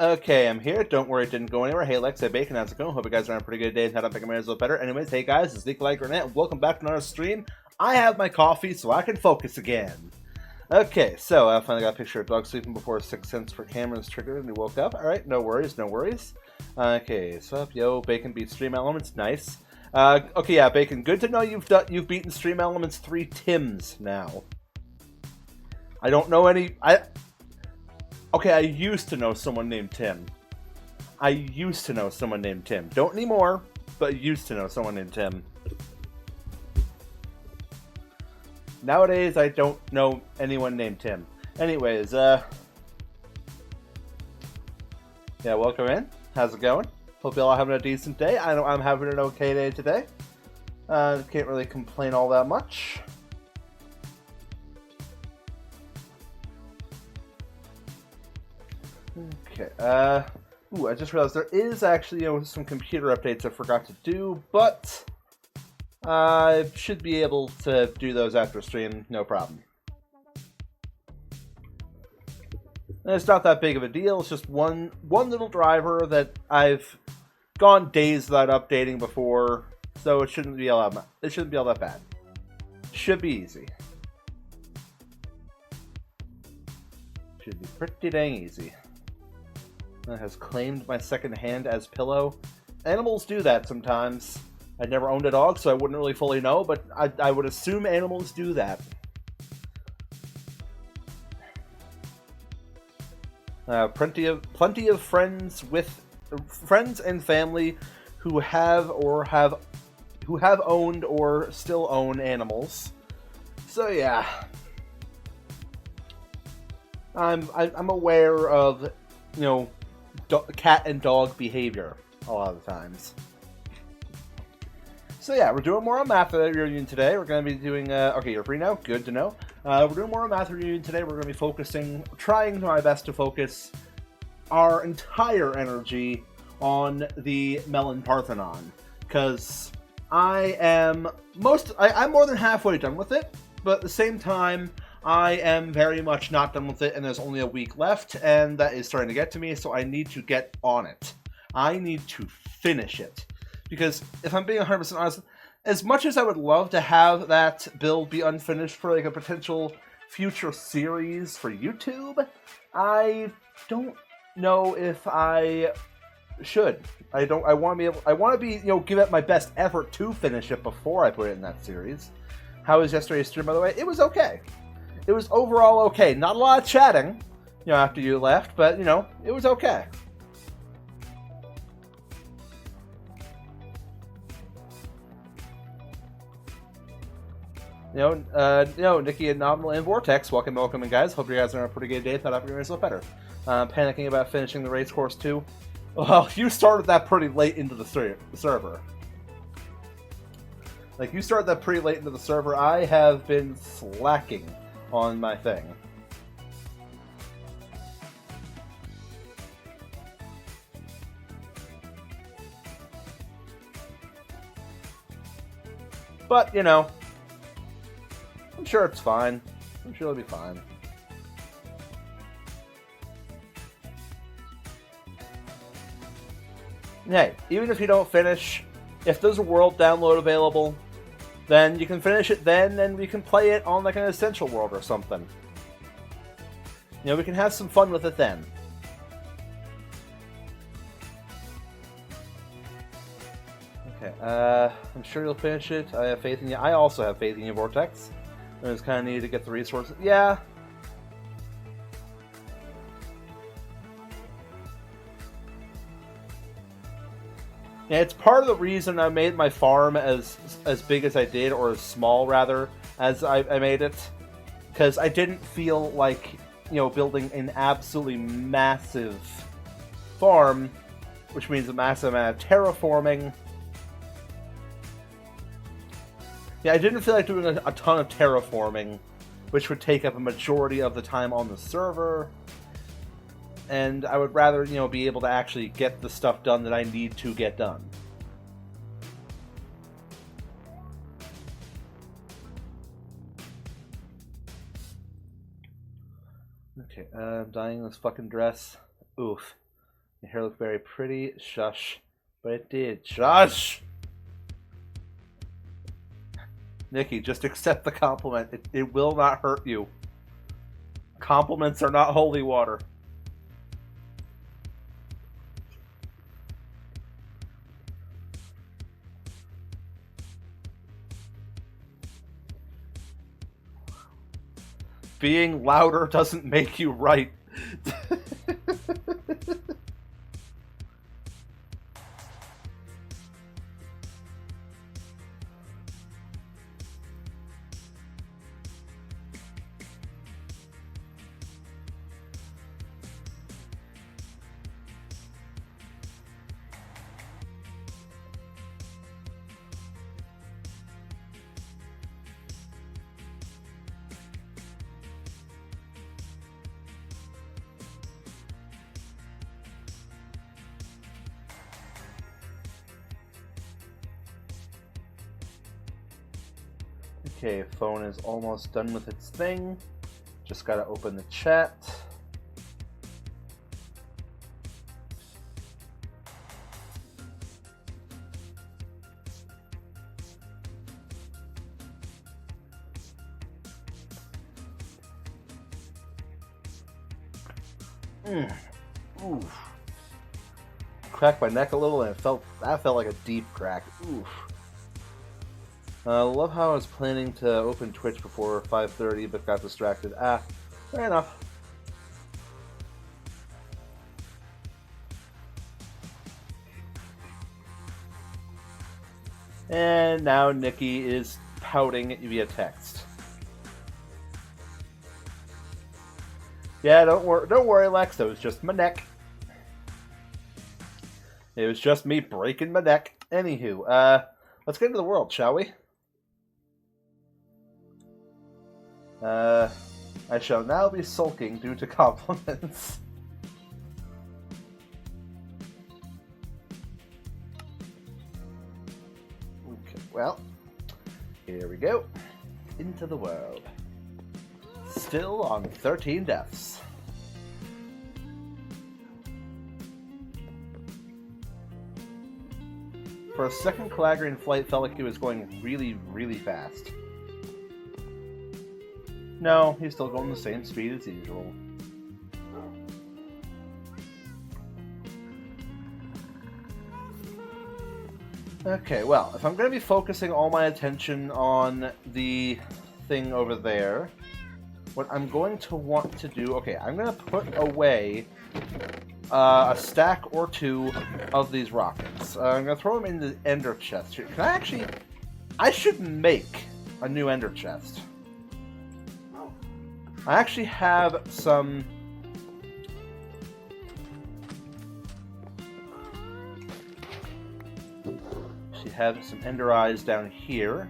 Okay, I'm here. Don't worry, it didn't go anywhere. Hey, Lex, hey, Bacon, how's it going? Hope you guys are having a pretty good day and I think I made it a little better. Anyways, hey guys, it's Nikolai Granette, and welcome back to another stream. I have my coffee, so I can focus again. Okay, so I finally got a picture of dog sleeping before 6 cents for Cameron's triggered and he woke up. Alright, no worries, no worries. Okay, so up, yo, Bacon beats Stream Elements, nice. Okay, yeah, Bacon, good to know you've beaten Stream Elements 3 Tims now. I don't know any... Okay, I used to know someone named Tim. Don't anymore, but used to know someone named Tim. Nowadays, I don't know anyone named Tim. Anyways, yeah, welcome in. How's it going? Hope y'all are having a decent day. I know I'm having an okay day today. Can't really complain all that much. Okay, ooh, I just realized there is actually, some computer updates I forgot to do, but I should be able to do those after stream, no problem. And it's not that big of a deal, it's just one little driver that I've gone days without updating before, so it shouldn't be all that bad. Should be easy. Should be pretty dang easy. Has claimed my second hand as pillow. Animals do that sometimes. I never owned a dog, so I wouldn't really fully know, but I would assume animals do that. Plenty of friends and family who have owned or still own animals. So yeah, I'm aware of cat and dog behavior a lot of the times. So yeah, we're doing more on OmathaCraft Reunion today. We're going to be doing, okay, you're free now? Good to know. We're doing more on OmathaCraft Reunion today. We're going to be trying my best to focus our entire energy on the Melon Parthenon. Because I'm more than halfway done with it, but at the same time, I am very much not done with it, and there's only a week left, and that is starting to get to me, so I need to get on it. I need to finish it. Because if I'm being 100% honest, as much as I would love to have that build be unfinished for like a potential future series for YouTube, I don't know if I should. I want to be give it my best effort to finish it before I put it in that series. How was yesterday's stream, by the way? It was okay. It was overall okay. Not a lot of chatting, after you left, but, it was okay. Nikki, Anomaly, and Vortex, welcome in, guys. Hope you guys are having a pretty good day. Thought I'd be a little better. Panicking about finishing the race course, too. Well, you started that pretty late into the server. Like, you started that pretty late into the server. I have been slacking on my thing. But, I'm sure it's fine. I'm sure it'll be fine. Hey, even if you don't finish, if there's a world download available, then you can finish it then, and we can play it on like an essential world or something. We can have some fun with it then. Okay, I'm sure you'll finish it. I have faith in you. I also have faith in you, Vortex. I just kind of need to get the resources. Yeah. Yeah, it's part of the reason I made my farm as big as I did, or as small, rather, as I made it. Because I didn't feel like, building an absolutely massive farm, which means a massive amount of terraforming. Yeah, I didn't feel like doing a ton of terraforming, which would take up a majority of the time on the server. And I would rather, be able to actually get the stuff done that I need to get done. Okay, I'm dyeing this fucking dress. Oof. Your hair looked very pretty. Shush. But it did. Shush! Nikki, just accept the compliment. It will not hurt you. Compliments are not holy water. Being louder doesn't make you right. Okay, phone is almost done with its thing. Just gotta open the chat. Oof. Cracked my neck a little and that felt like a deep crack. Oof. Love how I was planning to open Twitch before 5:30, but got distracted. Fair enough. And now Nikki is pouting via text. Yeah, don't worry, Lex. It was just my neck. It was just me breaking my neck. Anywho, let's get into the world, shall we? I shall now be sulking due to compliments. Okay, well, here we go. Into the world. Still on 13 deaths. For a second, Calagrian flight felt like he was going really, really fast. No, he's still going the same speed as usual. Okay, well, if I'm going to be focusing all my attention on the thing over there, what I'm going to want to do... Okay, I'm going to put away a stack or two of these rockets. I'm going to throw them in the ender chest here. Can I actually... I should make a new ender chest. I actually have some... She has some ender eyes down here.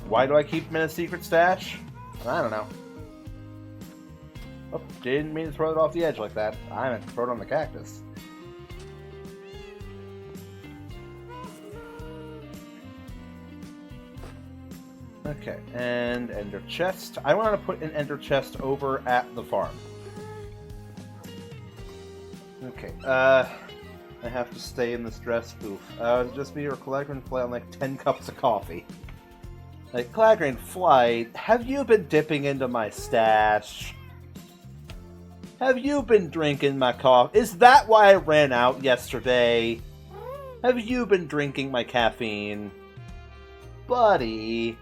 Why do I keep them in a secret stash? I don't know. Oh, didn't mean to throw it off the edge like that. I meant to throw it on the cactus. Okay, and ender chest. I want to put an ender chest over at the farm. Okay, I have to stay in this dress. Oof. Just be your Calagrian flight on like 10 cups of coffee. Like, Calagrian flight, have you been dipping into my stash? Have you been drinking my coffee? Is that why I ran out yesterday? Have you been drinking my caffeine? Buddy...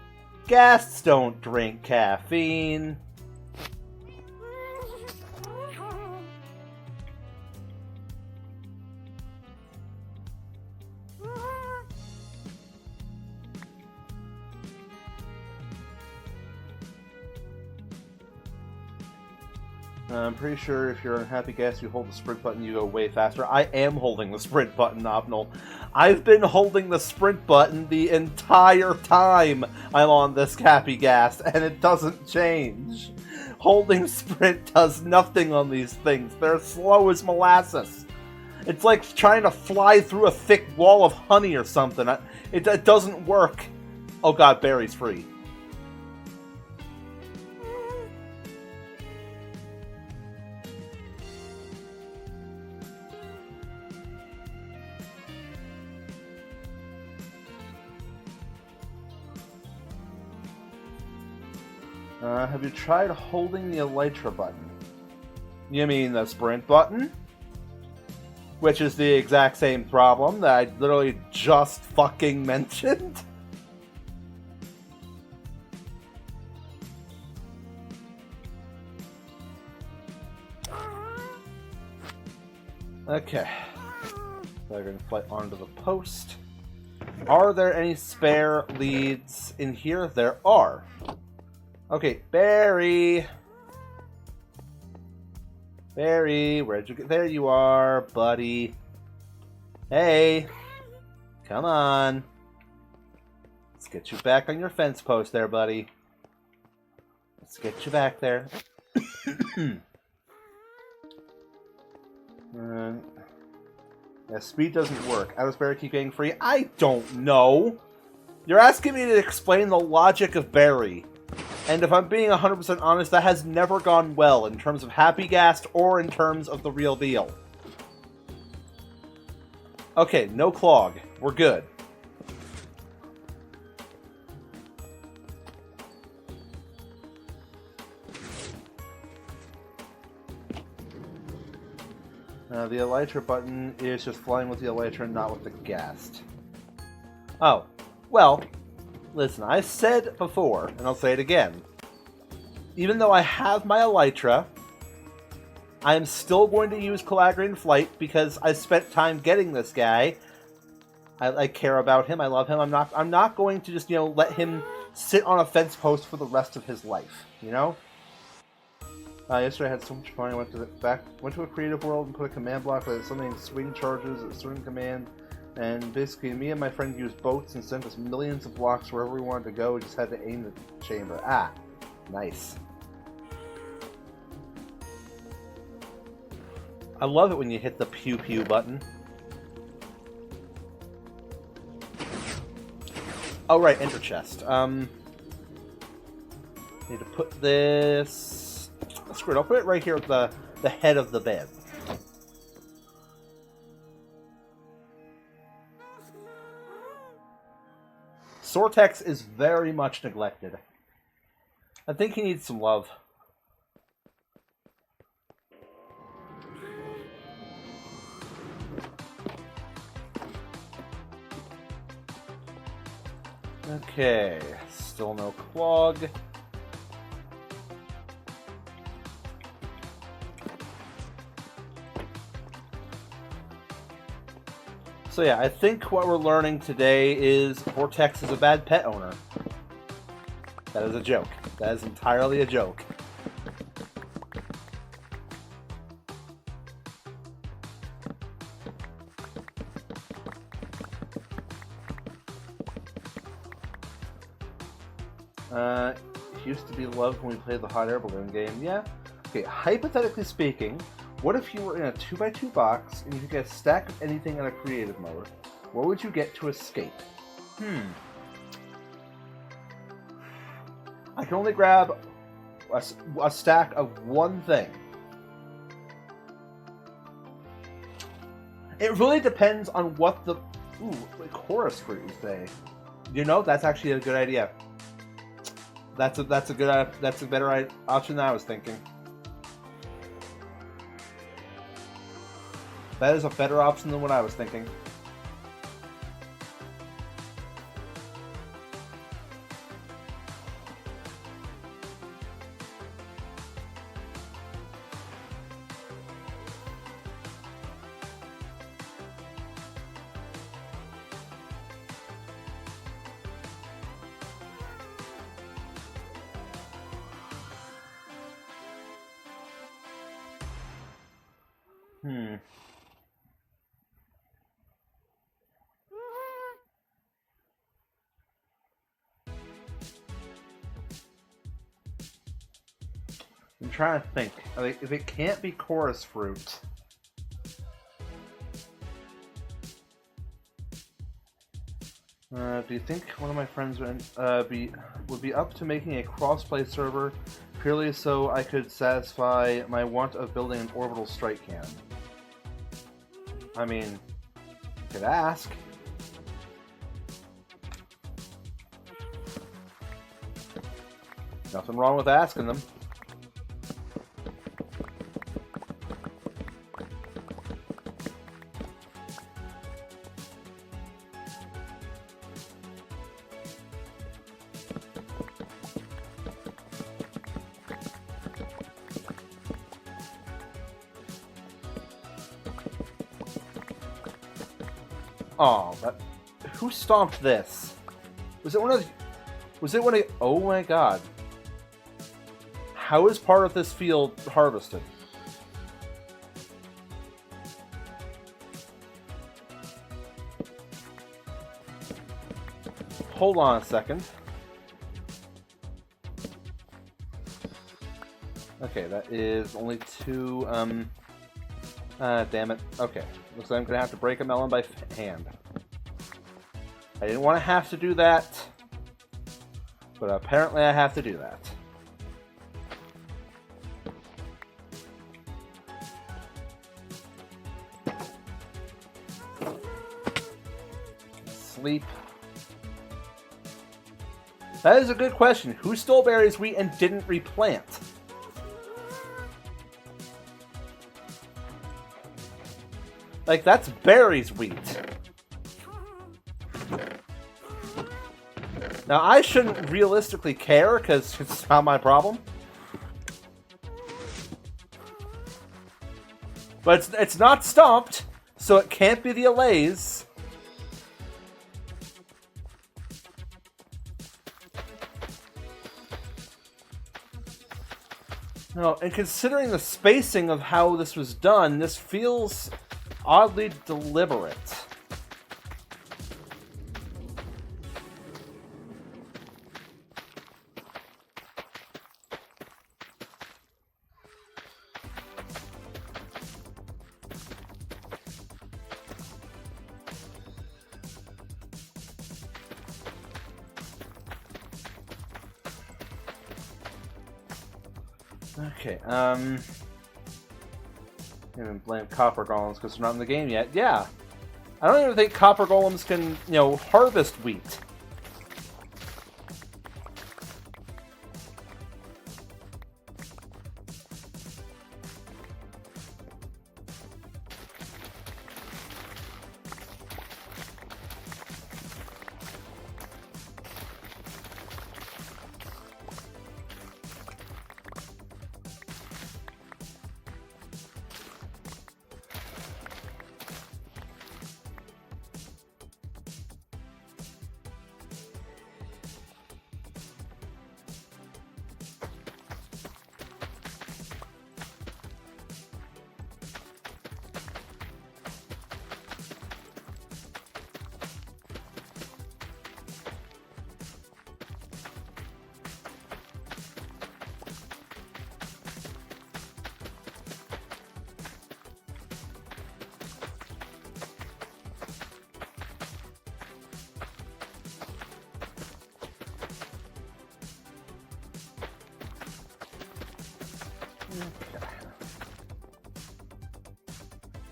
Ghasts don't drink caffeine. I'm pretty sure if you're an unhappy guest, you hold the sprint button, you go way faster. I am holding the sprint button, Optional. I've been holding the sprint button the entire time I'm on this happy gas, and it doesn't change. Holding sprint does nothing on these things. They're slow as molasses. It's like trying to fly through a thick wall of honey or something. It doesn't work. Oh god, Barry's free. Have you tried holding the elytra button? You mean the sprint button? Which is the exact same problem that I literally just fucking mentioned? Okay. They're going to fly onto the post. Are there any spare leads in here? There are. Okay, Barry. Barry, where'd you get? There you are, buddy. Hey. Come on. Let's get you back on your fence post there, buddy. Let's get you back there. Yeah, speed doesn't work. How does Barry keep getting free? I don't know. You're asking me to explain the logic of Barry. And if I'm being 100% honest, that has never gone well in terms of Happy Gast or in terms of the real deal. Okay, no clog. We're good. The elytra button is just flying with the elytra and not with the Gast. Oh, well, listen, I said before, and I'll say it again. Even though I have my elytra, I am still going to use Calabrian Flight because I spent time getting this guy. I care about him. I love him. I'm not going to just, let him sit on a fence post for the rest of his life, Yesterday I had so much fun. I went to a creative world and put a command block with something swing charges, a swing command, and basically me and my friend used boats and sent us millions of blocks wherever we wanted to go. We just had to aim the chamber. Ah, nice. I love it when you hit the pew pew button. Oh right, enter chest. Need to put this. Screw it, I'll put it right here at the head of the bed. Sortex is very much neglected. I think he needs some love. Okay, still no clog. So yeah, I think what we're learning today is Vortex is a bad pet owner. That is a joke. That is entirely a joke. Used to be loved when we played the hot air balloon game. Yeah. Okay, hypothetically speaking, what if you were in a 2x2 box and you could get a stack of anything in a creative mode? What would you get to escape? I can only grab a stack of one thing. It really depends on what the... Ooh, chorus fruit, you say. That's actually a good idea. That's a better option than I was thinking. That is a better option than what I was thinking. I'm trying to think. If it can't be chorus fruit, do you think one of my friends would be up to making a crossplay server purely so I could satisfy my want of building an orbital strike cannon? I mean, you could ask. Nothing wrong with asking them. Oh, but who stomped this? Was it one of the... Was it one of... Oh my god. How is part of this field harvested? Hold on a second. Okay, that is only 2, damn it. Okay. Looks like I'm gonna have to break a melon by hand. I didn't want to have to do that, but apparently I have to do that. Sleep. That is a good question. Who stole Barry's wheat and didn't replant? Like, that's Barry's wheat. Now, I shouldn't realistically care, because it's not my problem. But it's not stomped, so it can't be the Allays. No, and considering the spacing of how this was done, this feels oddly deliberate. Okay, even blame copper golems because they're not in the game yet. Yeah, I don't even think copper golems can, harvest wheat.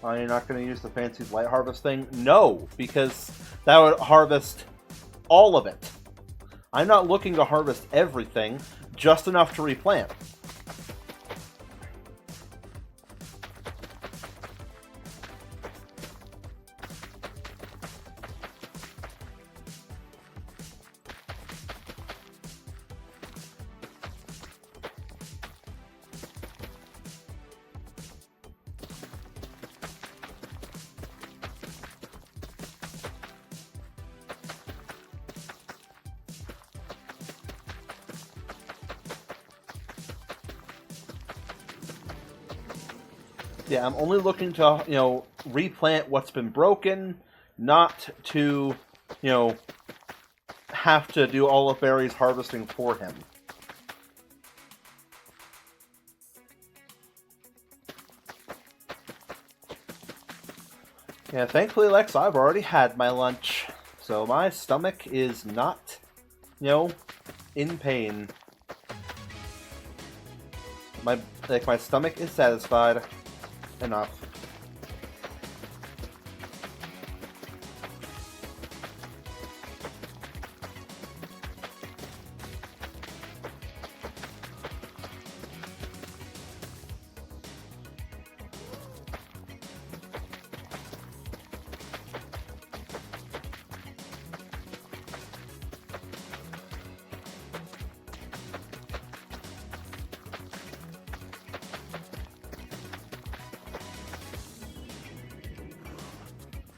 Oh, you're not going to use the fancy light harvest thing? No, because that would harvest all of it. I'm not looking to harvest everything, just enough to replant. Yeah, I'm only looking to, replant what's been broken, not to, have to do all of Barry's harvesting for him. Yeah, thankfully, Lex, I've already had my lunch, so my stomach is not, in pain. My stomach is satisfied. Enough.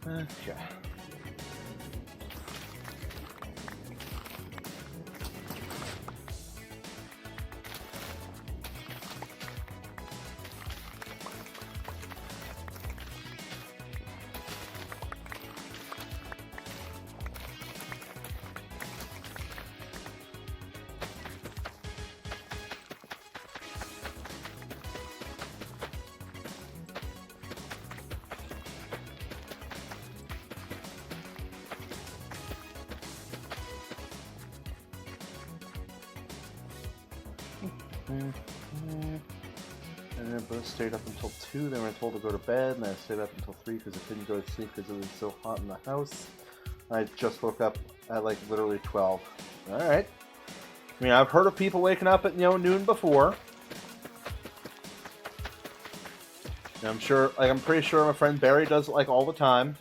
Okay. And then both stayed up until 2, then we were told to go to bed, and I stayed up until 3 because I couldn't go to sleep because it was so hot in the house. I just woke up at like literally 12. Alright. I mean, I've heard of people waking up at, noon before. And I'm pretty sure my friend Barry does it like all the time.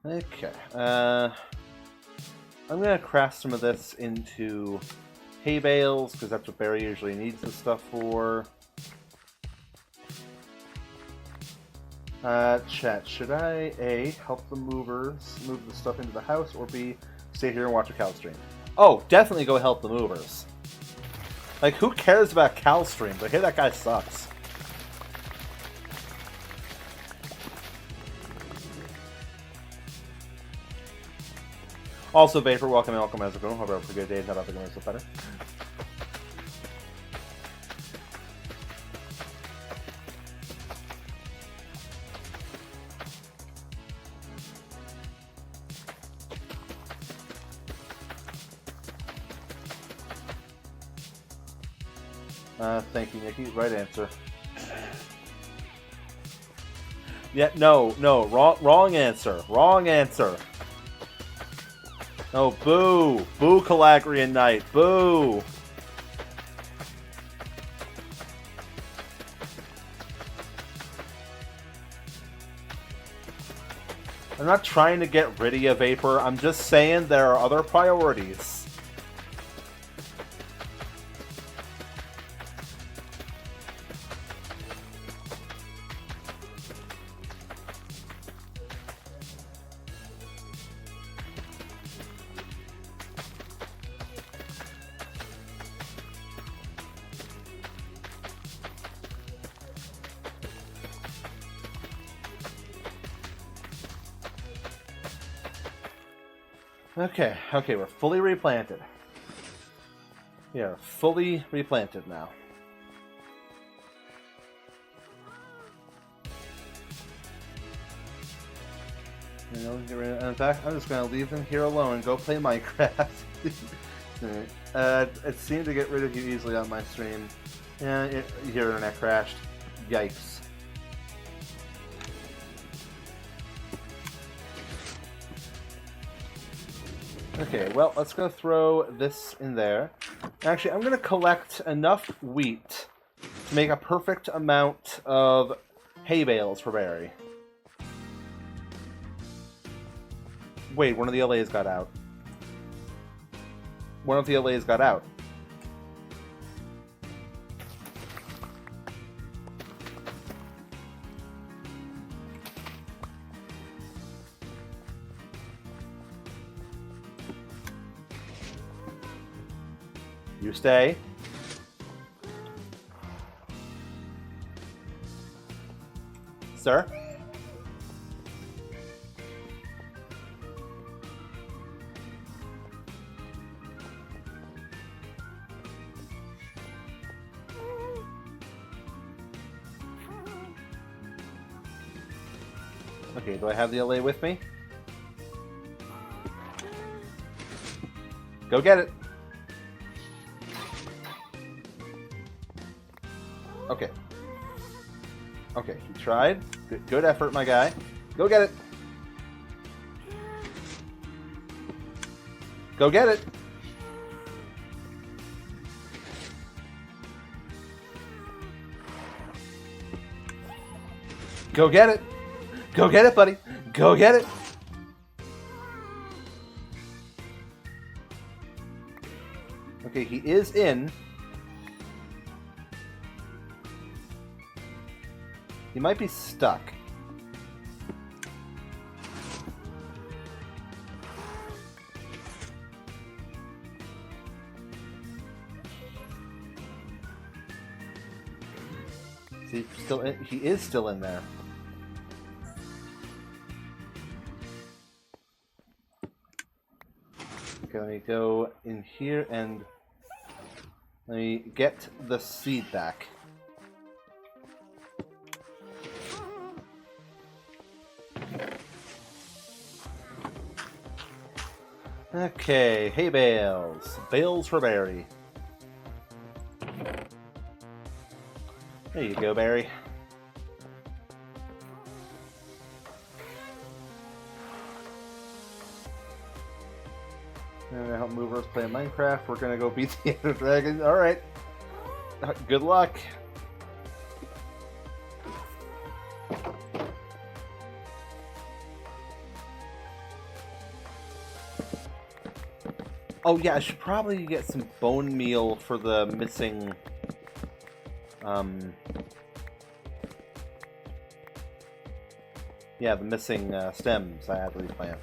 Okay, I'm gonna craft some of this into hay bales, because that's what Barry usually needs this stuff for. Chat, should I, A, help the movers move the stuff into the house, or B, stay here and watch a Cal stream? Oh, definitely go help the movers. Like, who cares about Cal streams? Like, hey, that guy sucks. Also, Vapor, welcome, how's it going? Hope you're having a good day. How about the going so better? Thank you, Nikki. Right answer. Yeah, no, wrong answer. Wrong answer. Oh, boo! Boo, Calagrian Knight! Boo! I'm not trying to get rid of you, Vapor. I'm just saying there are other priorities. Okay, we're fully replanted. We are fully replanted now. In fact, I'm just going to leave them here alone and go play Minecraft. It seemed to get rid of you easily on my stream. Yeah, your internet crashed. Yikes. Okay, well, let's go throw this in there. Actually, I'm going to collect enough wheat to make a perfect amount of hay bales for Barry. Wait, one of the LAs got out. One of the LAs got out. You stay. Sir? Okay, do I have the LA with me? Go get it. Okay. Okay, he tried. Good effort, my guy. Go get it. Go get it. Go get it. Go get it, buddy. Go get it. Okay, he is in. He might be stuck. Is he still in? He is still in there. Okay, let me go in here and let me get the seed back. Okay, hay bales. Bales for Barry. There you go, Barry. I'm gonna help movers play Minecraft. We're gonna go beat the Ender Dragon. Alright. Good luck. Oh yeah, I should probably get some bone meal for the missing yeah, the missing stems I had to replant.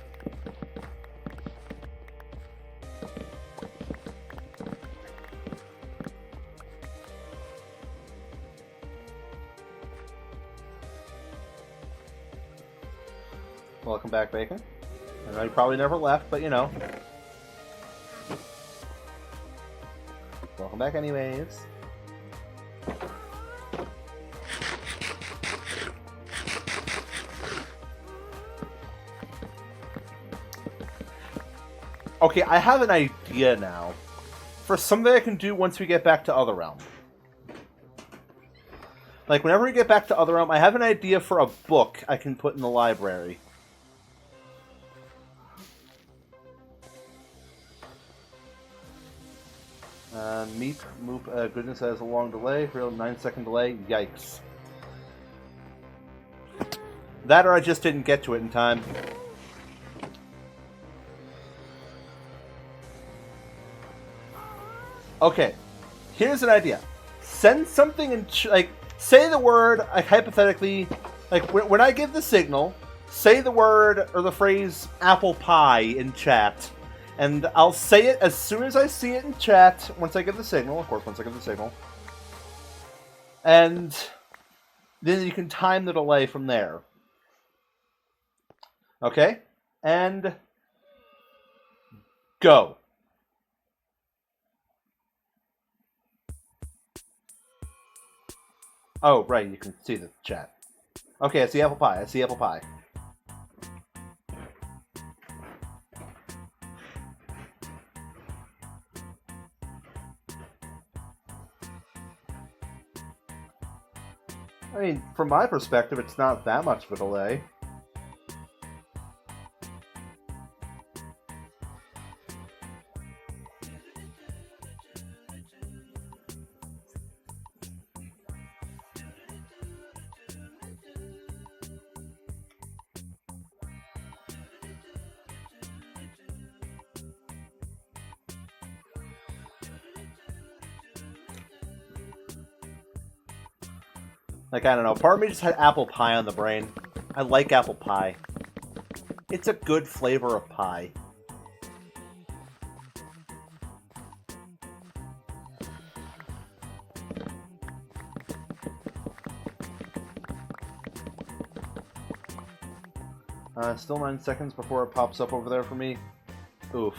Welcome back, Bacon. I know you probably never left, but you know. Welcome back anyways. Okay, I have an idea now for something I can do once we get back to Otherrealm. Like, whenever we get back to Otherrealm, I have an idea for a book I can put in the library. Meep, Moop, goodness, that is a long delay. Real 9-second delay. Yikes. That or I just didn't get to it in time. Okay, here's an idea. Send something in, like, say the word, like, hypothetically, like, when I give the signal, say the word or the phrase apple pie in chat. And I'll say it as soon as I see it in chat, once I give the signal, of course, once I give the signal. And then you can time the delay from there. Okay? And go. Oh, right, you can see the chat. Okay, I see apple pie, I see apple pie. I mean, from my perspective, it's not that much of a delay. Like, I don't know, part of me just had apple pie on the brain. I like apple pie. It's a good flavor of pie. Still 9 seconds before it pops up over there for me. Oof.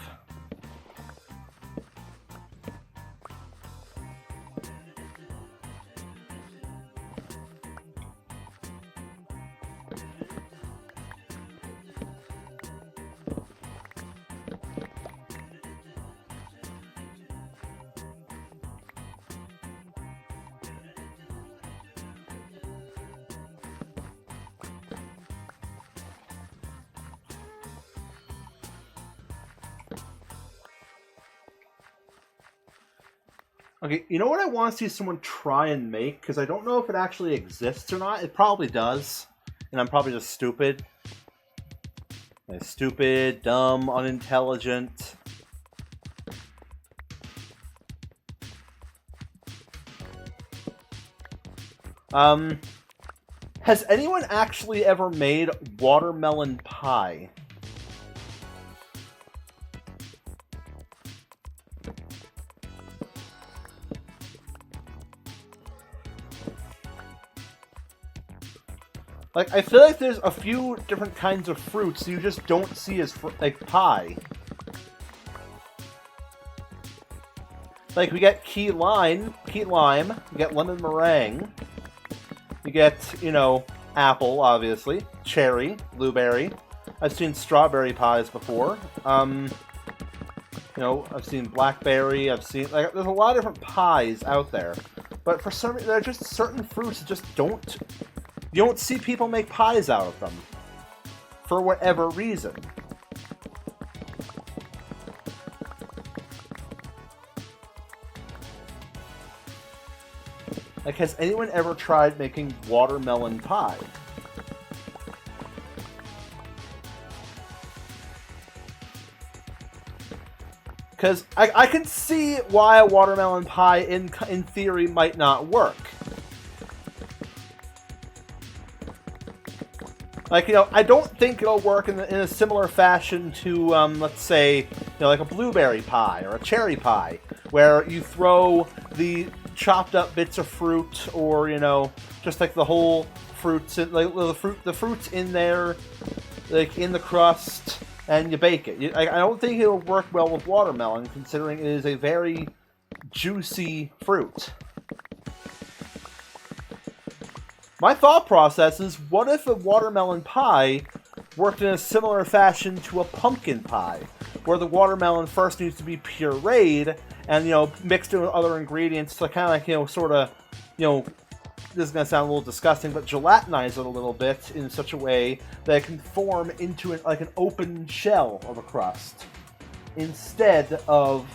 Okay, you know what I want to see someone try and make? Because I don't know if it actually exists or not. It probably does. And I'm probably just stupid. Stupid, dumb, unintelligent. Has anyone actually ever made watermelon pie? Like, I feel like there's a few different kinds of fruits you just don't see as, like, pie. Like, we get key lime, we get lemon meringue, you get, you know, apple, obviously, cherry, blueberry. I've seen strawberry pies before. You know, I've seen blackberry, I've seen, like, there's a lot of different pies out there. But for some reason, there are just certain fruits that just don't... You don't see people make pies out of them. For whatever reason. Like, has anyone ever tried making watermelon pie? Because I can see why a watermelon pie, in theory, might not work. Like, you know, I don't think it'll work in a similar fashion to, let's say, you know, like a blueberry pie or a cherry pie, where you throw the chopped up bits of fruit, or, you know, just like the whole fruits, like the fruits in there, like in the crust, and you bake it. I don't think it'll work well with watermelon, considering it is a very juicy fruit. My thought process is, what if a watermelon pie worked in a similar fashion to a pumpkin pie, where the watermelon first needs to be pureed and, you know, mixed in with other ingredients to kind of, like, you know, sort of, you know, this is going to sound a little disgusting, but gelatinize it a little bit in such a way that it can form into like an open shell of a crust, instead of,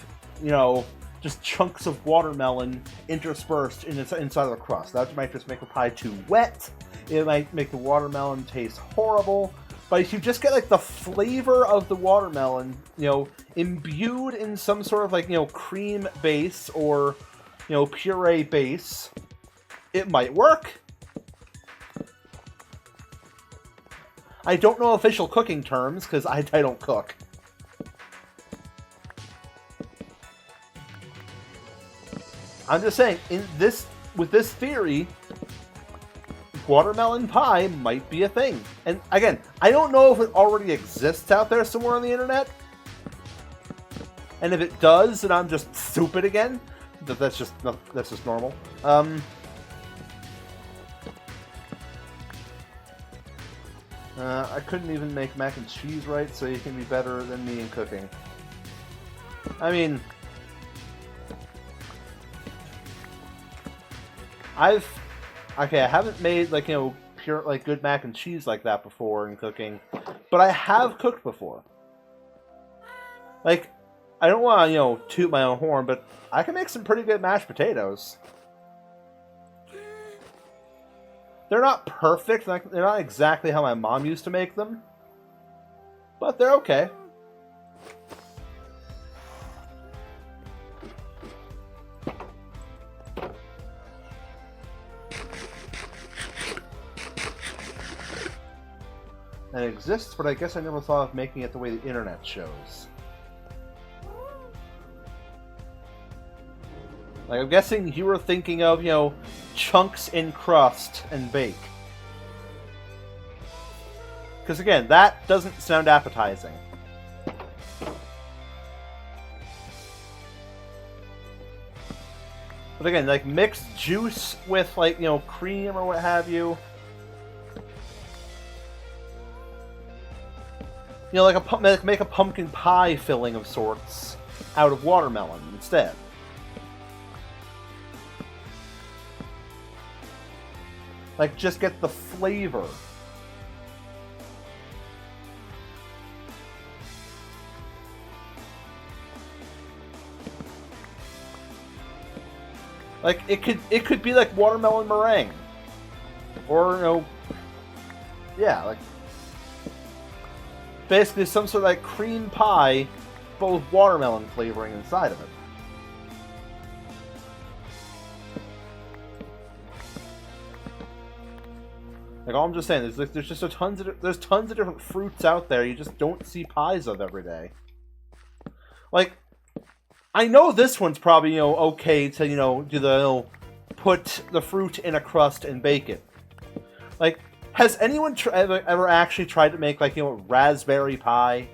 you know, just chunks of watermelon interspersed inside of the crust. That might just make the pie too wet. It might make the watermelon taste horrible. But if you just get, like, the flavor of the watermelon, you know, imbued in some sort of, like, you know, cream base or, you know, puree base, it might work. I don't know official cooking terms, because I don't cook. I'm just saying, with this theory, watermelon pie might be a thing. And again, I don't know if it already exists out there somewhere on the internet. And if it does, then I'm just stupid again. That's just normal. I couldn't even make mac and cheese right, so you can be better than me in cooking. I mean, I haven't made, like, you know, pure, like, good mac and cheese like that before in cooking, but I have cooked before. Like, I don't want to, you know, toot my own horn, but I can make some pretty good mashed potatoes. They're not perfect, like, they're not exactly how my mom used to make them, but they're okay. And it exists, but I guess I never thought of making it the way the internet shows. Like, I'm guessing you were thinking of, you know, chunks in crust and bake. Because again, that doesn't sound appetizing. But again, like, mixed juice with, like, you know, cream or what have you. You know, like make a pumpkin pie filling of sorts out of watermelon instead. Like, just get the flavor. Like, it could be like watermelon meringue. Or, you know, yeah, like, basically some sort of like cream pie, but with watermelon flavoring inside of it. Like, all I'm just saying is there's just tons of different fruits out there you just don't see pies of every day. Like, I know this one's probably, you know, okay to, you know, do the, you know, put the fruit in a crust and bake it. Like, has anyone ever actually tried to make, like, you know, raspberry pie?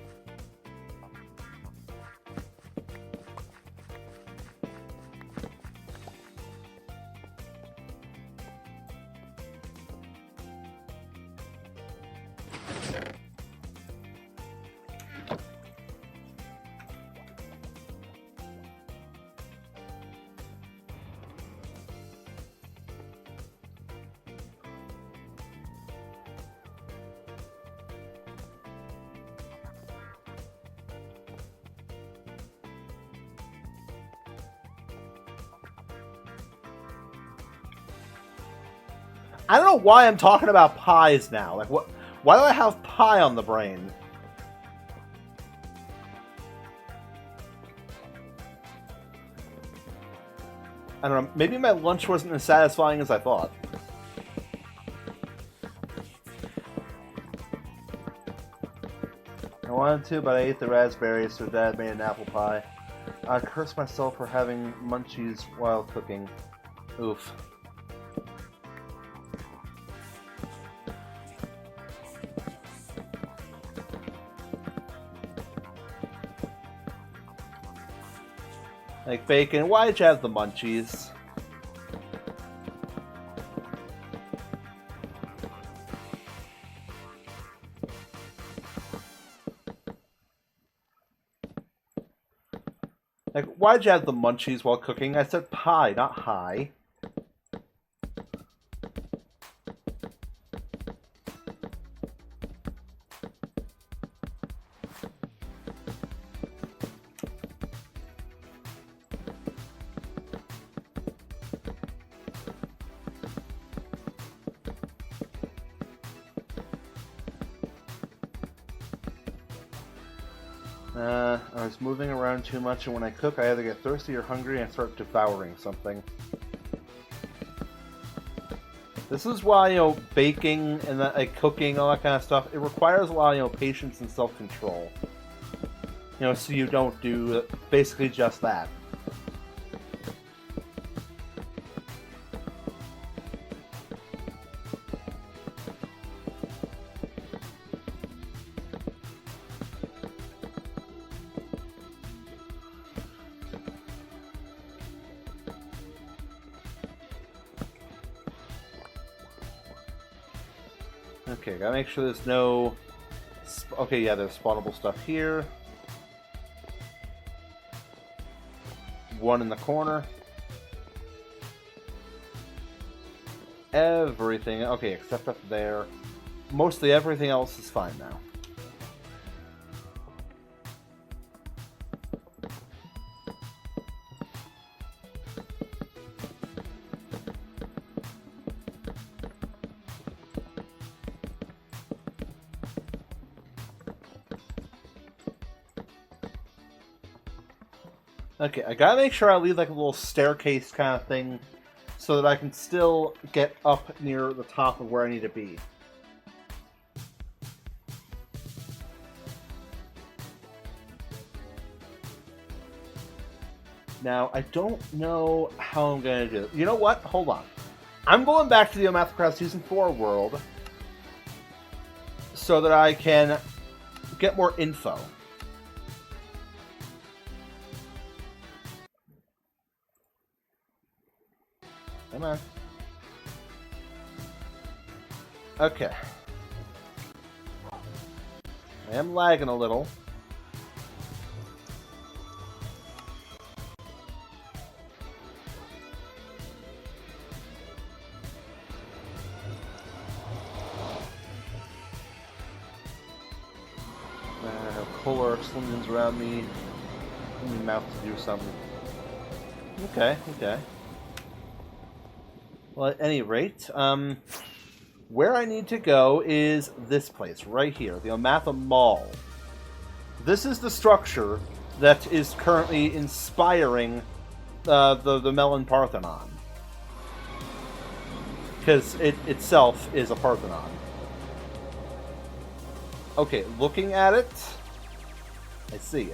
I don't know why I'm talking about pies now. Like, what? Why do I have pie on the brain? I don't know. Maybe my lunch wasn't as satisfying as I thought. I wanted to, but I ate the raspberries, so Dad made an apple pie. I cursed myself for having munchies while cooking. Oof. Like bacon. Why'd you have the munchies? Like, why'd you have the munchies while cooking? I said pie, not high. I was moving around too much, and when I cook, I either get thirsty or hungry and start devouring something. This is why, you know, baking and that, like, cooking, all that kind of stuff, it requires a lot of, you know, patience and self-control. You know, so you don't do basically just that. Okay, gotta make sure there's no... Okay, yeah, there's spawnable stuff here. One in the corner. Everything... Okay, except up there. Mostly everything else is fine now. Okay, I gotta make sure I leave like a little staircase kind of thing so that I can still get up near the top of where I need to be. Now, I don't know how I'm gonna do it. You know what? Hold on. I'm going back to the OmathaCraft Season 4 world so that I can get more info. Come on. Okay. I am lagging a little. Polar slims around me. In my mouth to do something. Okay, okay. Well, at any rate, where I need to go is this place right here, the Omatha Mall. This is the structure that is currently inspiring the Melon Parthenon. Because it itself is a Parthenon. Okay, looking at it, I see.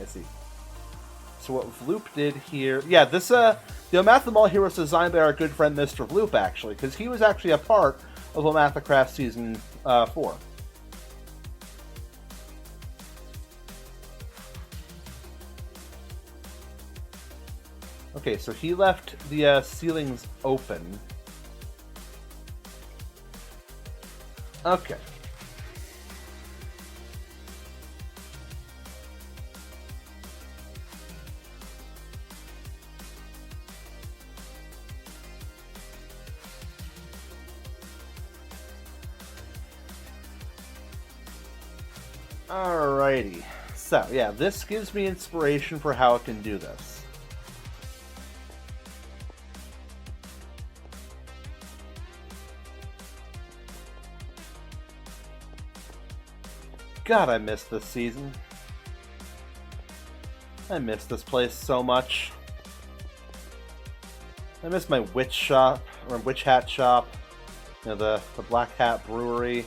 So what Vloop did here... Yeah, this, the Omatha Mall here was designed by our good friend Mr. Vloop, actually, because he was actually a part of OmathaCraft Season 4. Okay, so he left the ceilings open. Okay. Alrighty. So, yeah, this gives me inspiration for how it can do this. God, I miss this season. I miss this place so much. I miss my witch shop, or witch hat shop. You know, the Black Hat Brewery.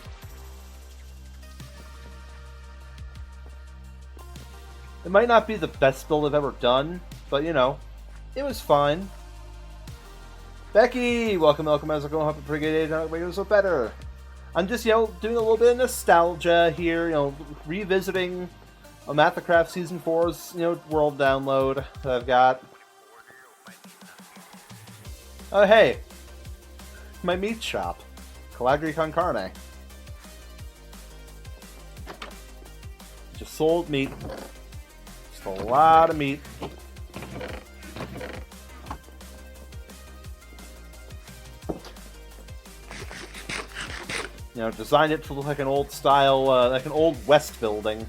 It might not be the best build I've ever done, but you know, it was fine. Becky! Welcome, how's it going? Hope you're pretty good. Not making it so better. I'm just, you know, doing a little bit of nostalgia here, you know, revisiting OmathaCraft Season 4's, you know, world download that I've got. Oh, hey! My meat shop. Calagri con carne. Just sold meat. Just a lot of meat. You know, designed it to look like an old style, like an old West building.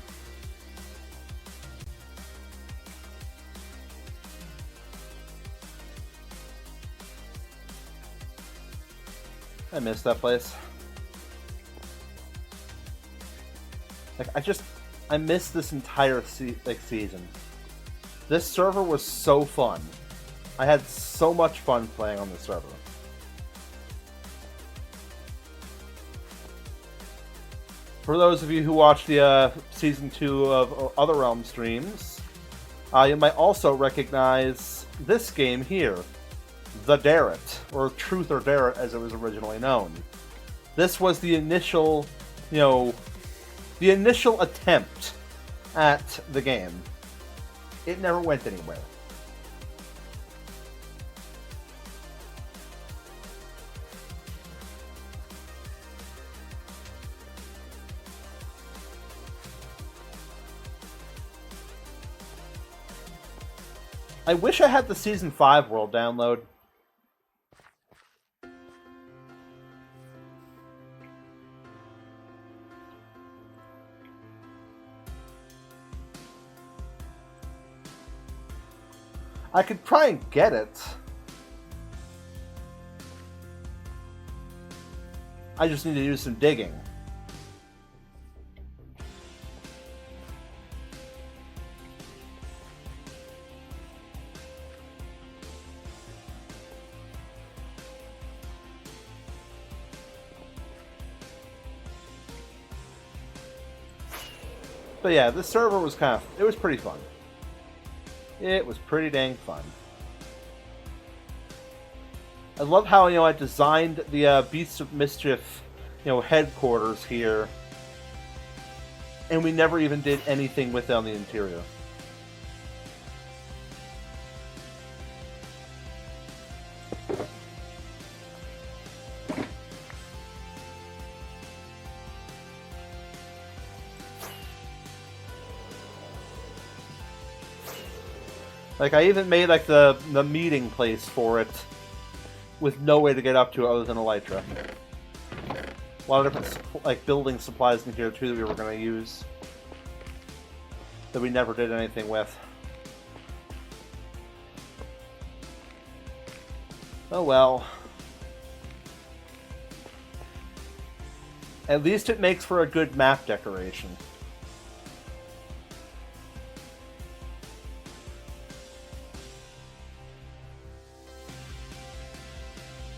I miss that place. Like, I miss this entire season. This server was so fun. I had so much fun playing on the server. For those of you who watched the Season 2 of Other Realm streams, you might also recognize this game here, The Darret, or Truth or Dare as it was originally known. This was the initial, you know, the initial attempt at the game. It never went anywhere. I wish I had the Season 5 world download. I could try and get it. I just need to do some digging. But yeah, this server was it was pretty fun. It was pretty dang fun. I love how, you know, I designed the Beasts of Mischief, you know, headquarters here. And we never even did anything with it on the interior. Like, I even made, like, the meeting place for it with no way to get up to it other than Elytra. A lot of different, like, building supplies in here, too, that we were going to use. That we never did anything with. Oh, well. At least it makes for a good map decoration.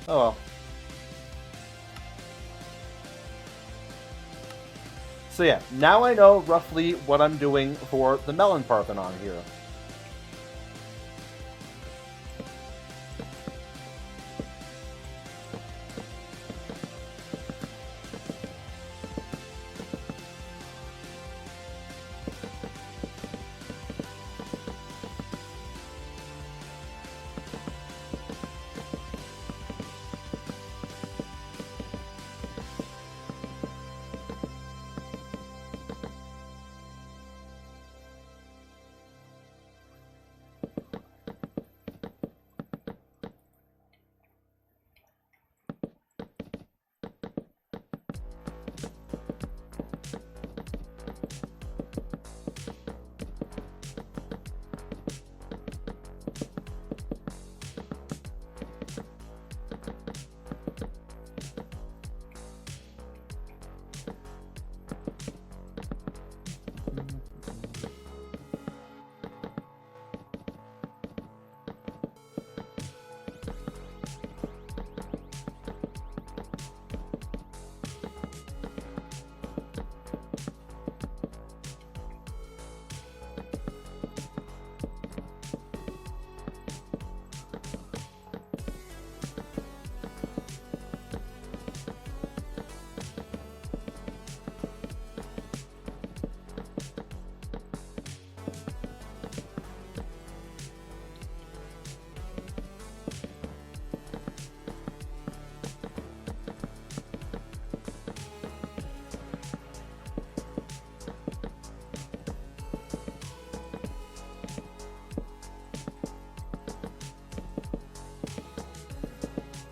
Oh well. So yeah, now I know roughly what I'm doing for the Melon Parthenon here.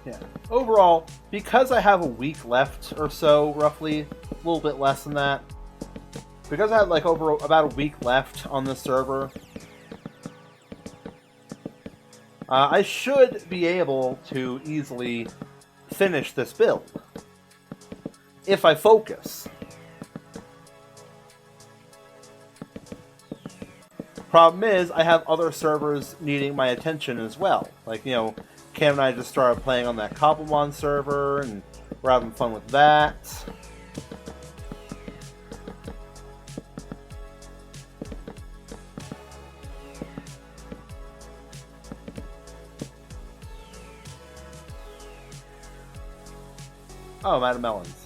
Yeah. Overall, because I have a week left or so, roughly, a little bit less than that, because I have like about a week left on the server, I should be able to easily finish this build if I focus. Problem is, I have other servers needing my attention as well. Like, you know, Cam and I just started playing on that Cobblemon server, and we're having fun with that. Oh, I'm out of melons.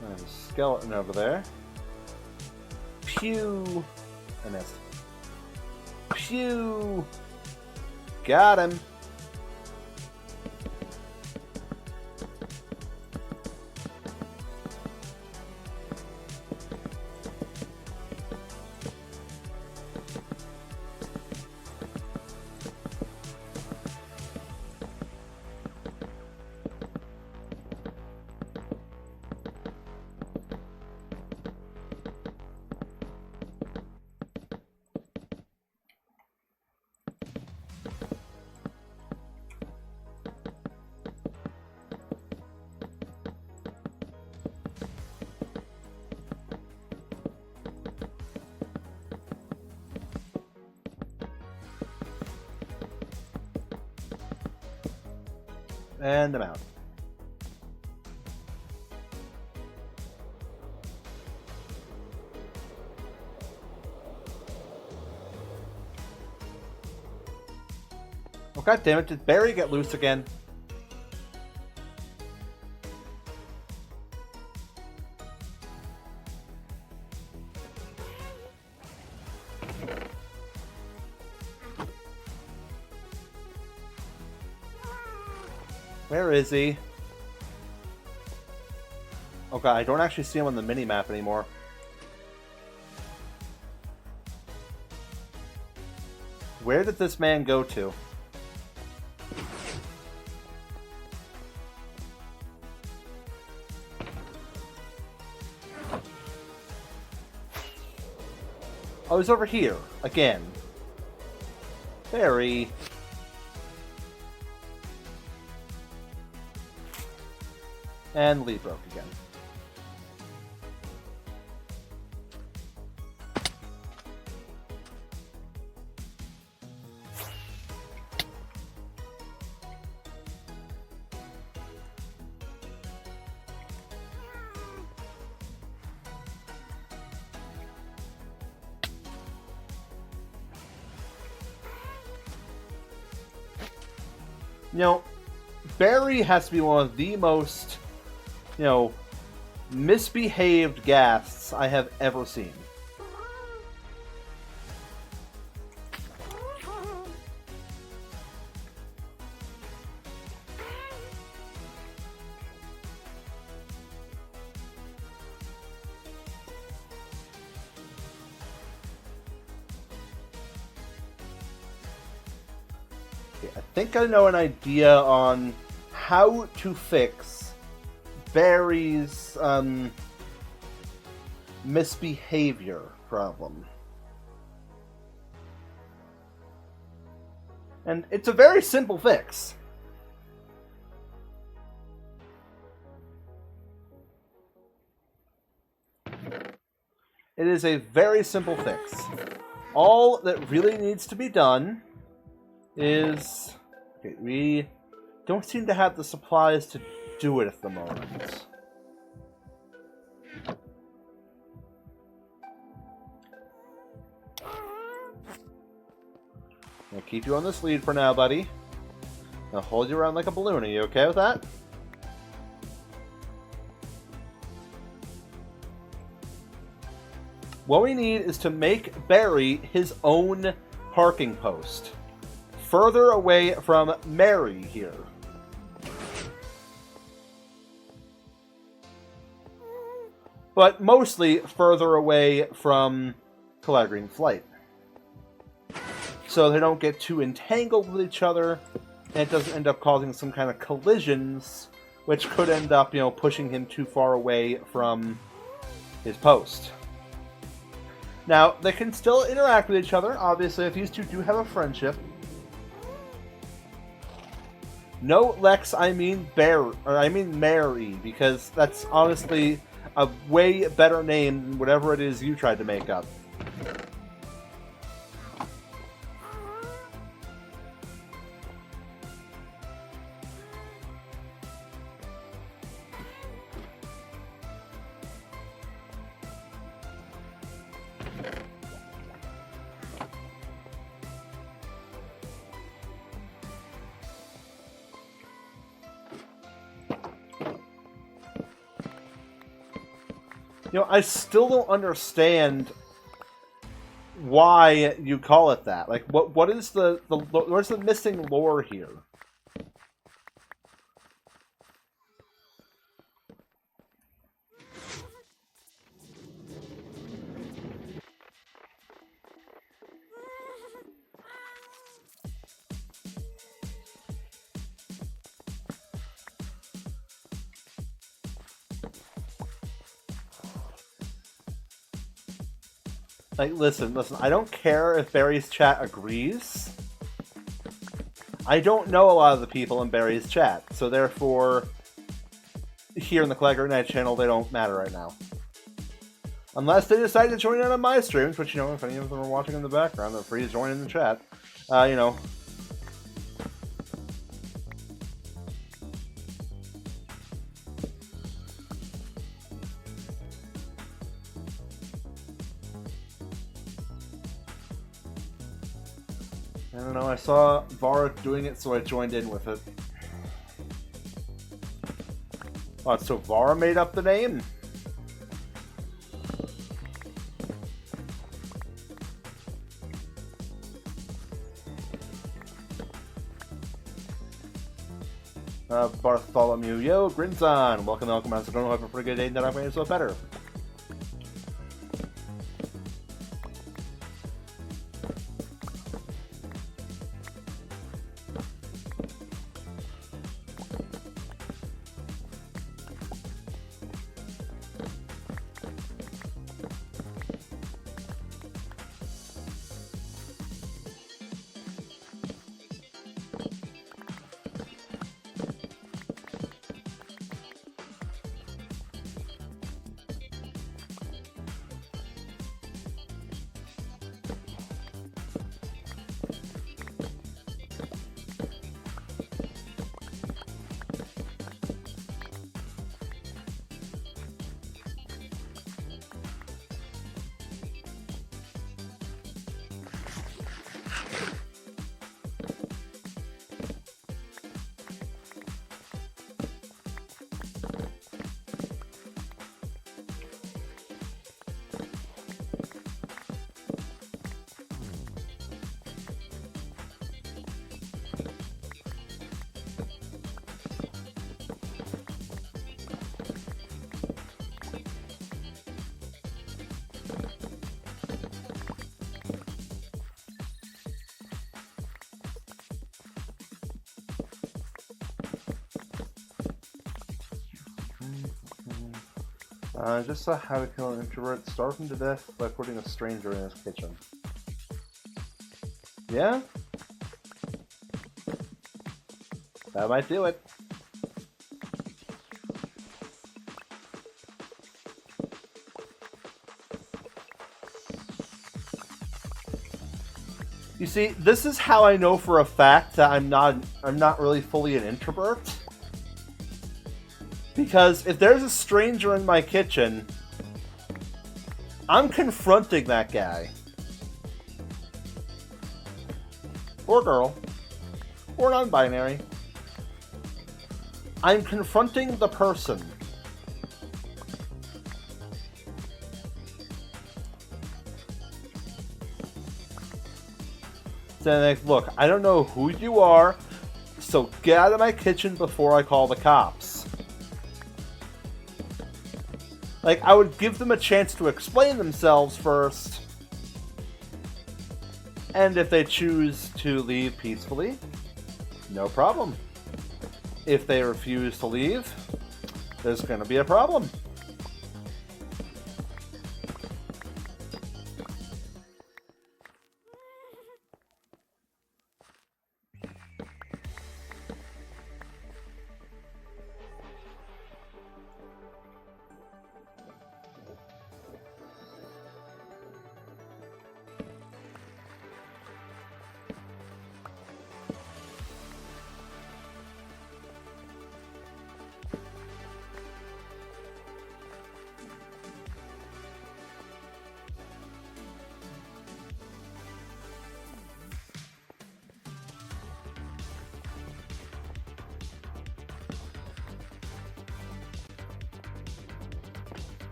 There's a skeleton over there. Pew! I missed. Pew! Got him! And I'm out. Oh, god damn it, did Barry get loose again? Where is he? Oh god, I don't actually see him on the mini-map anymore. Where did this man go to? Oh, he's over here. Again. Berry. And lead broke again. You know, Barry has to be one of the most, misbehaved ghasts I have ever seen. I think I know an idea on how to fix Barry's misbehavior problem. And it's a very simple fix. It is a very simple fix. All that really needs to be done is... Okay, we don't seem to have the supplies to do it at the moment. I'll keep you on this lead for now, buddy. I'll hold you around like a balloon. Are you okay with that? What we need is to make Barry his own parking post. Further away from Mary here. But mostly further away from Colliding Flight. So they don't get too entangled with each other, and it doesn't end up causing some kind of collisions, which could end up, pushing him too far away from his post. Now, they can still interact with each other, obviously, if these two do have a friendship. No, Lex, I mean Mary, because that's honestly a way better name than whatever it is you tried to make up. I still don't understand why you call it that. Like, what is where's the missing lore here? Like, listen, I don't care if Barry's chat agrees. I don't know a lot of the people in Barry's chat, so therefore, here in the Collector Night channel, they don't matter right now. Unless they decide to join in on my streams, which, if any of them are watching in the background, they're free to join in the chat. I don't know, I saw Varric doing it, so I joined in with it. Oh, so Vara made up the name? Bartholomew, yo, Grinzon, welcome, I don't know, have a pretty good day, then I'm going to so better. Just saw how to kill an introvert, starve him to death by putting a stranger in his kitchen. Yeah? That might do it. You see, this is how I know for a fact that I'm not really fully an introvert. Because if there's a stranger in my kitchen, I'm confronting that guy. Or girl. Or non-binary. I'm confronting the person. Saying like, look, I don't know who you are, so get out of my kitchen before I call the cops. Like, I would give them a chance to explain themselves first. And if they choose to leave peacefully, no problem. If they refuse to leave, there's going to be a problem.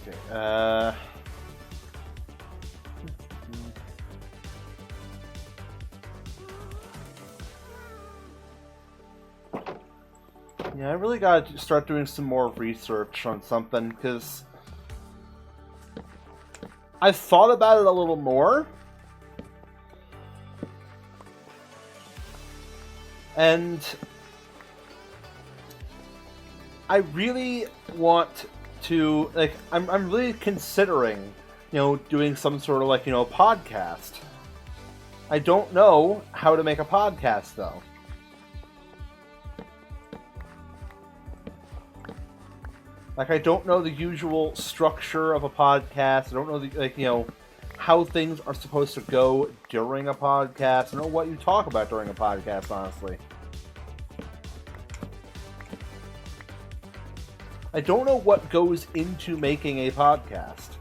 Okay, yeah, I really gotta start doing some more research on something, because I've thought about it a little more, and I really want to, like, I'm really considering, doing some sort of, like, podcast. I don't know how to make a podcast, though. Like, I don't know the usual structure of a podcast. I don't know, how things are supposed to go during a podcast. I don't know what you talk about during a podcast, honestly. I don't know what goes into making a podcast.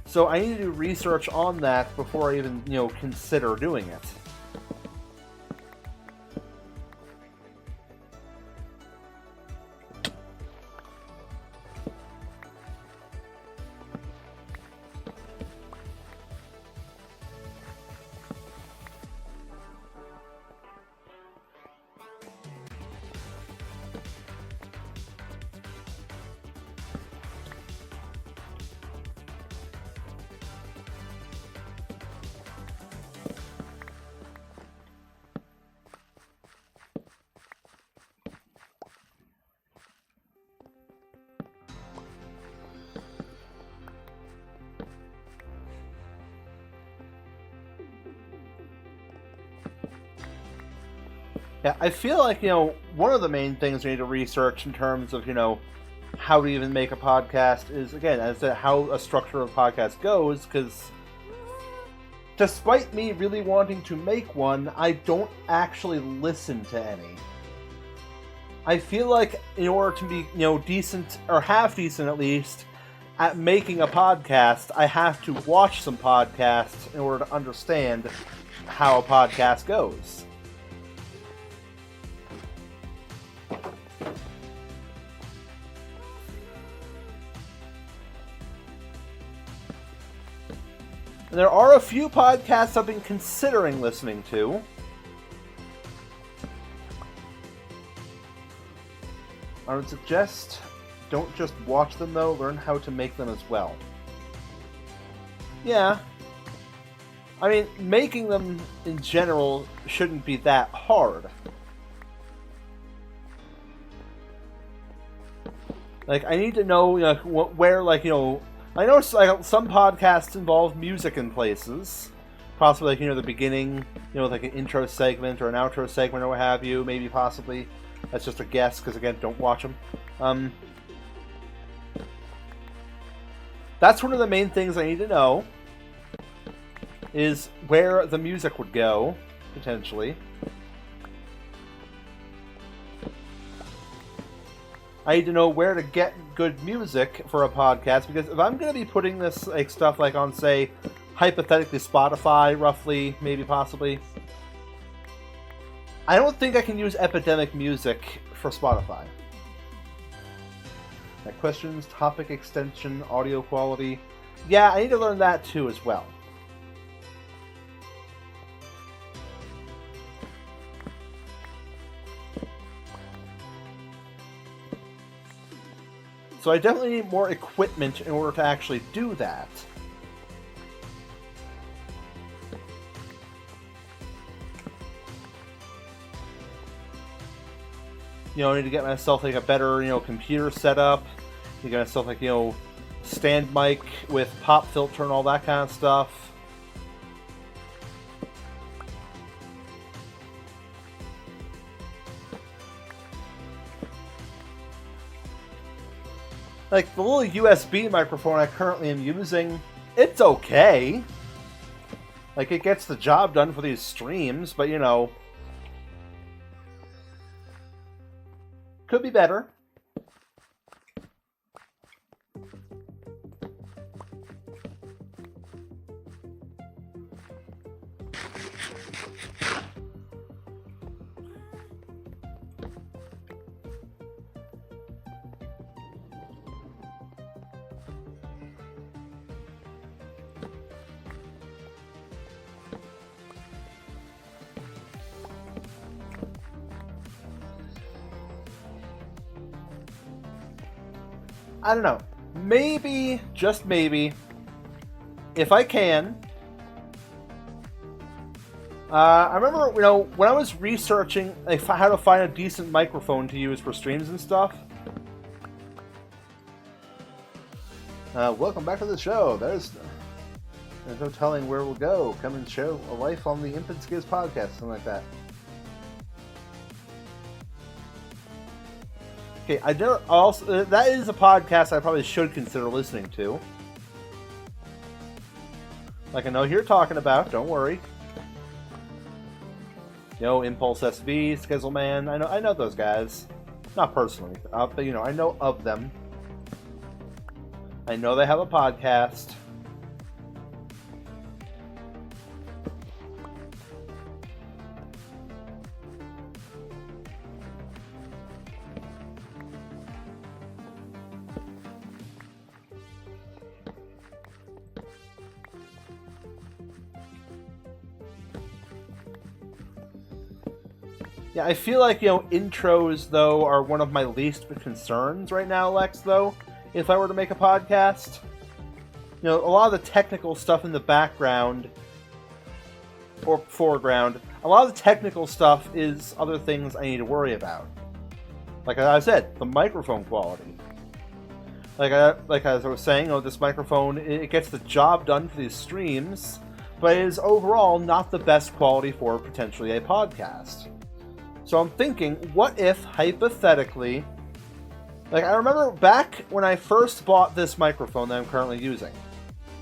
So I need to do research on that before I even, consider doing it. Yeah, I feel like, one of the main things we need to research in terms of, how to even make a podcast is, again, as to how a structure of a podcast goes, because despite me really wanting to make one, I don't actually listen to any. I feel like in order to be, decent, or half decent at least, at making a podcast, I have to watch some podcasts in order to understand how a podcast goes. And there are a few podcasts I've been considering listening to. I would suggest don't just watch them though, learn how to make them as well. Yeah. I mean, making them in general shouldn't be that hard. Like, I need to know, you know, where, like, you know, I know like, some podcasts involve music in places. Possibly, like, you know, the beginning, you know, like an intro segment or an outro segment or what have you. Maybe, possibly. That's just a guess, because, again, don't watch them. That's one of the main things I need to know. Is where the music would go, potentially. I need to know where to get good music for a podcast, because if I'm going to be putting this like stuff like on, say, hypothetically Spotify, roughly, maybe possibly, I don't think I can use Epidemic Music for Spotify. Like questions, topic extension, audio quality. Yeah, I need to learn that too as well. So I definitely need more equipment in order to actually do that. You know, I need to get myself like a better, you know, computer setup. You get myself like, you know, stand mic with pop filter and all that kind of stuff. Like, the little USB microphone I currently am using, it's okay. Like, it gets the job done for these streams, but, you know, could be better. I don't know. Maybe, just maybe, if I can. I remember, you know, when I was researching like, how to find a decent microphone to use for streams and stuff. Welcome back to the show. There's no telling where we'll go. Come and show a life on the Infant Skiz podcast, something like that. Okay, I never also that is a podcast I probably should consider listening to. Like I know who you're talking about, don't worry. You know, Impulse SV, Skizzleman, I know those guys. Not personally, but you know, I know of them. I know they have a podcast. Yeah, I feel like, you know, intros, though, are one of my least concerns right now, Lex, though, if I were to make a podcast. You know, a lot of the technical stuff in the background, or foreground, a lot of the technical stuff is other things I need to worry about. Like I said, the microphone quality. Like as I was saying, you know, this microphone, it gets the job done for these streams, but it is overall not the best quality for potentially a podcast. So I'm thinking, what if, hypothetically, like I remember back when I first bought this microphone that I'm currently using,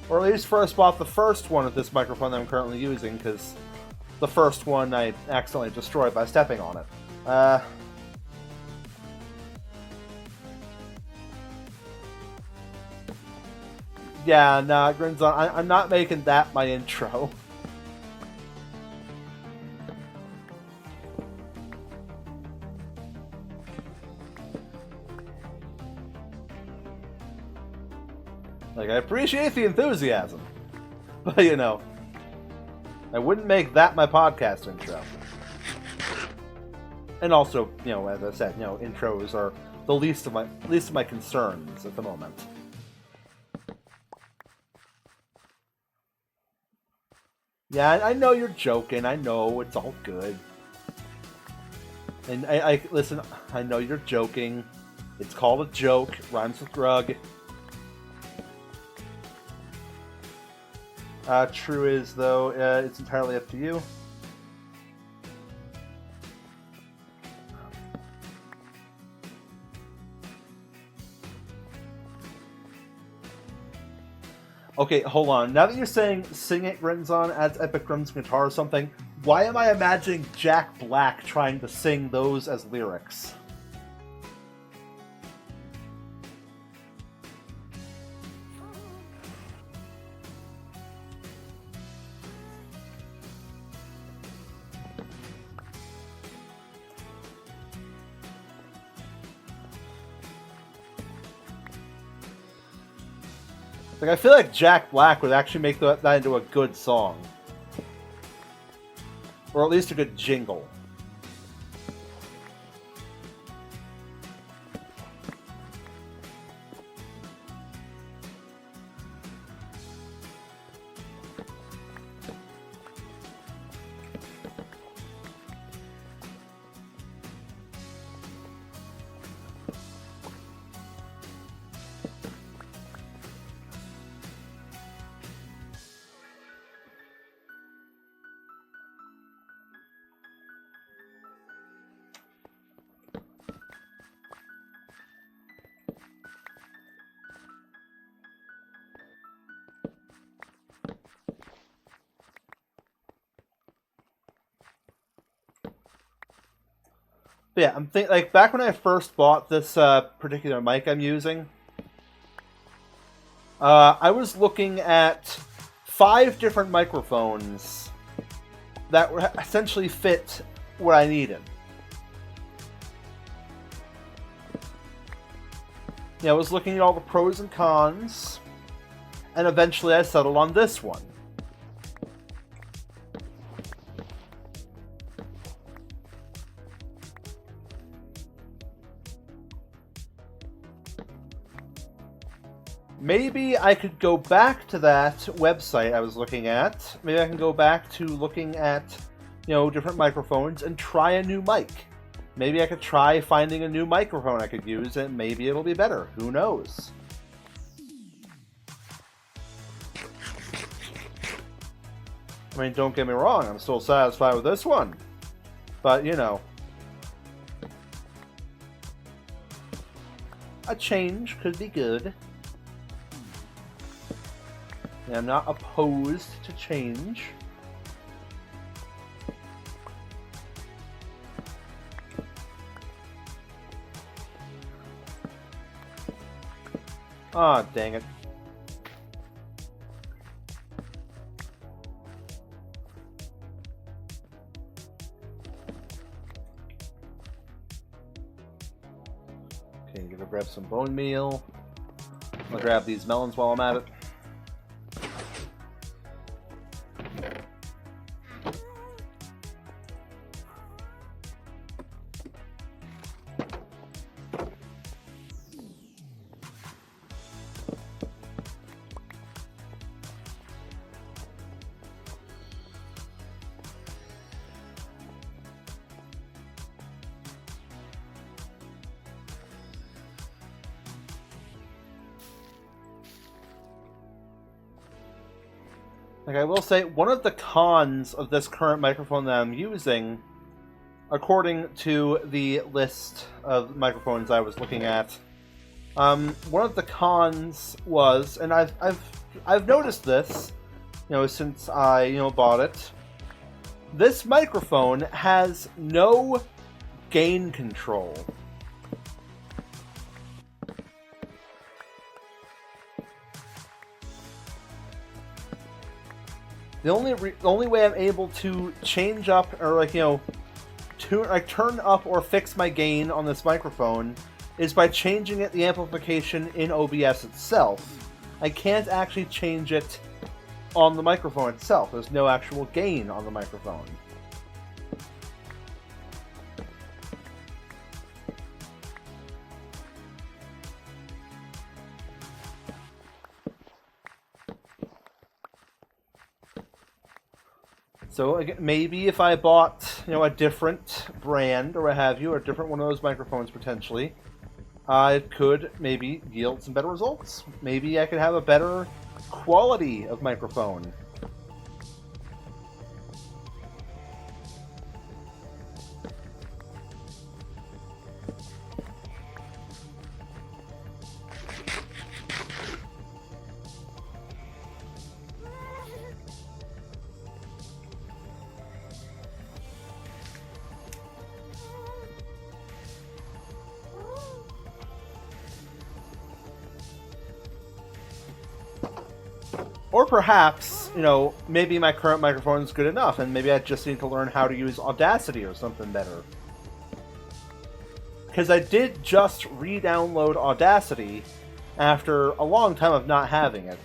or at least first bought the first one of this microphone that I'm currently using, because the first one I accidentally destroyed by stepping on it. Yeah, nah, Grinzon, I'm not making that my intro. Like, I appreciate the enthusiasm, But, you know, I wouldn't make that my podcast intro. And also, you know, as I said, you know, intros are the least of my concerns at the moment. Yeah, I know you're joking. I know it's all good. And I listen. I know you're joking. It's called a joke. Rhymes with rug. True is though, it's entirely up to you. Okay, hold on. Now that you're saying Sing It Renzon adds epic drums, guitar or something, why am I imagining Jack Black trying to sing those as lyrics? Like, I feel like Jack Black would actually make that into a good song. Or at least a good jingle. But yeah, I'm thinking, like, back when I first bought this particular mic I'm using, I was looking at 5 different microphones that were essentially fit what I needed. Yeah, I was looking at all the pros and cons, and eventually I settled on this one. Maybe I could go back to that website I was looking at. Maybe I can go back to looking at, you know, different microphones and try a new mic. Maybe I could try finding a new microphone I could use, and maybe it'll be better. Who knows? I mean, don't get me wrong, I'm still satisfied with this one. But, you know, a change could be good. And I'm not opposed to change. Ah, oh, dang it. Okay, gonna grab some bone meal. I'll grab these melons while I'm at it. Like, I will say, one of the cons of this current microphone that I'm using, according to the list of microphones I was looking at, one of the cons was, and I've noticed this, you know, since I, you know, bought it. This microphone has no gain control. The only way I'm able to change up or, like, you know, turn up or fix my gain on this microphone is by changing the amplification in OBS itself. I can't actually change it on the microphone itself. There's no actual gain on the microphone. So maybe if I bought, a different brand or what have you, or a different one of those microphones potentially, it could maybe yield some better results. Maybe I could have a better quality of microphone. Or perhaps, maybe my current microphone is good enough, and maybe I just need to learn how to use Audacity or something better. Because I did just re-download Audacity after a long time of not having it.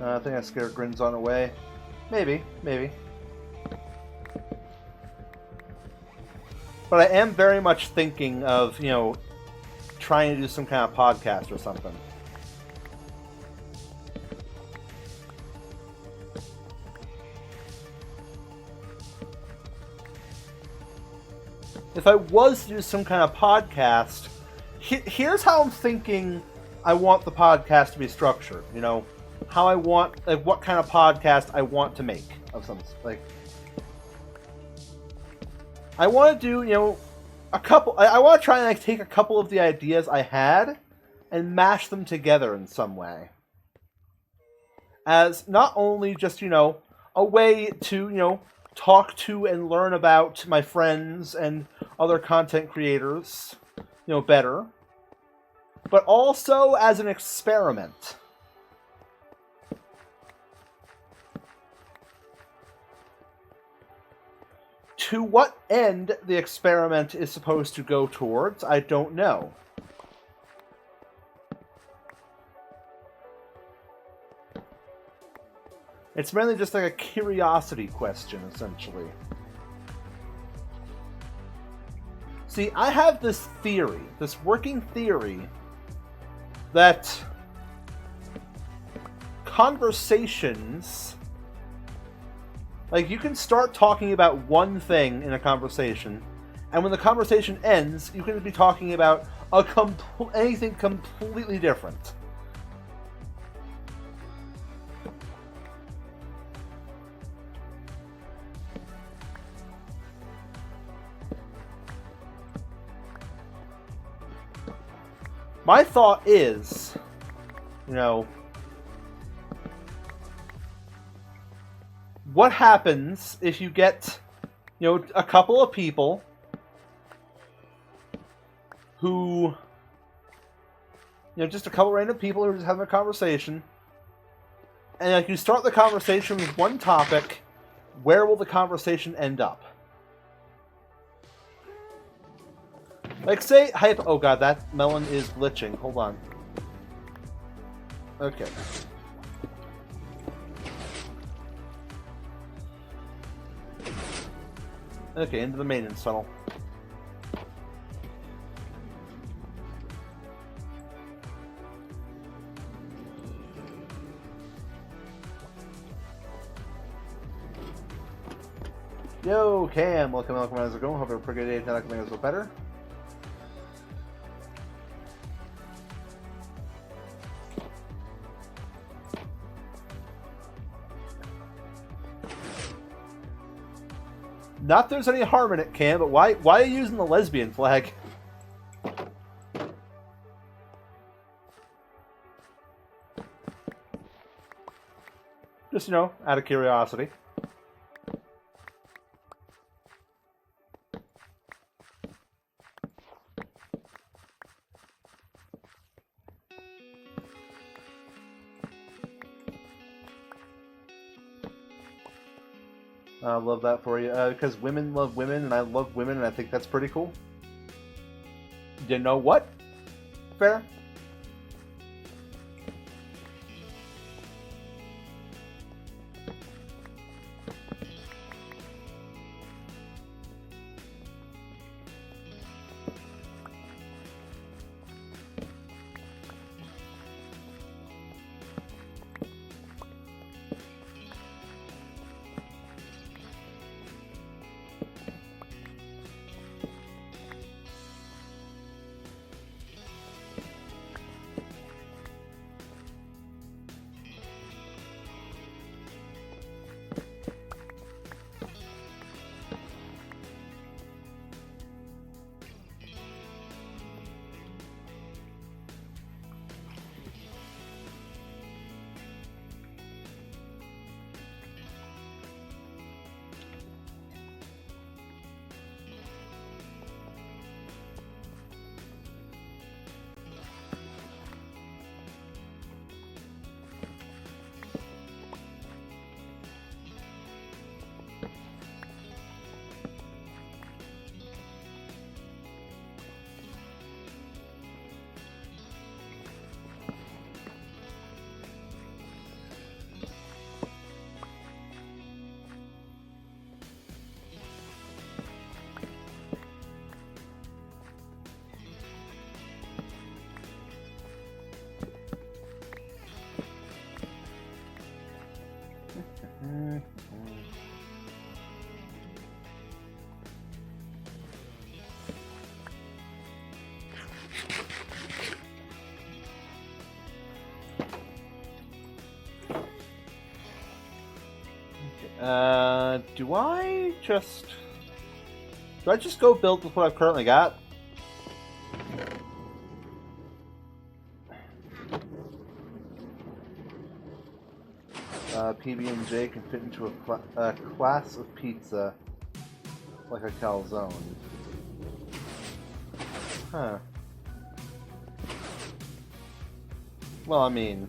I think I scared Grinzon away. Maybe. But I am very much thinking of, trying to do some kind of podcast or something. If I was to do some kind of podcast, here's how I'm thinking I want the podcast to be structured. How I want, what kind of podcast I want to make of some, I want to do, a couple. I want to try and take a couple of the ideas I had and mash them together in some way, as not only just a way to talk to and learn about my friends and other content creators, better, but also as an experiment. To what end the experiment is supposed to go towards, I don't know. It's mainly just like a curiosity question, essentially. See, I have this theory, this working theory, that conversations... you can start talking about one thing in a conversation, and when the conversation ends, you can be talking about anything completely different. My thought is, what happens if you get, a couple of people who, just a couple random people who are just having a conversation, and you start the conversation with one topic, where will the conversation end up? Say, oh god, that melon is glitching. Hold on. Okay. Okay, into the maintenance tunnel. Yo, Cam, welcome, how's it going? Hope you're pretty good day, tonight can make us feel better. Not there's any harm in it, Cam, but why are you using the lesbian flag? Just, out of curiosity. I love that for you. Because women love women, and I love women, and I think that's pretty cool. You know what? Fair. Do I just go build with what I've currently got? PB&J can fit into a class of pizza like a calzone. Huh. Well, I mean...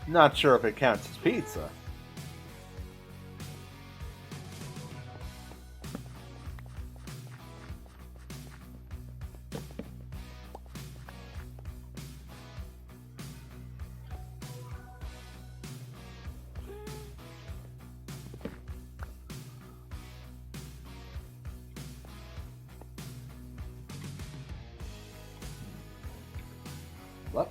Not sure if it counts as pizza. What?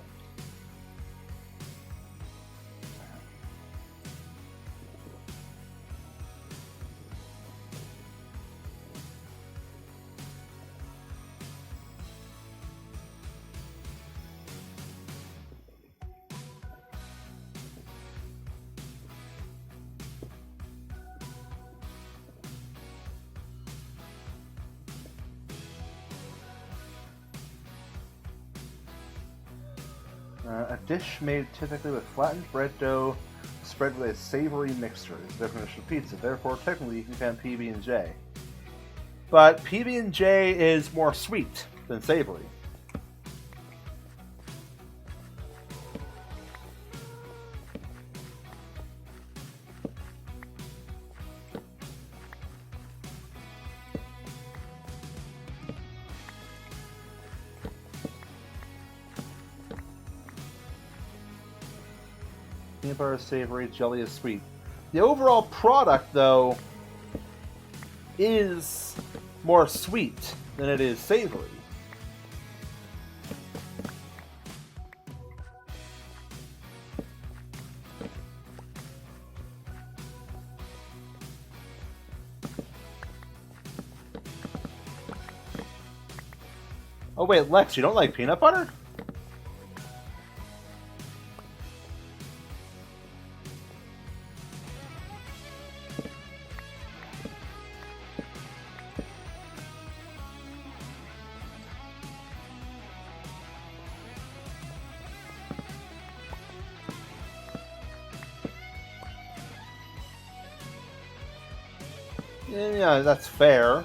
A dish made typically with flattened bread dough spread with a savory mixture is the definition of pizza. Therefore, technically, you can count PB&J. But PB&J is more sweet than savory. Peanut butter is savory, jelly is sweet. The overall product, though, is more sweet than it is savory. Oh wait, Lex, you don't like peanut butter? Yeah, that's fair.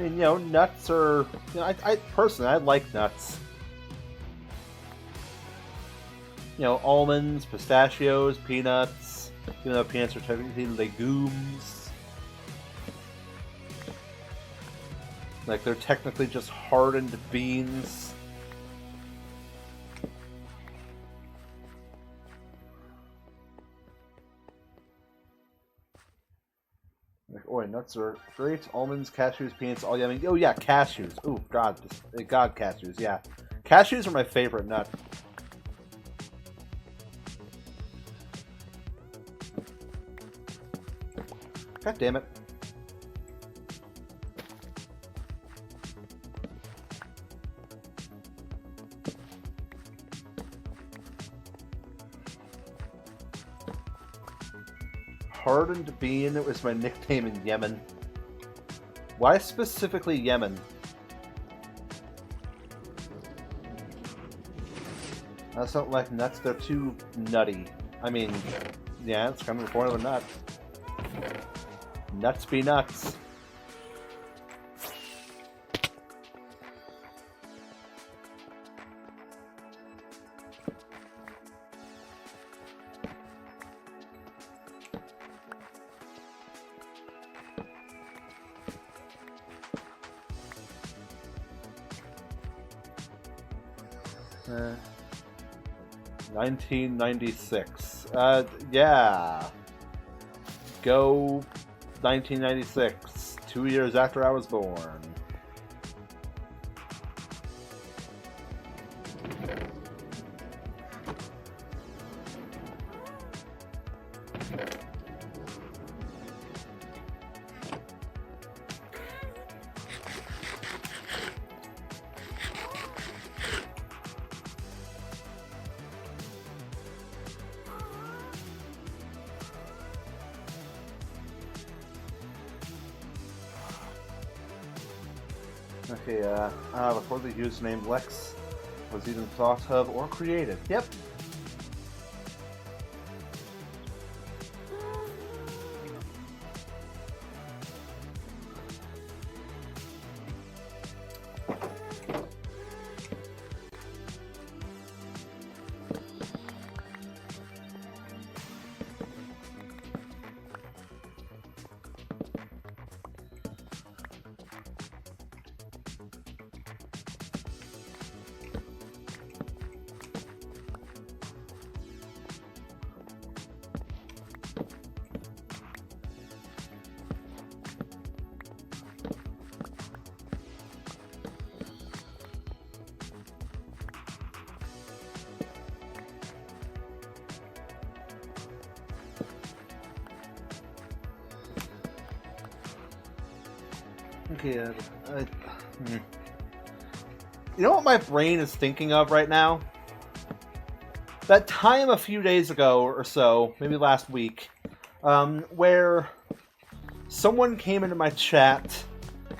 mean, nuts are... I personally, I like nuts. Almonds, pistachios, peanuts, even though peanuts are technically legumes. Like, they're technically just hardened beans. Like, oh, nuts are great. Almonds, cashews, peanuts, all yummy. Oh, yeah, cashews. Oh, God, cashews, yeah. Cashews are my favorite nut. God damn it. Hardened bean was my nickname in Yemen. Why specifically Yemen? I just don't like nuts, they're too nutty. I mean, yeah, it's kind of the point of a nut. Nuts be nuts. 1996. Yeah. Go 1996. 2 years after I was born. Okay, before the username Lex was even thought of or created. Yep. Okay, you know what my brain is thinking of right now? That time a few days ago or so, maybe last week, where someone came into my chat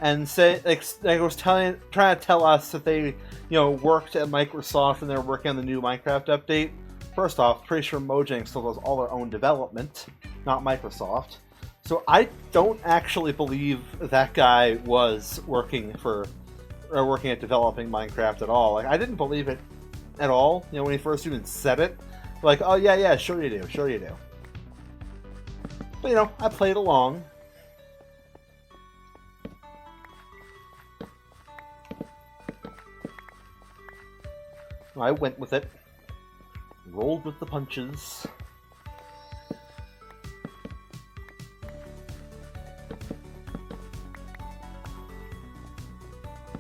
and said, was trying to tell us that they, worked at Microsoft and they're working on the new Minecraft update. First off, pretty sure Mojang still does all their own development, not Microsoft. So I don't actually believe that guy was working at developing Minecraft at all. Like, I didn't believe it at all, when he first even said it. Like, oh yeah, sure you do. But I played along. I went with it. Rolled with the punches.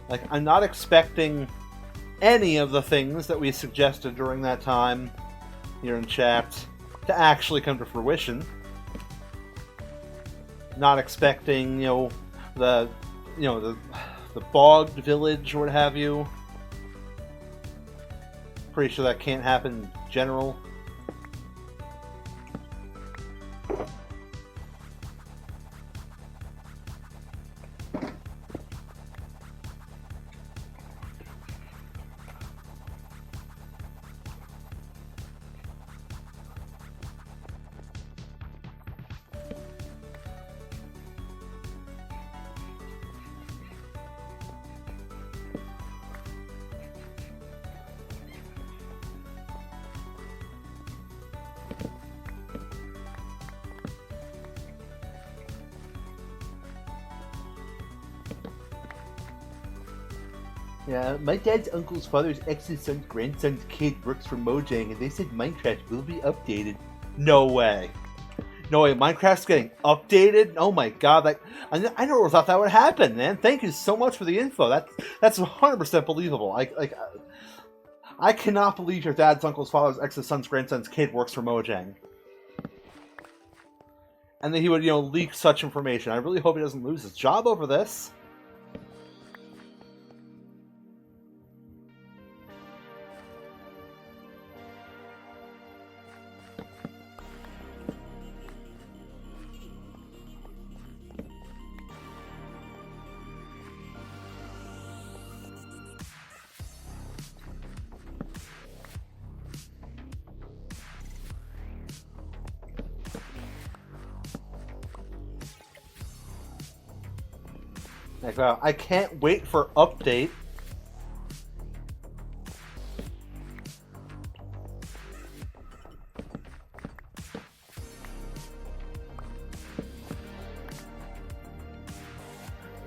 Like, I'm not expecting any of the things that we suggested during that time here in chat to actually come to fruition. Not expecting, the bogged village or what have you. Pretty sure that can't happen in general. Yeah, my dad's uncle's father's ex's son's grandson's kid works for Mojang, and they said Minecraft will be updated. No way. No way, Minecraft's getting updated? Oh my god, like, I never thought that would happen, man. Thank you so much for the info. That's 100% believable. I cannot believe your dad's uncle's father's ex's son's grandson's kid works for Mojang. And then he would, leak such information. I really hope he doesn't lose his job over this. Like, wow, I can't wait for update.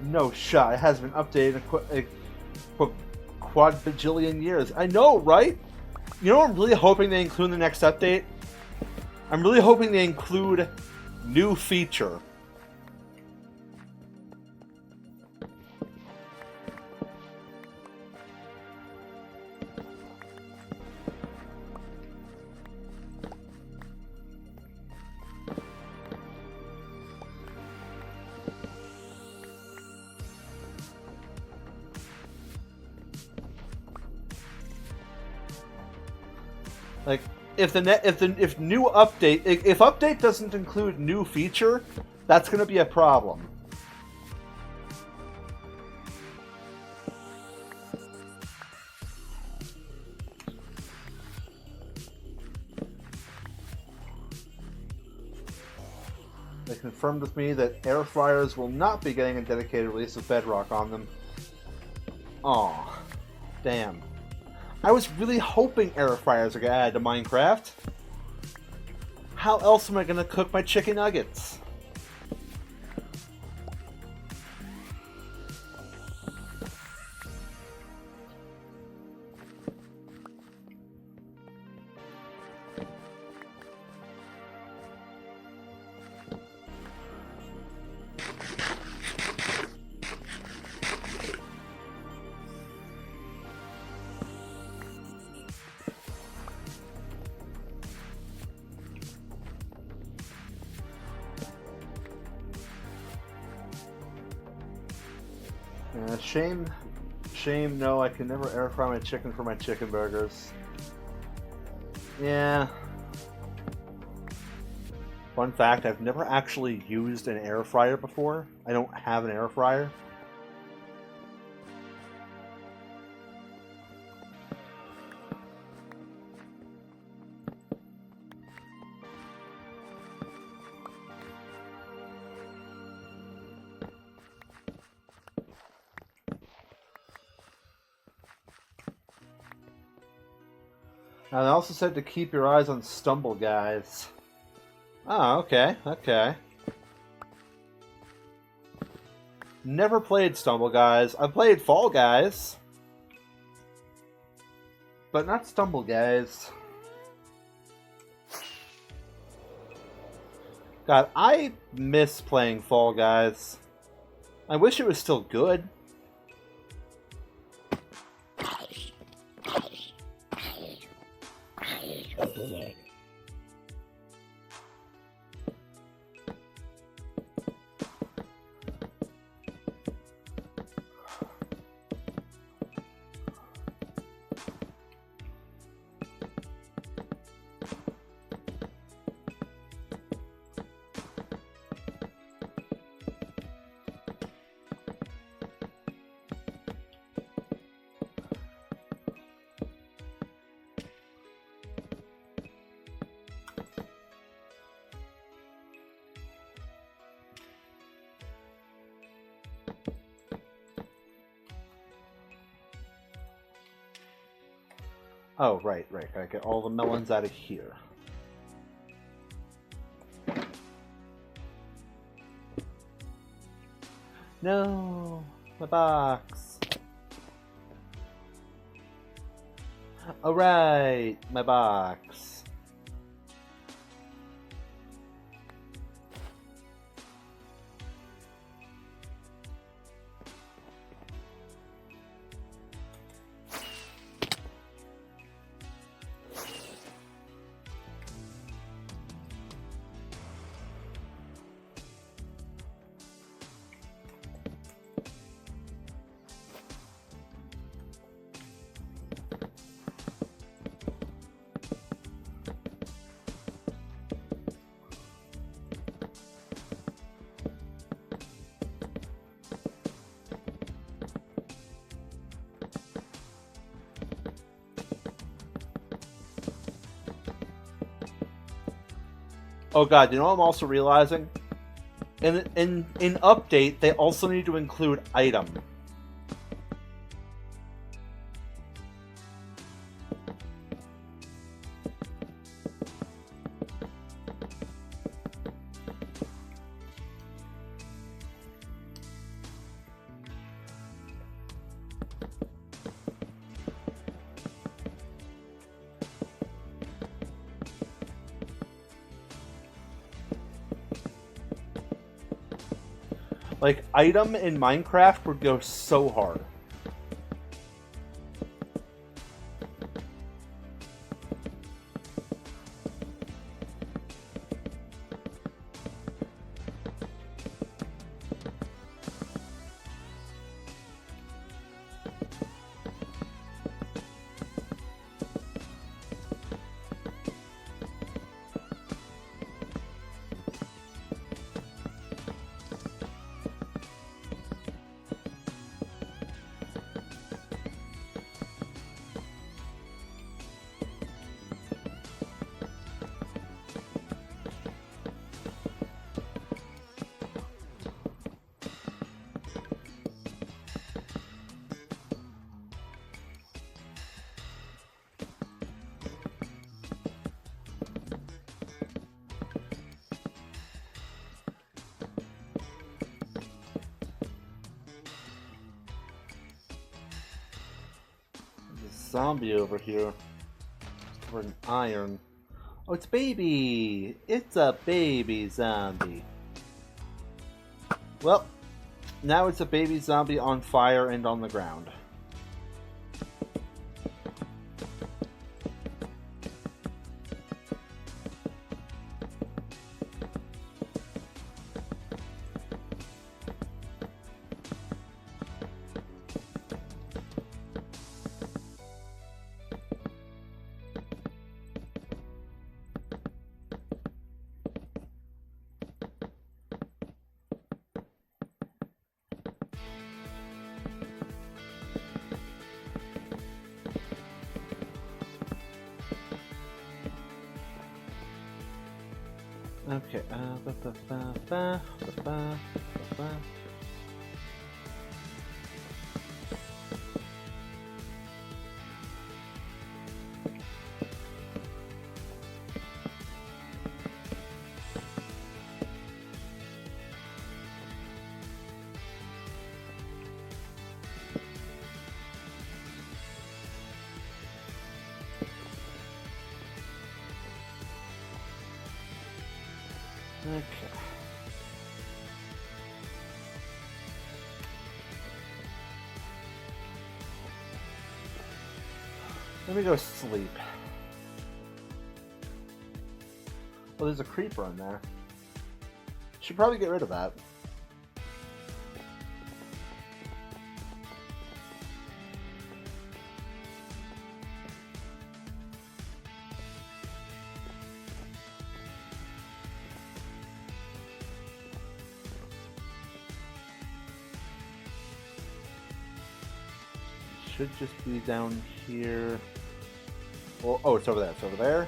No shot. It has been updated a quad bajillion years. I know, right? You know what I'm really hoping they include in the next update? I'm really hoping they include new feature. Like, if new update, if update doesn't include new feature, that's going to be a problem. They confirmed with me that air fryers will not be getting a dedicated release of Bedrock on them. Aw, damn. I was really hoping air fryers are going to add to Minecraft. How else am I going to cook my chicken nuggets? Shame, no, I can never air fry my chicken for my chicken burgers. Yeah. Fun fact, I've never actually used an air fryer before. I don't have an air fryer. And I also said to keep your eyes on Stumble Guys. Oh, okay, okay. Never played Stumble Guys. I've played Fall Guys. But not Stumble Guys. God, I miss playing Fall Guys. I wish it was still good. Oh, right. Gotta get all the melons out of here. No, my box. Alright, my box. Oh god, you know what I'm also realizing? In update, they also need to include item. Like, item in Minecraft would go so hard. Zombie over here. For an iron. Oh, it's baby! It's a baby zombie. Well, now it's a baby zombie on fire and on the ground. Okay, Okay. Let me go sleep. Oh, there's a creeper in there. Should probably get rid of that. Should just be down here. Oh, it's over there. It's over there.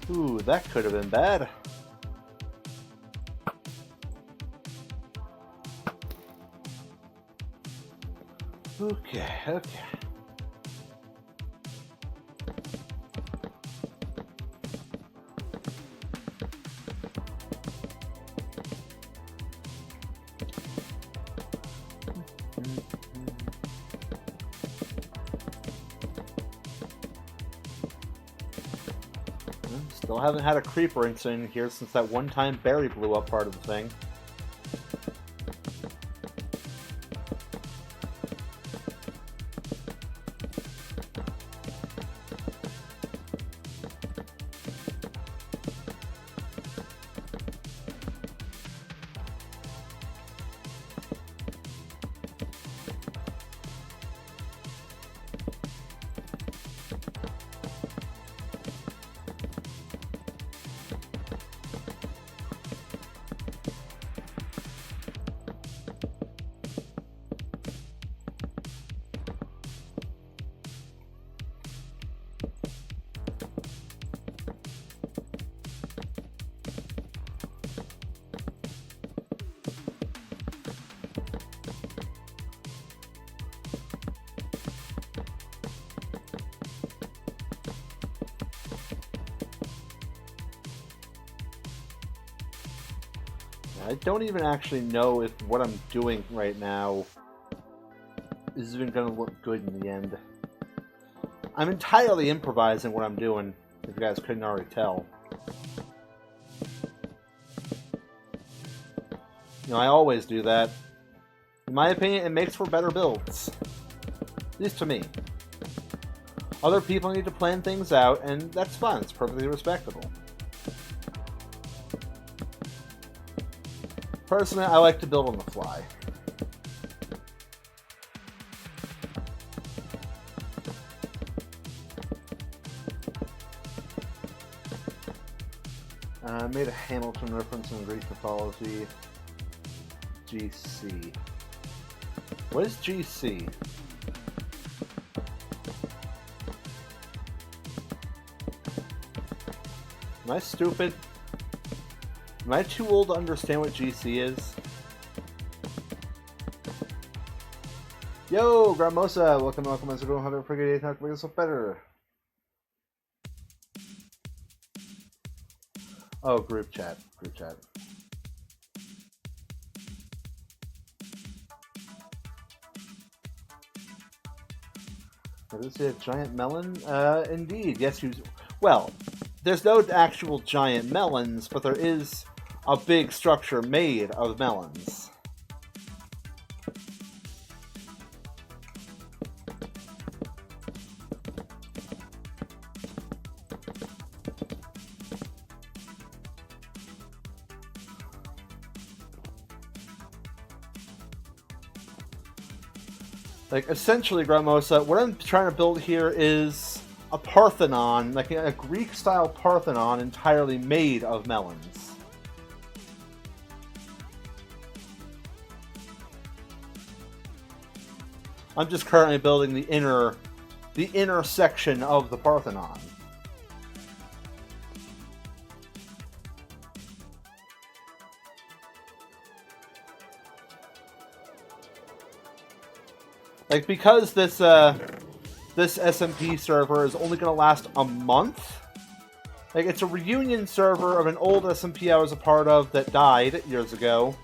Ooh, that could have been bad. Okay, okay. Still haven't had a creeper incident here since that one time berry blew up part of the thing. I don't even actually know if what I'm doing right now is even going to look good in the end. I'm entirely improvising what I'm doing, if you guys couldn't already tell. You know, I always do that. In my opinion, it makes for better builds. At least to me. Other people need to plan things out, and that's fun. It's perfectly respectable. Personally, I like to build on the fly. I made a Hamilton reference in Greek mythology. GC. What is GC? Am I stupid? Am I too old to understand what GC is? Yo, Gramosa! Welcome, welcome. Let's go have a pretty day. Talk to make yourself better. Oh, group chat. Group chat. Is it a giant melon? Indeed. Yes, you. Well, there's no actual giant melons, but there is a big structure made of melons. Like, essentially, Gramosa, what I'm trying to build here is a Parthenon, like a Greek-style Parthenon entirely made of melons. I'm just currently building the inner section of the Parthenon. Like, because this SMP server is only going to last a month, like, it's a reunion server of an old SMP I was a part of that died years ago.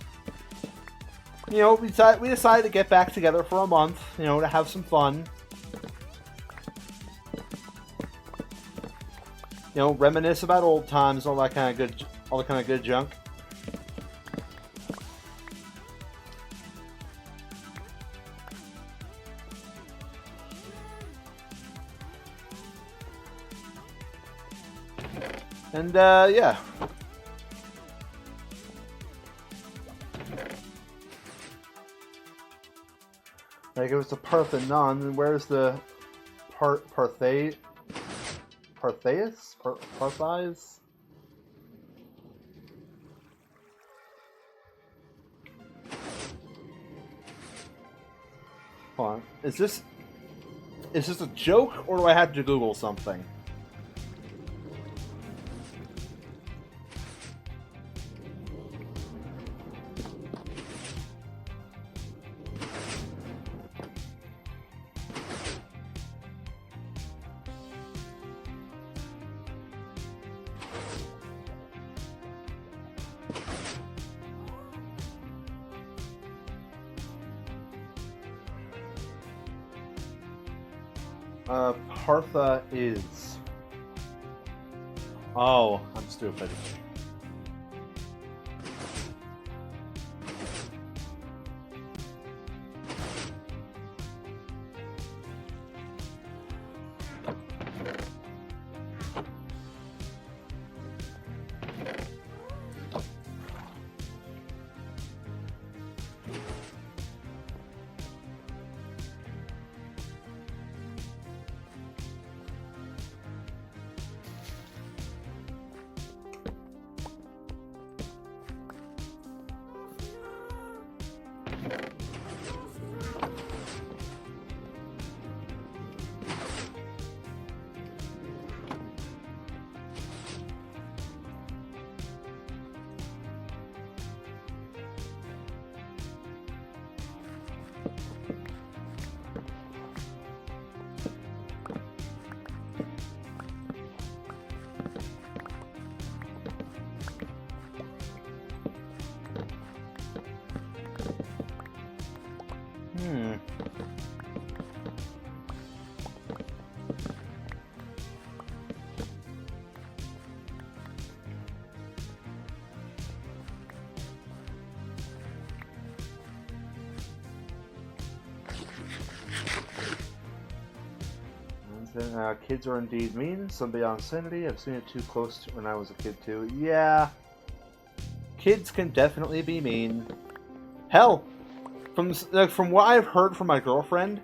You know, we decided to get back together for a month, you know, to have some fun. You know, reminisce about old times, all that kind of good junk. And, yeah. Like, if it's a Parthenon, then where's the Partheus? Parthias? Hold on. Is this a joke, or do I have to Google something? Partha is. Oh, I'm stupid. Kids are indeed mean. Some beyond sanity. I've seen it too close to when I was a kid too. Yeah. Kids can definitely be mean. Hell, from what I've heard from my girlfriend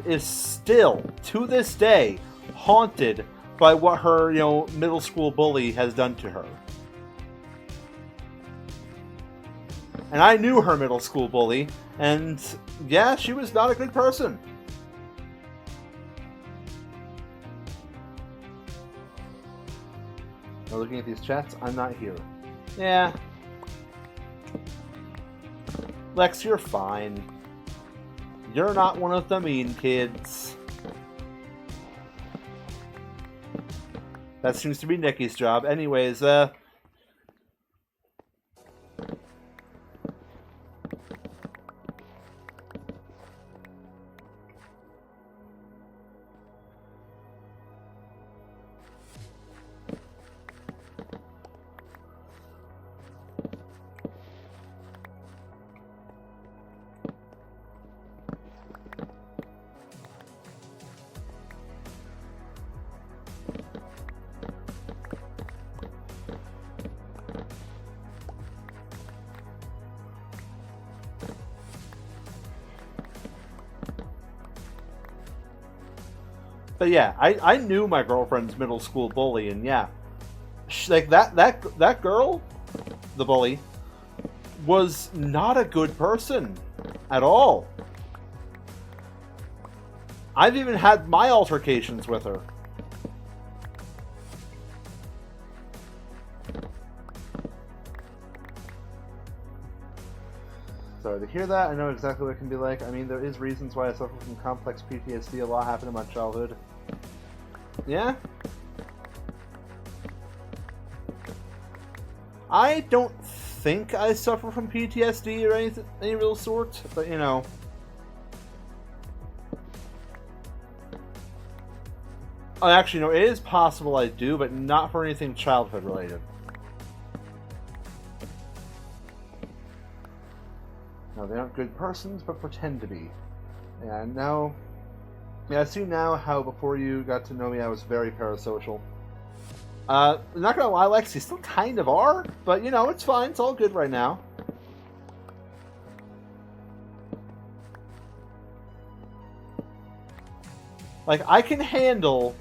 is still, to this day, haunted by what her, middle school bully has done to her. And I knew her middle school bully, and yeah, she was not a good person. Now looking at these chats, I'm not here. Yeah. Lex, you're fine. You're not one of the mean kids. That seems to be Nikki's job. Anyways, but yeah, I knew my girlfriend's middle school bully, and yeah, like that girl, the bully, was not a good person at all. I've even had my altercations with her. Sorry to hear that. I know exactly what it can be like. I mean, there is reasons why I suffer from complex PTSD. A lot happened in my childhood. Yeah? I don't think I suffer from PTSD or any real sort, but Oh, actually, no, it is possible I do, but not for anything childhood related. No, they aren't good persons, but pretend to be. And now... Yeah, I see now how before you got to know me, I was very parasocial. Not gonna lie, Lex, you still kind of are, but it's fine, it's all good right now. Like, I can handle,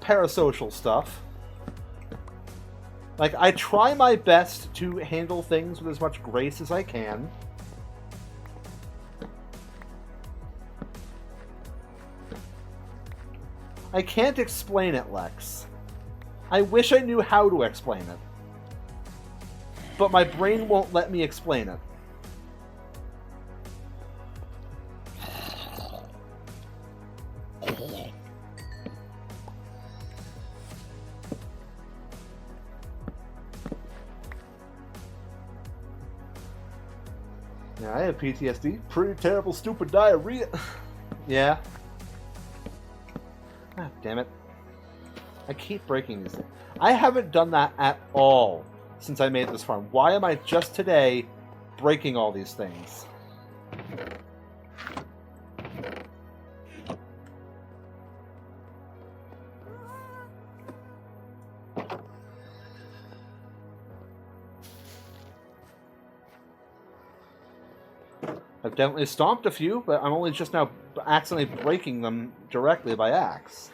parasocial stuff. Like, I try my best to handle things with as much grace as I can. I can't explain it, Lex. I wish I knew how to explain it. But my brain won't let me explain it. Yeah, I have PTSD. Pretty terrible, stupid diarrhea. Yeah. Ah, damn it. I keep breaking these things. I haven't done that at all since I made this farm. Why am I just today breaking all these things? I've definitely stomped a few, but I'm only just now accidentally breaking them directly by axe.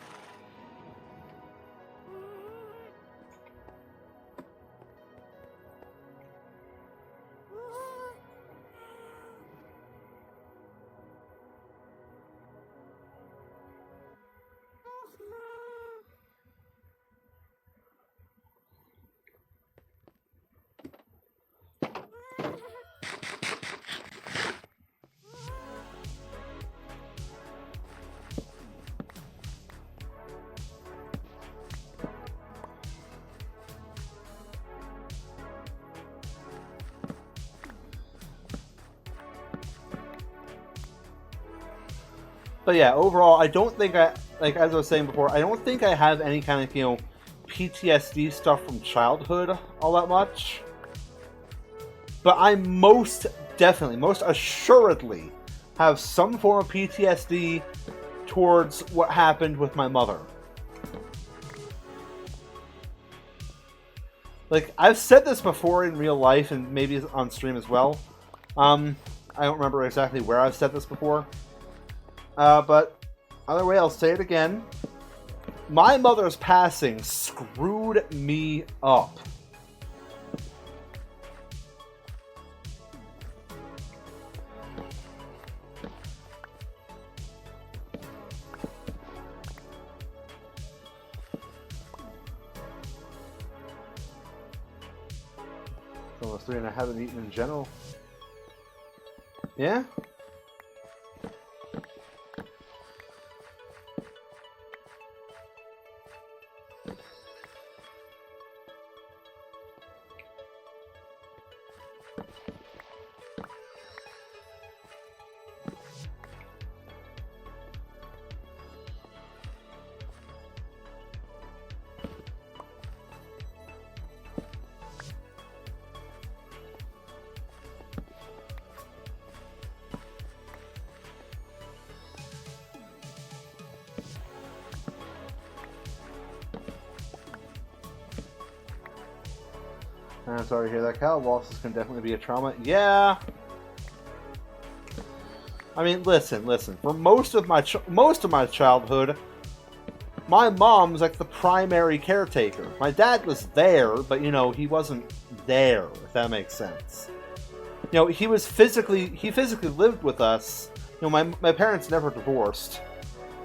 But yeah, overall, I don't think like as I was saying before, I don't think I have any kind of, PTSD stuff from childhood all that much. But I most definitely, most assuredly, have some form of PTSD towards what happened with my mother. Like, I've said this before in real life, and maybe on stream as well. I don't remember exactly where I've said this before. But either way, I'll say it again. My mother's passing screwed me up. It's almost 3 and I haven't eaten in general. Yeah? I'm sorry to hear that, Cal. Losses can definitely be a trauma. Yeah. I mean, listen. For most of my childhood, my mom was like the primary caretaker. My dad was there, but he wasn't there. If that makes sense. He physically lived with us. My parents never divorced.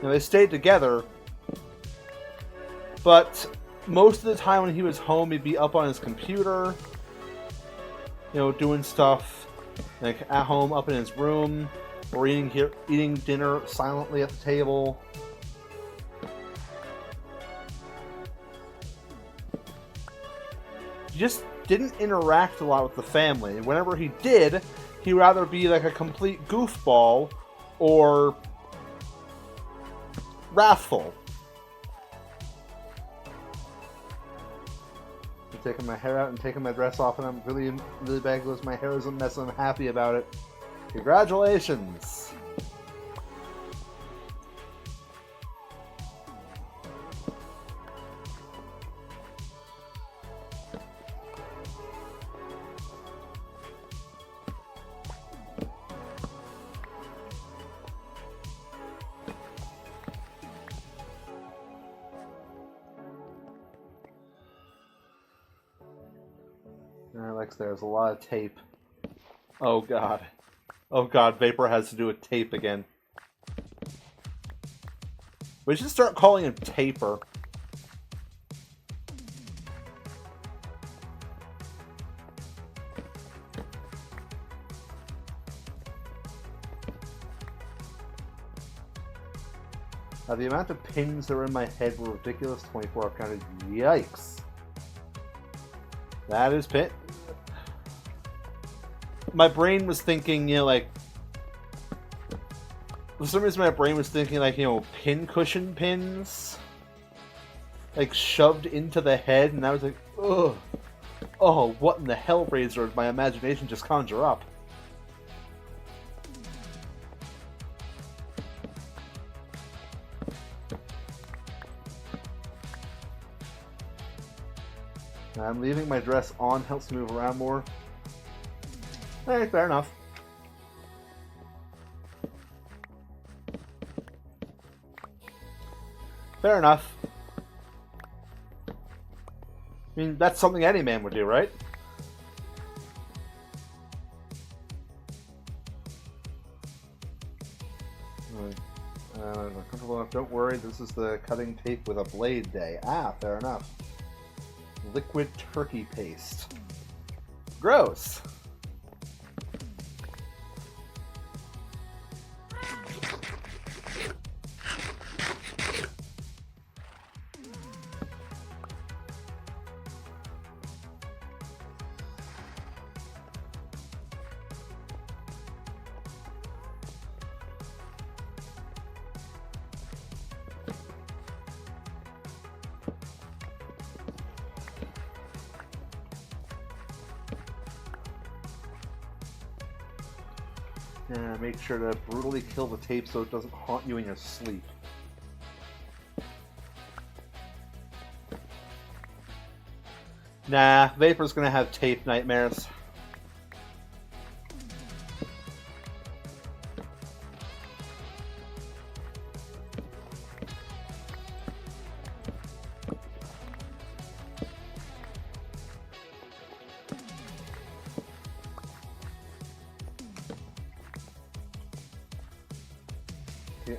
They stayed together, but most of the time when he was home, he'd be up on his computer, doing stuff, like at home, up in his room, or eating dinner silently at the table. He just didn't interact a lot with the family. And whenever he did, he'd rather be like a complete goofball or wrathful. Taking my hair out and taking my dress off, and I'm really bad because my hair is a mess and I'm happy about it. Congratulations! Alex, there's a lot of tape. Oh god. Oh god, Vapor has to do a tape again. We should start calling him Taper. The amount of pins that were in my head were ridiculous. 24 I've counted. Yikes. That is pit. My brain was thinking, For some reason, my brain was thinking, like, you know, pincushion pins, like, shoved into the head, and I was like, ugh. Oh, what in the hellraiser did my imagination just conjure up? I'm leaving my dress on, helps me move around more. Alright, fair enough. Fair enough. I mean, that's something any man would do, right? Comfortable enough. Don't worry, this is the cutting tape with a blade day. Ah, fair enough. Liquid turkey paste. Gross. Yeah, make sure to brutally kill the tape so it doesn't haunt you in your sleep. Nah, Vapor's gonna have tape nightmares.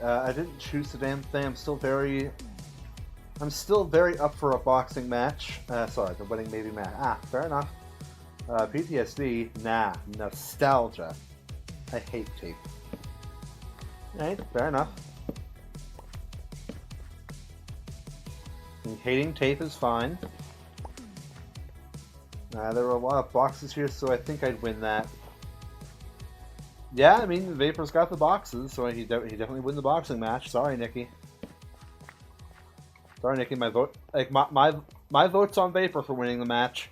I didn't choose the damn thing. I'm still very up for a boxing match. Sorry, the wedding maybe match. Ah, fair enough. PTSD, nah. Nostalgia. I hate tape. Alright, fair enough. And hating tape is fine. There were a lot of boxes here, so I think I'd win that. Yeah, I mean, Vapor's got the boxes, so he definitely win the boxing match. Sorry, Nikki. Sorry, Nikki. My vote, like my vote's on Vapor for winning the match.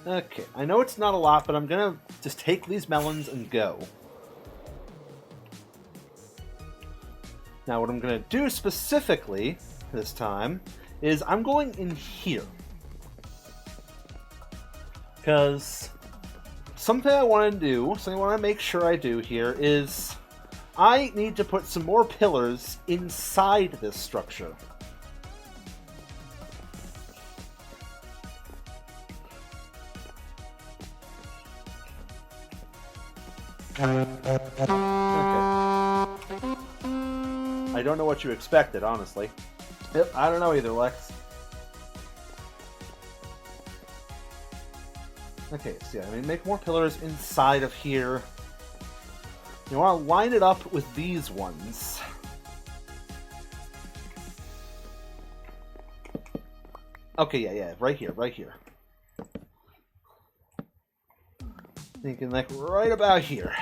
Okay, I know it's not a lot, but I'm gonna just take these melons and go. Now what I'm gonna do specifically this time is I'm going in here. Because something I want to do, something I want to make sure I do here is I need to put some more pillars inside this structure. Okay. I don't know what you expected, honestly. Yep, I don't know either, Lex. Okay, so yeah, I mean, make more pillars inside of here. You want to line it up with these ones. Okay, yeah, right here. Thinking like right about here.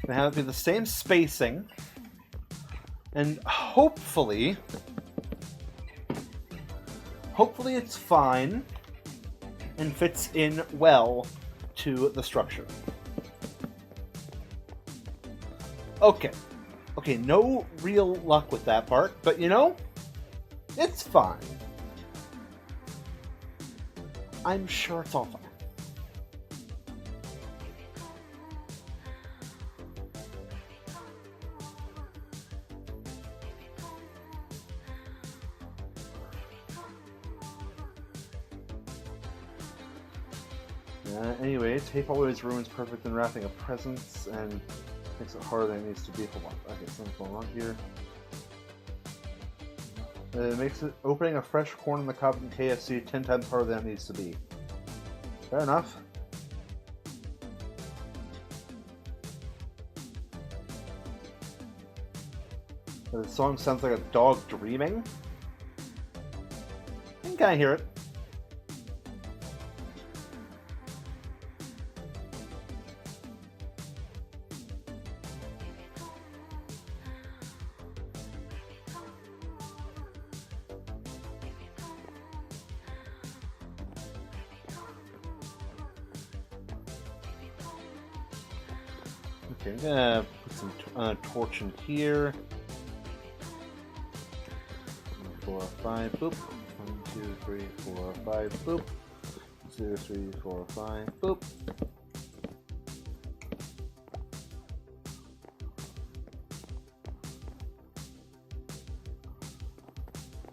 Gonna have it be the same spacing, and hopefully it's fine. and fits in well to the structure. Okay. Okay, no real luck with that part, but you know, it's fine. I'm sure it's all fine. Anyway, tape always ruins perfect in wrapping a presents and makes it harder than it needs to be. Hold on. Okay, something's going on here. It makes it opening a fresh corn on the cob in KFC 10 times harder than it needs to be. Fair enough. The song sounds like a dog dreaming. I can kind of hear it. Okay, I'm gonna put some torch in here. 4, 5, boop. 1, 2, 3, 4, 5, boop. 2, 3, 4, 5, boop.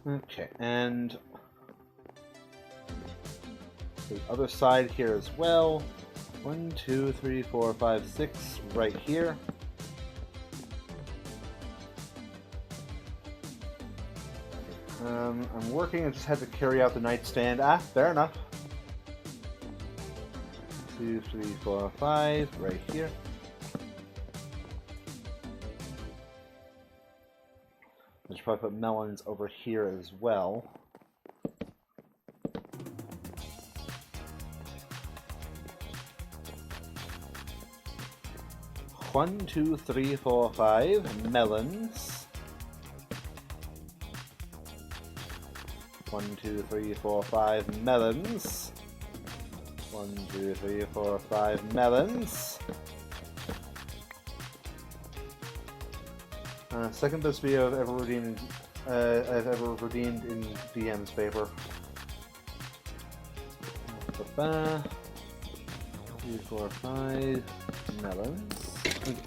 Okay, and the other side here as well. 1, 2, 3, 4, 5, 6, right here. I'm working, I just had to carry out the nightstand. Ah, fair enough. 2, 3, 4, 5, right here. I should probably put melons over here as well. One, 2, 3, 4, 5 melons. 1, 2, 3, 4, 5 melons. 1, 2, 3, 4, 5 melons. Second best video I've ever redeemed in DM's paper. 3, 4, 5 melons.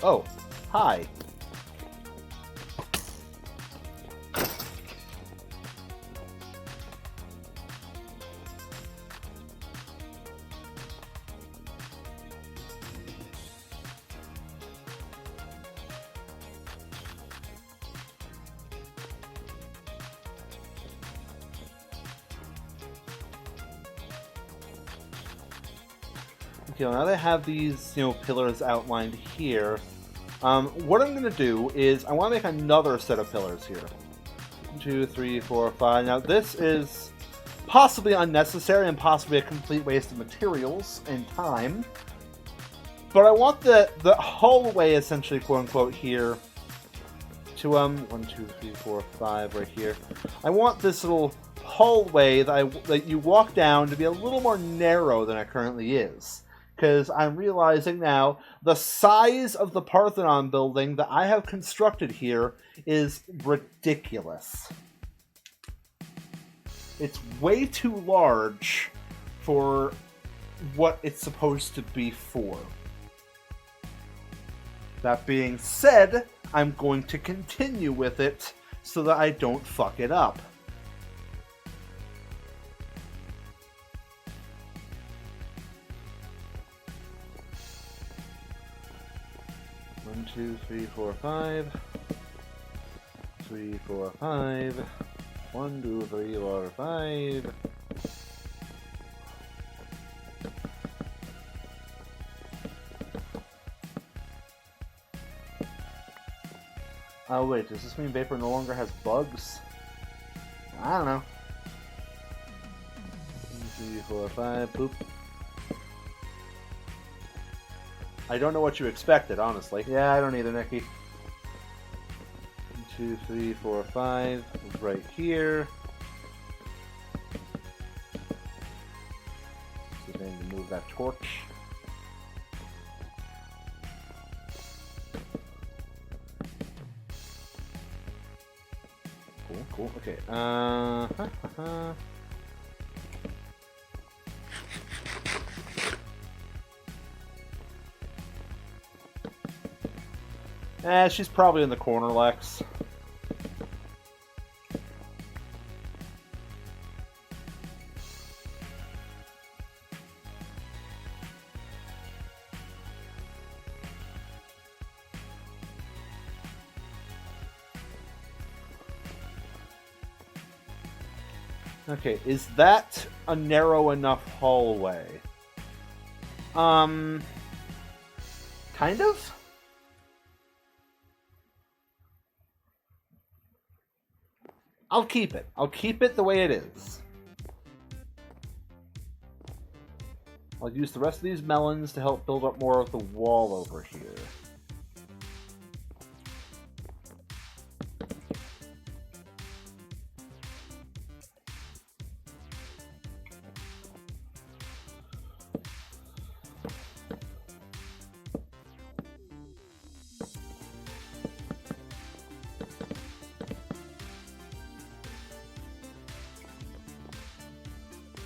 Oh, hi. Okay, now that I have these, pillars outlined here, what I'm going to do is I want to make another set of pillars here. 1, 2, 3, 4, 5. Now this is possibly unnecessary and possibly a complete waste of materials and time, but I want the hallway essentially, quote unquote, here to 1, 2, 3, 4, 5 right here. I want this little hallway that you walk down to be a little more narrow than it currently is. Because I'm realizing now the size of the Parthenon building that I have constructed here is ridiculous. It's way too large for what it's supposed to be for. That being said, I'm going to continue with it so that I don't fuck it up. One, 2, 3, 4, 5. 3, 4, 5. 1, 2, 3, 4, 5. Oh wait, does this mean Vapor no longer has bugs? I don't know. 1, 2, 3, 4, 5, boop. I don't know what you expected, honestly. Yeah, I don't either, Nikki. 1, 2, 3, 4, 5, right here. torch. Cool, cool. Okay. She's probably in the corner, Lex. Okay, is that a narrow enough hallway? Kind of? I'll keep it. I'll keep it the way it is. I'll use the rest of these melons to help build up more of the wall over here.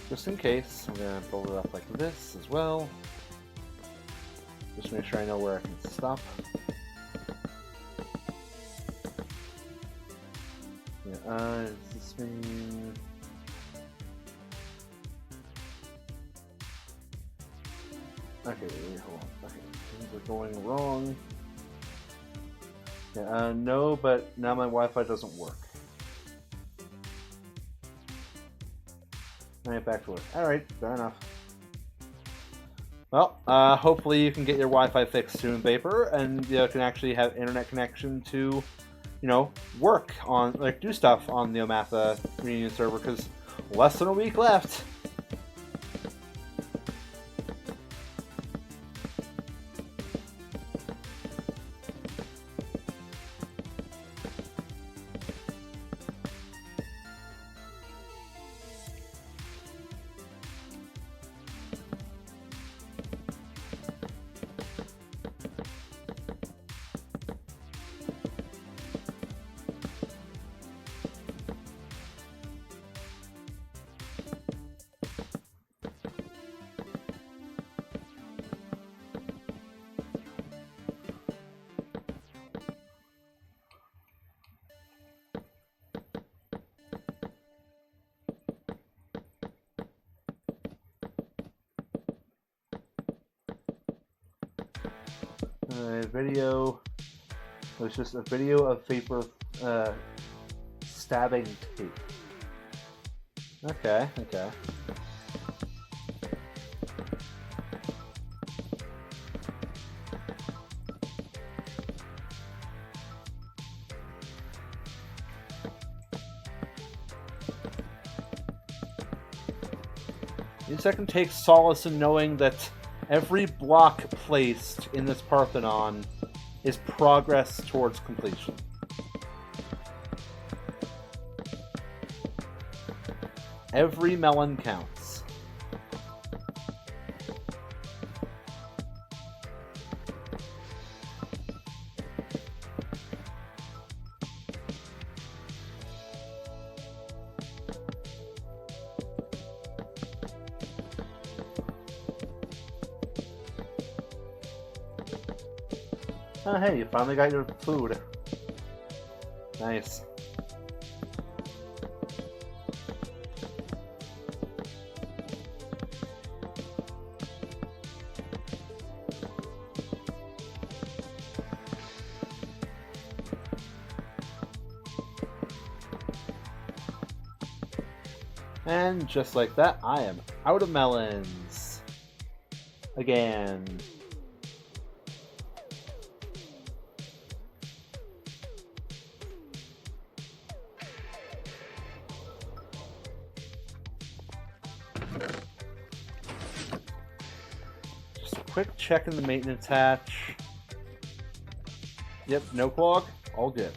Just in case, I'm going to build it up like this as well. Just make sure I know where I can stop. Yeah, does this mean... Okay, wait, hold on. Okay, things are going wrong. Yeah, no, but now my Wi-Fi doesn't work. Alright, back to work. Alright, fair enough. Well, hopefully you can get your Wi-Fi fixed soon, Vapor, and you can actually have internet connection to, you know, work on, like, do stuff on the Omatha Reunion server, because less than a week left. Video. It was just a video of Vapor stabbing tape. Okay, okay. I can take solace in knowing that every block placed in this Parthenon is progress towards completion. Every melon counts. Oh, hey, you finally got your food. Nice. And just like that, I am out of melons. Again. Quick check in the maintenance hatch. Yep, no clog. All good.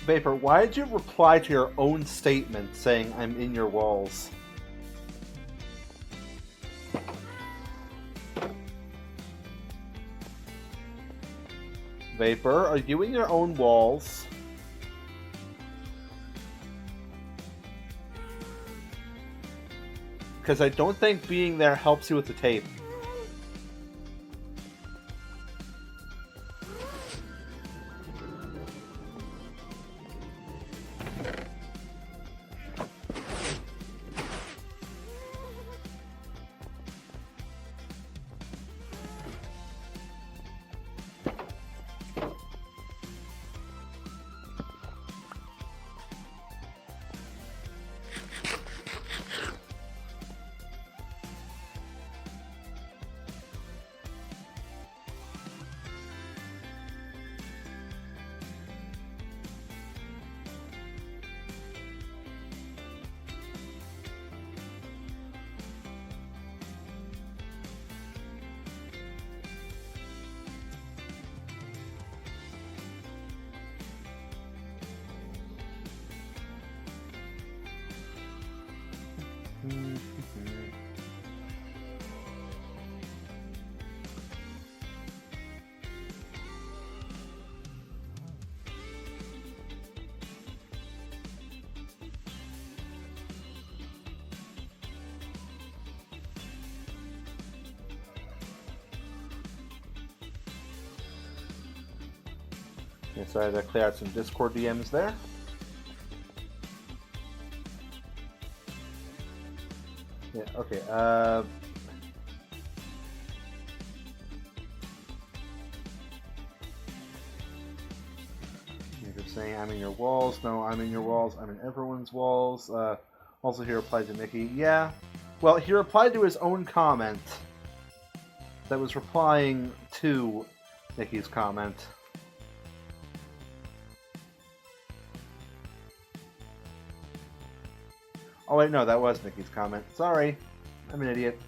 Vapor, why did you reply to your own statement saying I'm in your walls? Vapor, are you in your own walls? Because I don't think being there helps you with the tape. Okay, so I had to clear out some Discord DMs there. Yeah, okay, you're just saying I'm in your walls. No, I'm in your walls. I'm in everyone's walls. Also, he replied to Nikki. Yeah, well, he replied to his own comment that was replying to Nikki's comment. Oh wait, no, that was Nikki's comment. Sorry, I'm an idiot.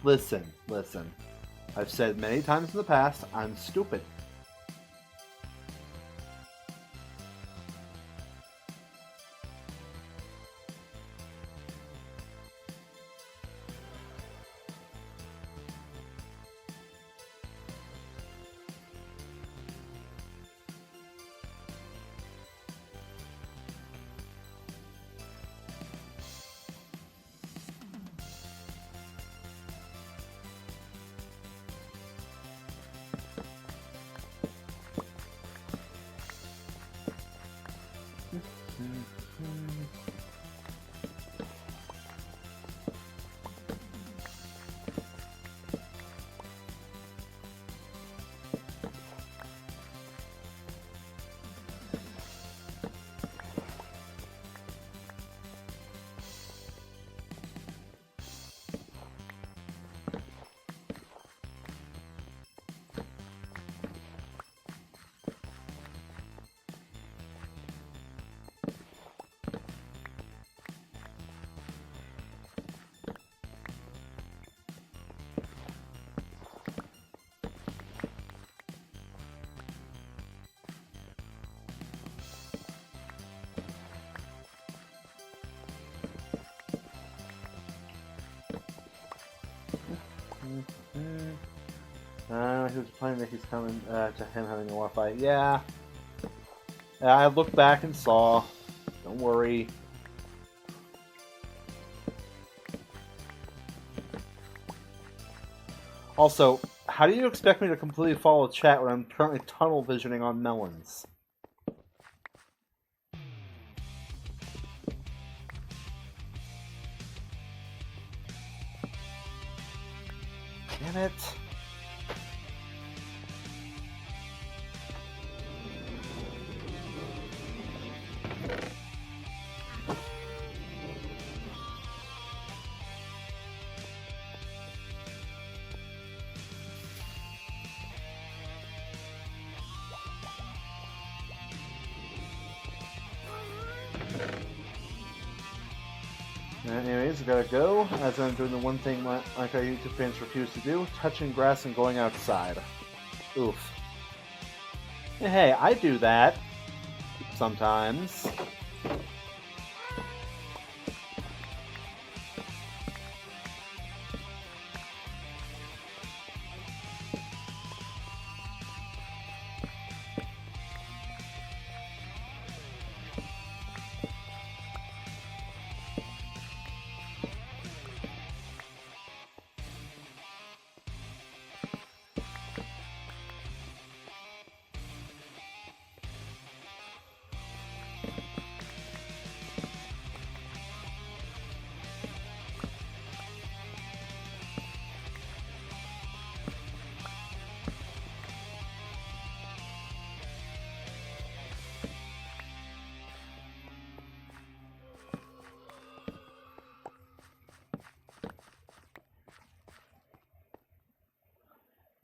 Listen. I've said many times in the past, I'm stupid. He was planning that he's coming to him having a Wi-Fi. Yeah. I looked back and saw. Don't worry. Also, how do you expect me to completely follow chat when I'm currently tunnel visioning on Melons? Damn it. Anyways, I gotta go, as I'm doing the one thing like our YouTube fans refuse to do, touching grass and going outside. Oof. Hey, I do that sometimes.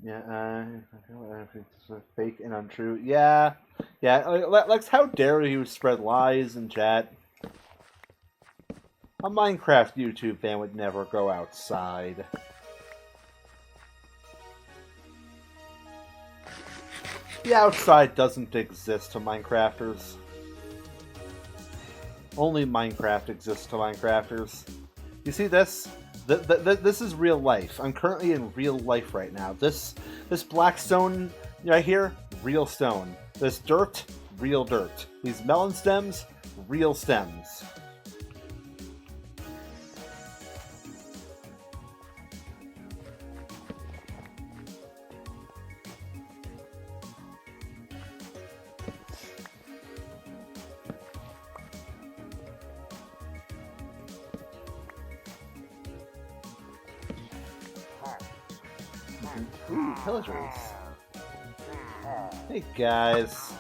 Yeah, it's fake and untrue. Yeah, yeah. Lex, how dare you spread lies in chat? A Minecraft YouTube fan would never go outside. The outside doesn't exist to Minecrafters. Only Minecraft exists to Minecrafters. You see this? This is real life. I'm currently in real life right now. This black stone right here, real stone. This dirt, real dirt. These melon stems, real stems. Ooh, pillagers. Hey guys.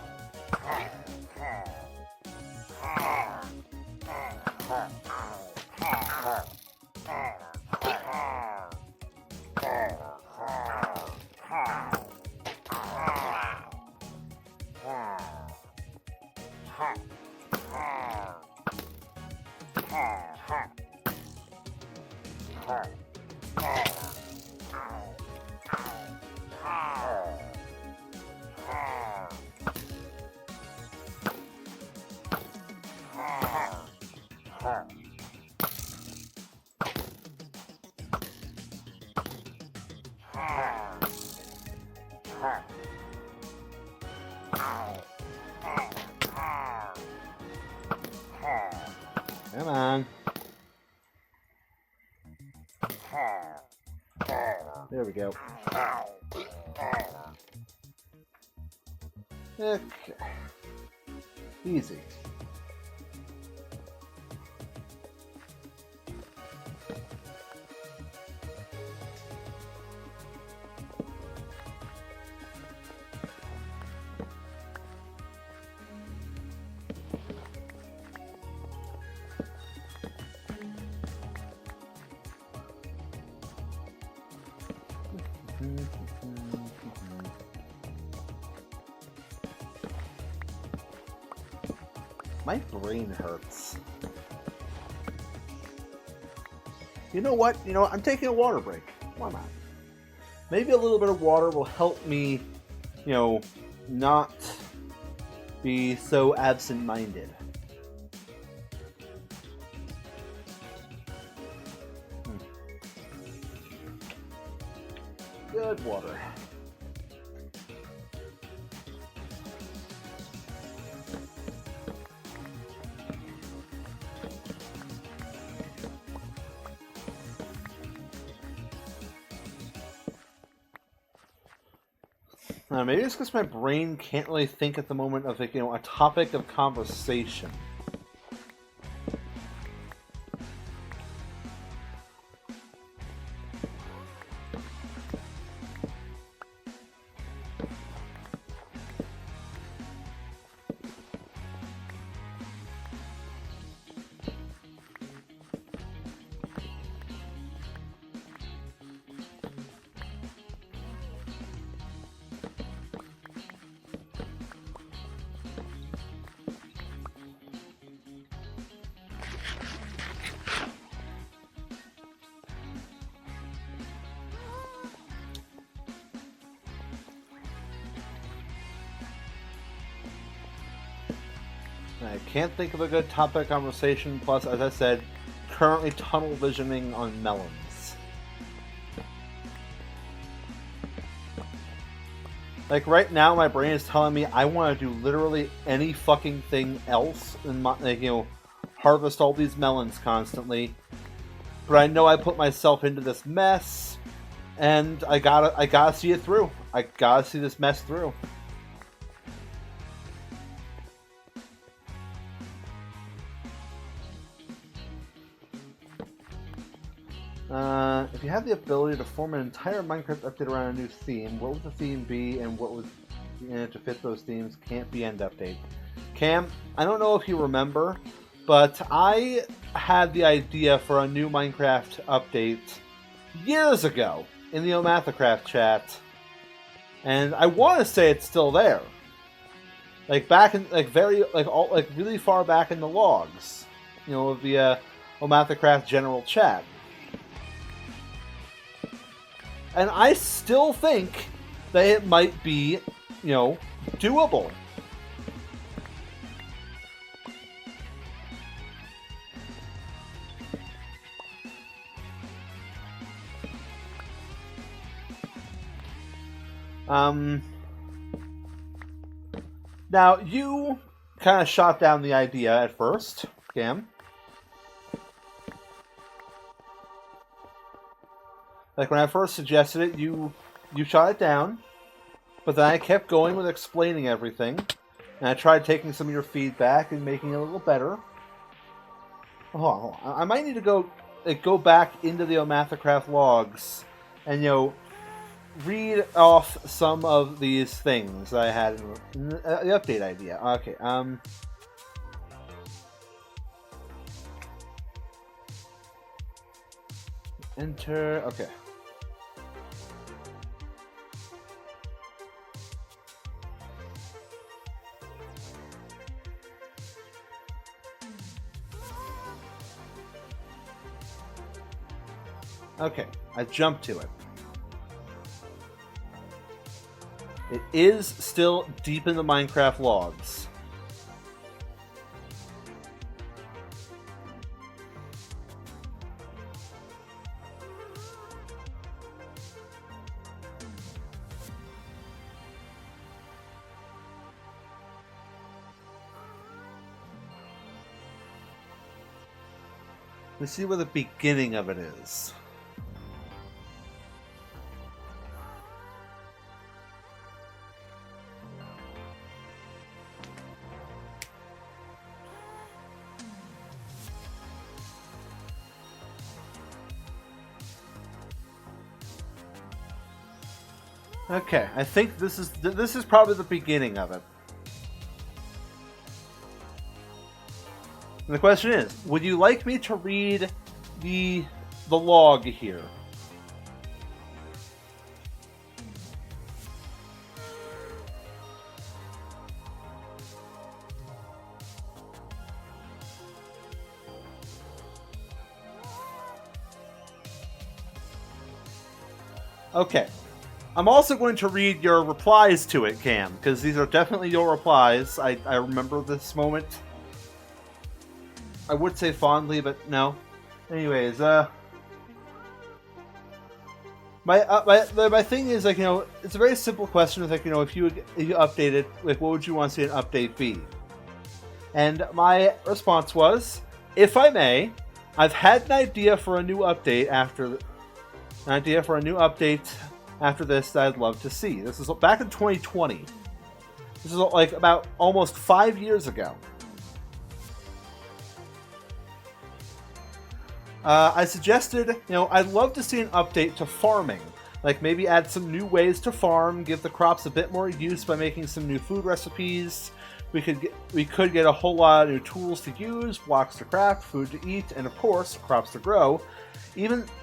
Come on. There we go. Okay. Easy. My brain hurts. You know what? I'm taking a water break. Why not? Maybe a little bit of water will help me, not be so absent-minded. Good water. Maybe it's because my brain can't really think at the moment of a topic of conversation. I can't think of a good topic conversation. Plus, as I said, currently tunnel visioning on Melons. Like right now, my brain is telling me I want to do literally any fucking thing else, and like, you know, harvest all these melons constantly. But I know I put myself into this mess, and I gotta see it through. I gotta see this mess through. If you had the ability to form an entire Minecraft update around a new theme, what would the theme be, and what would to fit those themes? Can't be end update. Cam, I don't know if you remember, but I had the idea for a new Minecraft update years ago in the OmathaCraft chat, and I want to say it's still there. Like back in really far back in the logs, you know, of the OmathaCraft general chat. And I still think that it might be, you know, doable. Now, you kind of shot down the idea at first, Cam. Like, when I first suggested it, you shot it down, but then I kept going with explaining everything, and I tried taking some of your feedback and making it a little better. Hold on. I might need to go back into the OmathaCraft logs and, you know, read off some of these things I had in the update idea. Okay, enter, okay. Okay, I jumped to it. It is still deep in the Minecraft logs. Let's see where the beginning of it is. Okay, I think this is probably the beginning of it. And the question is, would you like me to read the log here? Okay. I'm also going to read your replies to it, Cam, because these are definitely your replies. I remember this moment. I would say fondly, but no. Anyways, my thing is, like, you know, it's a very simple question. It's like, you know, if you updated, like, what would you want to see an update be? And my response was, if I may, I've had an idea for a new update after this that I'd love to see. This is back in 2020. This is like about almost 5 years ago. I suggested, you know, I'd love to see an update to farming. Like maybe add some new ways to farm, give the crops a bit more use by making some new food recipes. We could get a whole lot of new tools to use, blocks to craft, food to eat, and of course, crops to grow.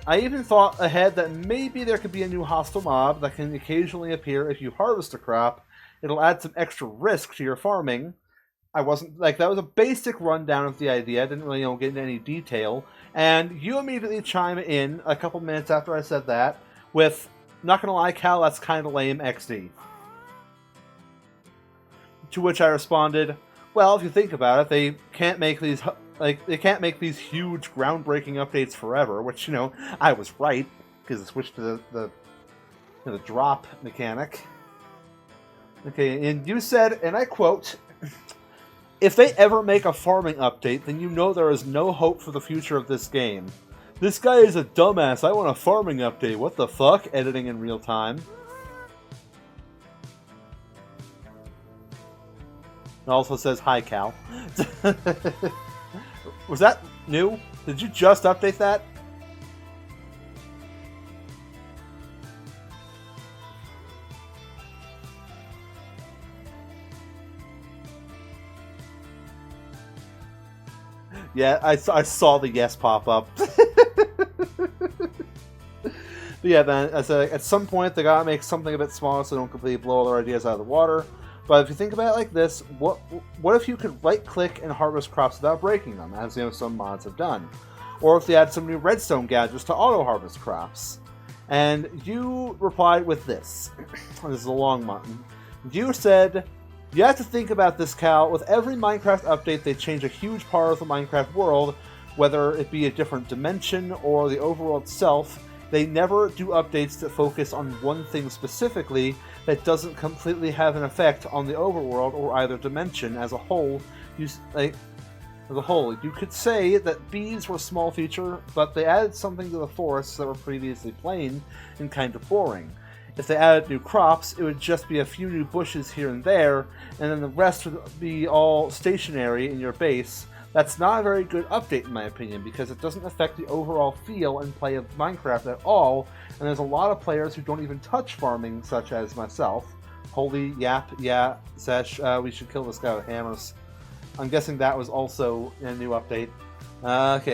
I even thought ahead that maybe there could be a new hostile mob that can occasionally appear if you harvest a crop. It'll add some extra risk to your farming. I wasn't like that was a basic rundown of the idea. I didn't really, you know, get into any detail. And you immediately chime in a couple minutes after I said that with, "Not gonna lie, Cal, that's kind of lame, XD." To which I responded, Well, if you think about it, they can't make these huge, groundbreaking updates forever. Which I was right because it switched to the drop mechanic. Okay, and you said, and I quote, "If they ever make a farming update, then you know there is no hope for the future of this game. This guy is a dumbass. I want a farming update. What the fuck?" Editing in real time. It also says, "Hi, Cal." Was that new? Did you just update that? Yeah, I saw the yes pop up. But yeah, then at some point they gotta make something a bit smaller so they don't completely blow all their ideas out of the water. But if you think about it like this, what if you could right-click and harvest crops without breaking them, as some mods have done? Or if they add some new redstone gadgets to auto-harvest crops? And you replied with this. This is a long one. You said, "You have to think about this, Cal. With every Minecraft update, they change a huge part of the Minecraft world, whether it be a different dimension or the overworld itself. They never do updates that focus on one thing specifically that doesn't completely have an effect on the overworld or either dimension as a whole. You could say that bees were a small feature, but they added something to the forests that were previously plain and kind of boring. If they added new crops, it would just be a few new bushes here and there, and then the rest would be all stationary in your base. That's not a very good update in my opinion, because it doesn't affect the overall feel and play of Minecraft at all, and there's a lot of players who don't even touch farming, such as myself." Holy yap, yeah, Sesh, we should kill this guy with hammers. I'm guessing that was also a new update. That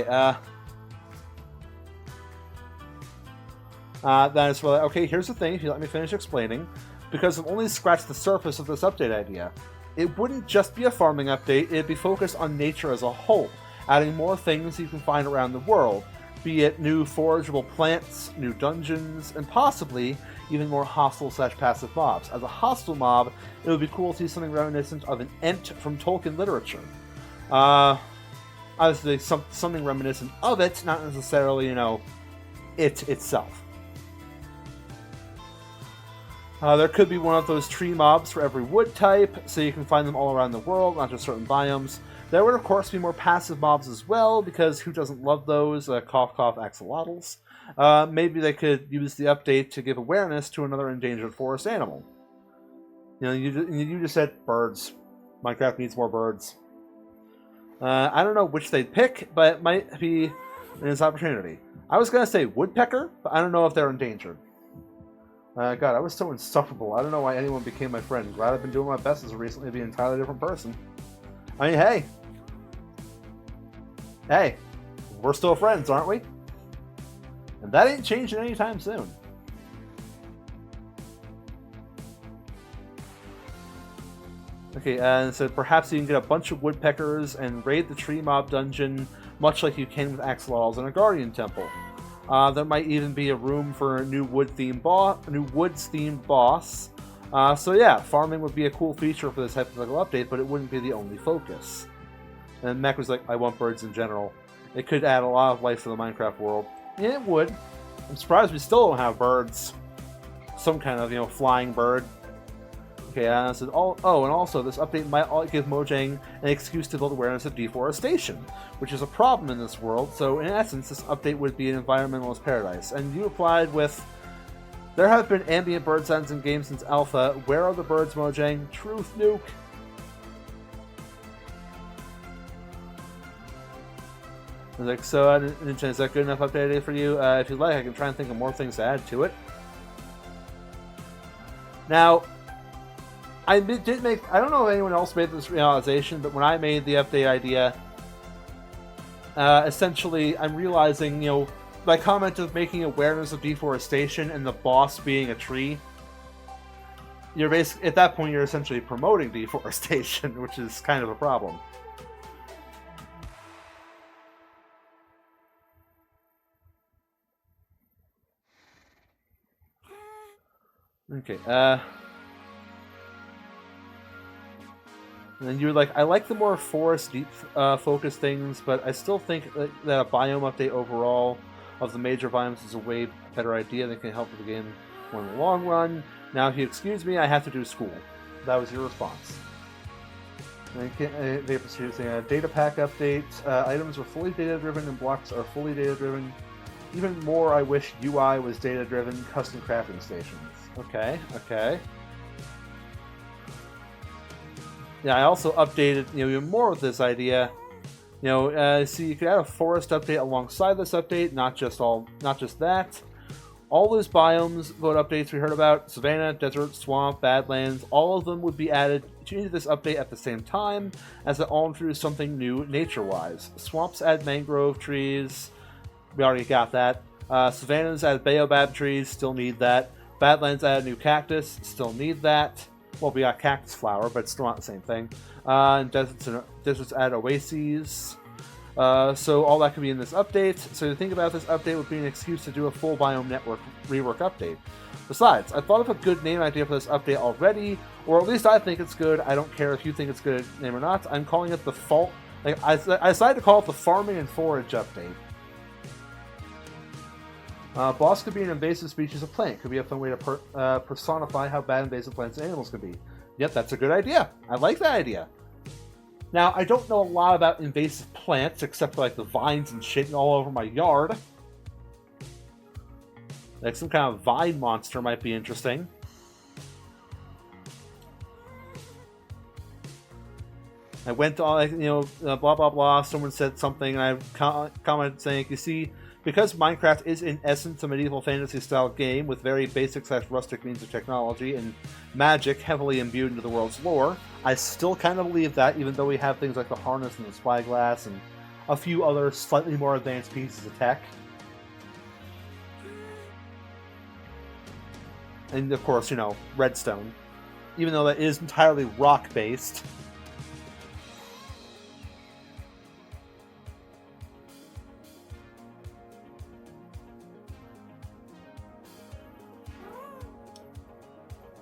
is really, okay, here's the thing, if you let me finish explaining, because I've only scratched the surface of this update idea. It wouldn't just be a farming update, it'd be focused on nature as a whole, adding more things you can find around the world, be it new forageable plants, new dungeons, and possibly even more hostile/passive mobs. As a hostile mob, it would be cool to see something reminiscent of an Ent from Tolkien literature. Obviously, something reminiscent of it, not necessarily, it itself. There could be one of those tree mobs for every wood type, so you can find them all around the world, not just certain biomes. There would, of course, be more passive mobs as well, because who doesn't love those? Cough cough axolotls. Maybe they could use the update to give awareness to another endangered forest animal. You just said birds. Minecraft needs more birds. I don't know which they'd pick, but it might be an opportunity. I was going to say woodpecker, but I don't know if they're endangered. God, I was so insufferable. I don't know why anyone became my friend. Glad I've been doing my best as recently to be an entirely different person. I mean, hey, we're still friends, aren't we? And that ain't changing anytime soon. Okay, and so perhaps you can get a bunch of woodpeckers and raid the tree mob dungeon, much like you can with axolotls in a guardian temple. There might even be a room for a new woods-themed boss. So yeah, farming would be a cool feature for this hypothetical update, but it wouldn't be the only focus. And Mech was like, "I want birds in general. It could add a lot of life to the Minecraft world." Yeah, it would. I'm surprised we still don't have birds. Some kind of, flying bird. Okay, and also this update might give Mojang an excuse to build awareness of deforestation, which is a problem in this world, so in essence, this update would be an environmentalist paradise. And you replied with, "There have been ambient bird sounds in games since alpha. Where are the birds, Mojang? Truth nuke." I was like, "So, Ninja, is that good enough update idea for you? If you'd like, I can try and think of more things to add to it." Now, I don't know if anyone else made this realization, but when I made the update idea, essentially, I'm realizing, my comment of making awareness of deforestation and the boss being a tree, at that point, you're essentially promoting deforestation, which is kind of a problem. Okay, And then you were like, I like the more forest deep focused things, but I still think that a biome update overall of the major biomes is a way better idea that can help with the game more in the long run. Now, if you excuse me, I have to do school. That was your response. They proceed saying a data pack update. Items are fully data driven and blocks are fully data driven. Even more, I wish UI was data driven. Custom crafting stations. Okay, okay. Yeah, I also updated even more with this idea. See, you could add a forest update alongside this update, not just that. All those biomes vote updates we heard about, savanna, desert, swamp, badlands, all of them would be added to this update at the same time, as it all introduce something new nature-wise. Swamps add mangrove trees, we already got that. Savannas add baobab trees, still need that. Badlands add new cactus, still need that. Well, we got cactus flower, but it's still not the same thing. And deserts add oases. So all that could be in this update. So to think about this update would be an excuse to do a full biome network rework update. Besides, I thought of a good name idea for this update already, or at least I think it's good. I don't care if you think it's a good name or not. I'm calling it the I decided to call it the Farming and Forage update. Boss could be an invasive species of plant. Could be a fun way to personify how bad invasive plants and animals can be. Yep, that's a good idea. I like that idea. Now, I don't know a lot about invasive plants, except for, like, the vines and shit all over my yard. Like, some kind of vine monster might be interesting. I went to all, like, blah, blah, blah. Someone said something, and I commented saying, you see, because Minecraft is in essence a medieval fantasy-style game with very basic/rustic means of technology and magic heavily imbued into the world's lore, I still kind of believe that, even though we have things like the harness and the spyglass and a few other slightly more advanced pieces of tech. And of course, redstone. Even though that is entirely rock-based.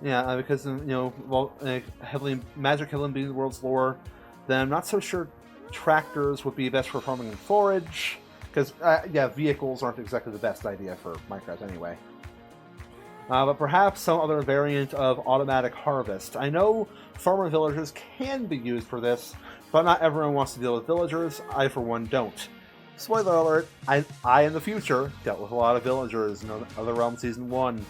Yeah, because magic heavily being the world's lore, then I'm not so sure tractors would be best for farming and forage. Because vehicles aren't exactly the best idea for Minecraft anyway. But perhaps some other variant of automatic harvest. I know farmer villagers can be used for this, but not everyone wants to deal with villagers. I, for one, don't. Spoiler alert: I in the future dealt with a lot of villagers in Other Realm Season 1.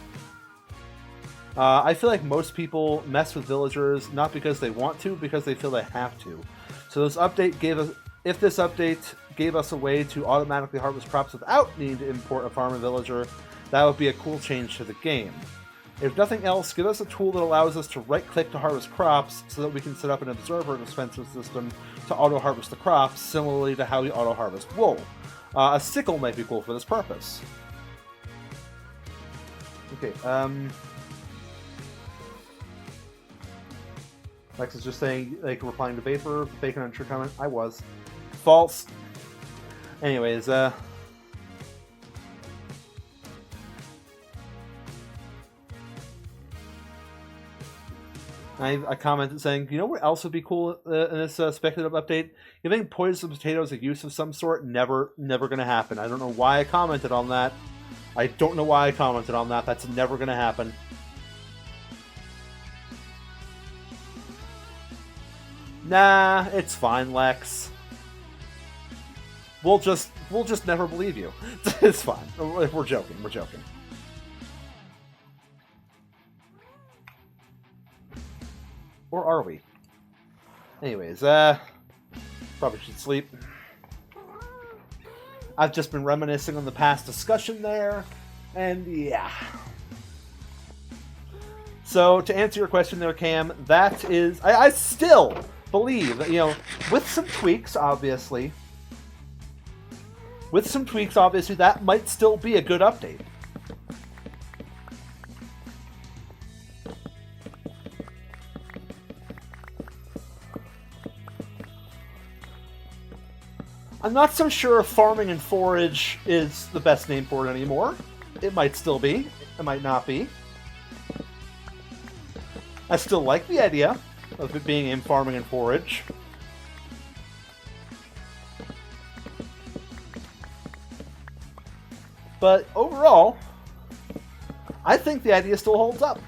I feel like most people mess with villagers not because they want to, because they feel they have to. So this update if this update gave us a way to automatically harvest crops without needing to import a farmer villager, that would be a cool change to the game. If nothing else, give us a tool that allows us to right-click to harvest crops so that we can set up an observer dispenser system to auto-harvest the crops, similarly to how we auto-harvest wool. A sickle might be cool for this purpose. Okay, Lex is just saying, replying to Vapor, Bacon on True comment. I was. False. Anyways, I commented saying, you know what else would be cool in this speculative update? Giving poisonous potatoes a use of some sort, never gonna happen. I don't know why I commented on that. That's never gonna happen. Nah, it's fine, Lex. We'll just never believe you. It's fine. We're joking. Or are we? Anyways, probably should sleep. I've just been reminiscing on the past discussion there, and yeah. So, to answer your question there, Cam, that is... I still believe that, with some tweaks, obviously, that might still be a good update. I'm not so sure if Farming and Forage is the best name for it anymore. It might still be. It might not be. I still like the idea. of it being in farming and forage. But overall, I think the idea still holds up.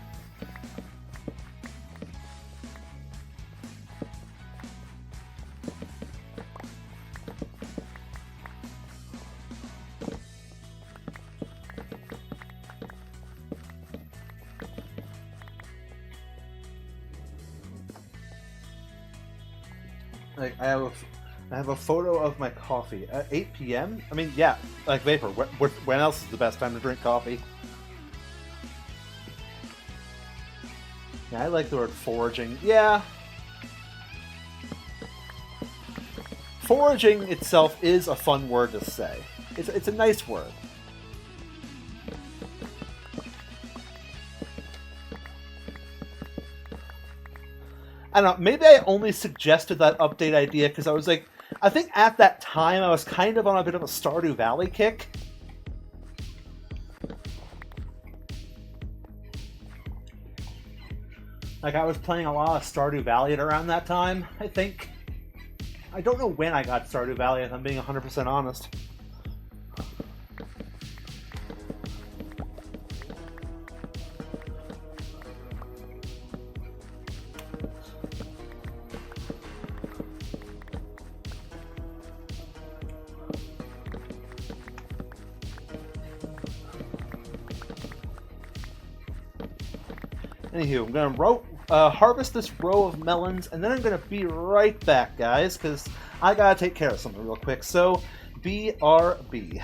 Like, I have a photo of my coffee at 8 p.m. I mean, yeah, like Vapor. When else is the best time to drink coffee? Yeah, I like the word foraging. Yeah. Foraging itself is a fun word to say. It's a nice word. I don't know, maybe I only suggested that update idea because I was like, I think at that time I was kind of on a bit of a Stardew Valley kick. Like, I was playing a lot of Stardew Valley at around that time, I think. I don't know when I got Stardew Valley, if I'm being 100% honest. Anywho, I'm going to harvest this row of melons, and then I'm going to be right back, guys, because I got to take care of something real quick. So, BRB.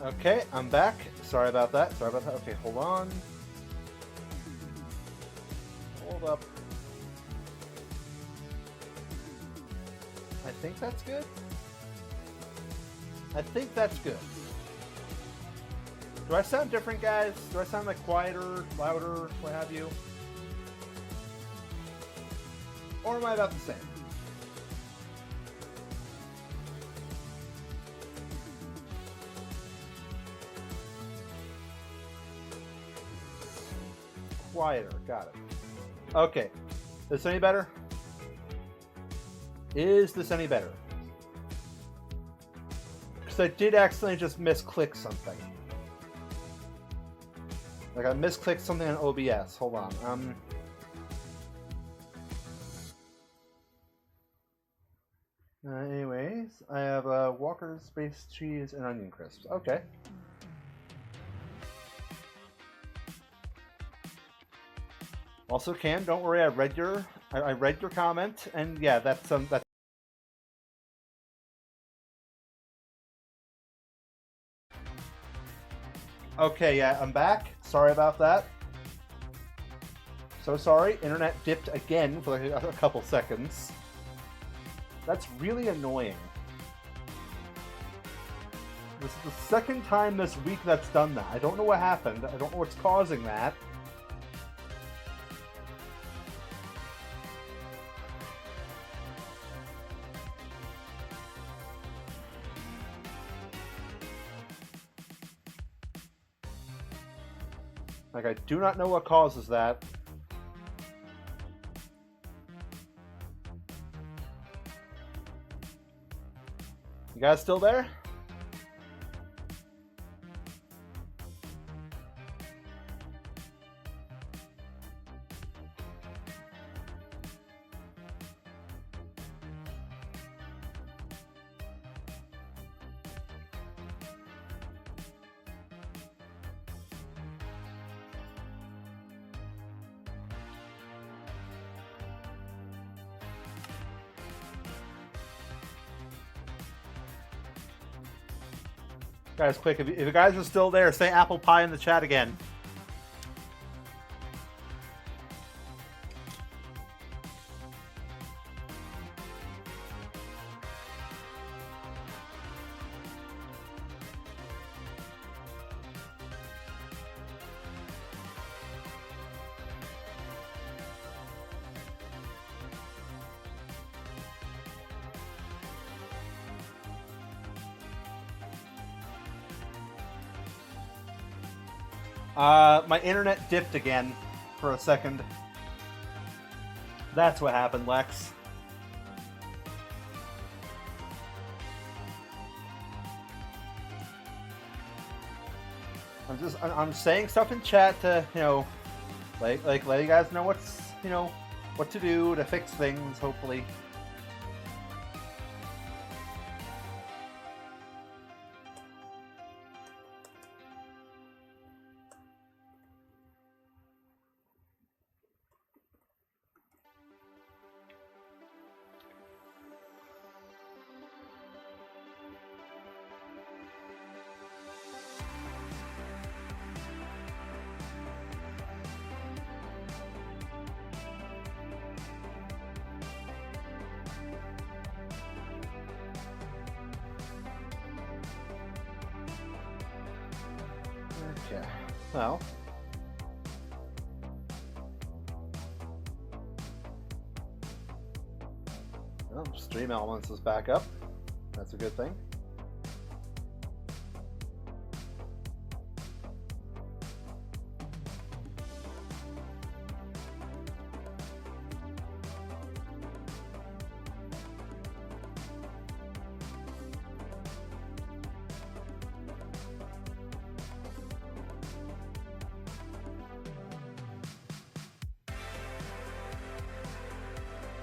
Okay, I'm back. Sorry about that. Sorry about that. Okay, hold on. Hold up. I think that's good. I think that's good. Do I sound different, guys? Do I sound like quieter, louder, what have you? Or am I about the same? Quieter, got it. Okay. Is this any better? Is this any better? Because I did accidentally just misclick something. Like I misclicked something on OBS. Hold on. Anyways, I have Walker's Space Cheese and Onion Crisps. Okay. Also, Cam, don't worry. I read your comment, and yeah, that's that's. Okay, yeah, I'm back. Sorry about that. So sorry. Internet dipped again for like a couple seconds. That's really annoying. This is the second time this week that's done that. I don't know what happened. I don't know what's causing that. Like, I do not know what causes that. You guys still there? Guys, quick, if you guys are still there, say apple pie in the chat again. My internet dipped again for a second. That's what happened, Lex. I'm saying stuff in chat to, you know, like let you guys know what's, you know, what to do to fix things, hopefully. Okay, well. Well, Stream Elements is back up. That's a good thing.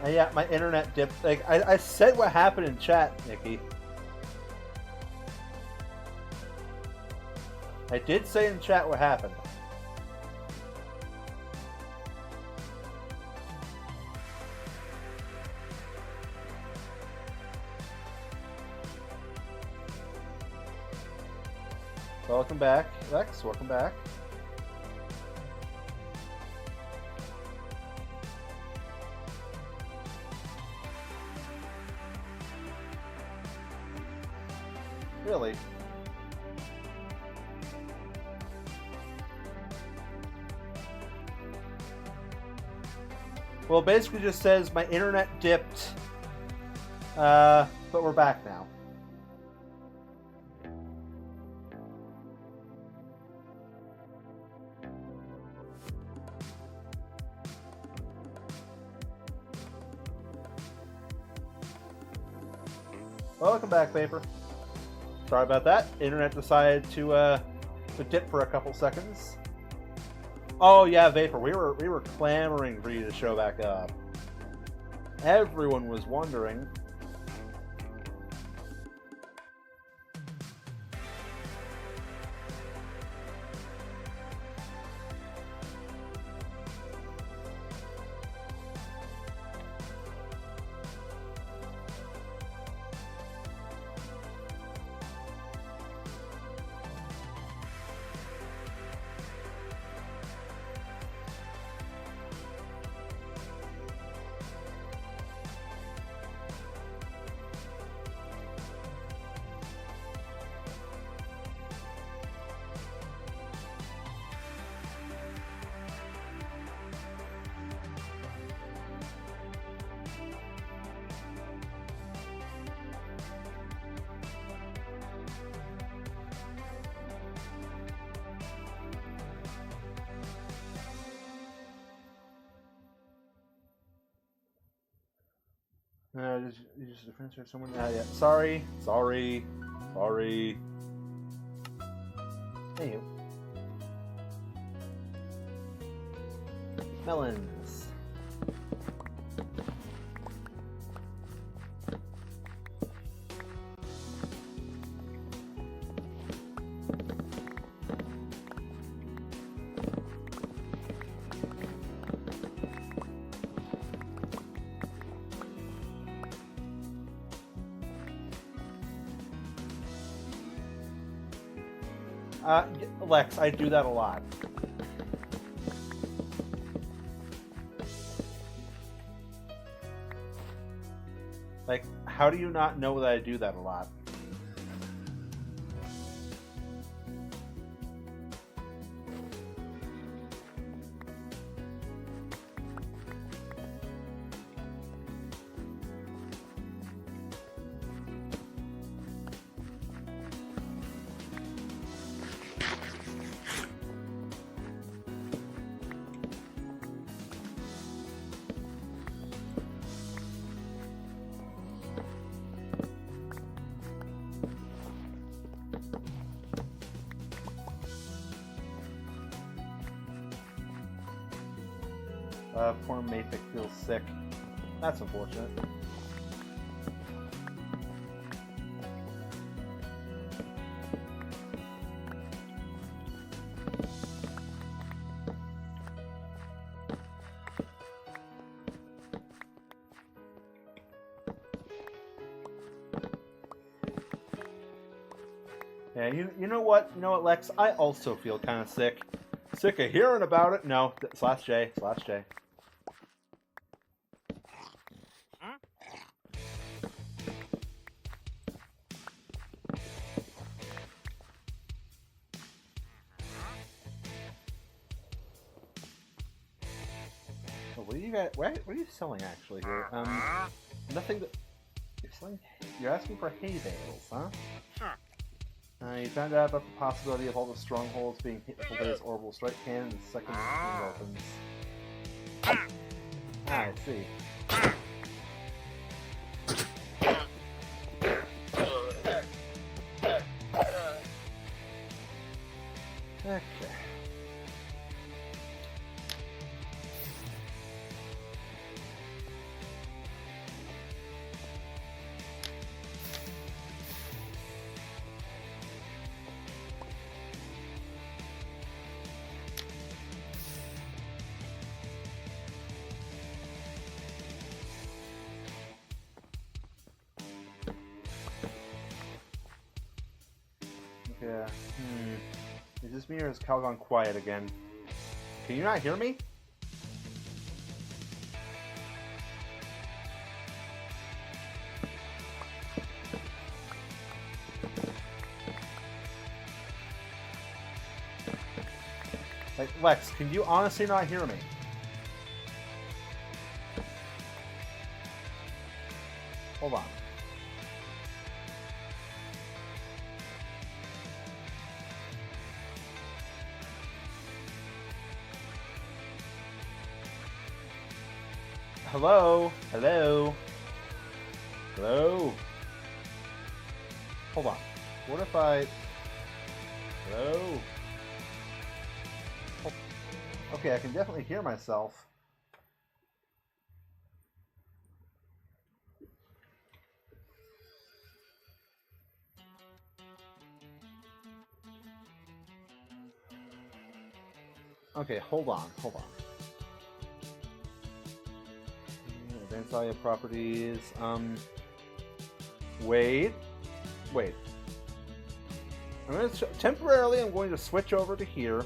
Yeah, my internet dipped. Like I said what happened in chat, Nikki. I did say in chat what happened. Welcome back, Lex. Welcome back. Really? Well, it basically just says my internet dipped, but we're back now. Welcome back, Paper. Sorry about that. Internet decided to dip for a couple seconds. Oh yeah, Vapor. We were clamoring for you to show back up. Everyone was wondering. You just difference or someone? Yeah. Sorry. Hey, you. Melons. Lex, I do that a lot. Like, how do you not know that I do that a lot? Poor Mafic feels sick. That's unfortunate. Yeah, you know what? You know what, Lex? I also feel kind of sick. Sick of hearing about it. No, /J. What are you guys? What are you selling actually here? Nothing. You're selling. You're asking for hay bales, huh? You found out about the possibility of all the strongholds being hit with his orbital strike cannon and second weapons. I see. Okay. Yeah. Is this me or has Cal gone quiet again? Can you not hear me? Like, Lex, can you honestly not hear me? Hold on. Hello? Hello? Hello? Hold on. What if I... Hello? Okay, I can definitely hear myself. Okay, hold on. Advanced audio properties. Wait. I'm going to temporarily. I'm going to switch over to here.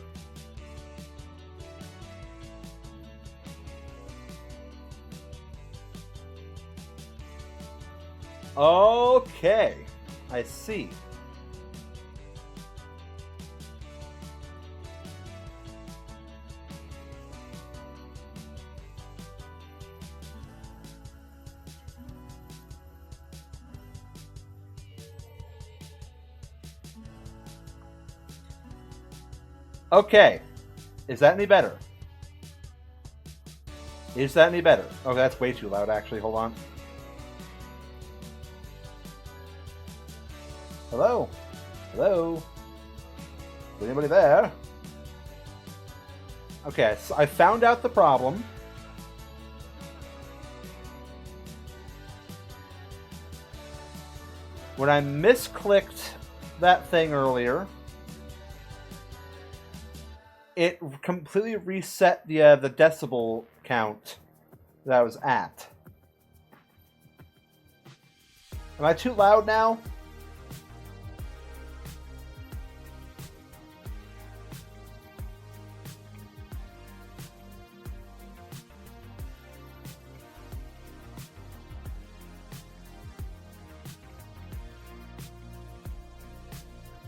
Okay, I see. Okay. Is that any better? Is that any better? Oh, that's way too loud, actually. Hold on. Hello? Hello? Is anybody there? Okay, so I found out the problem. When I misclicked that thing earlier, it completely reset the decibel count that I was at. Am I too loud now?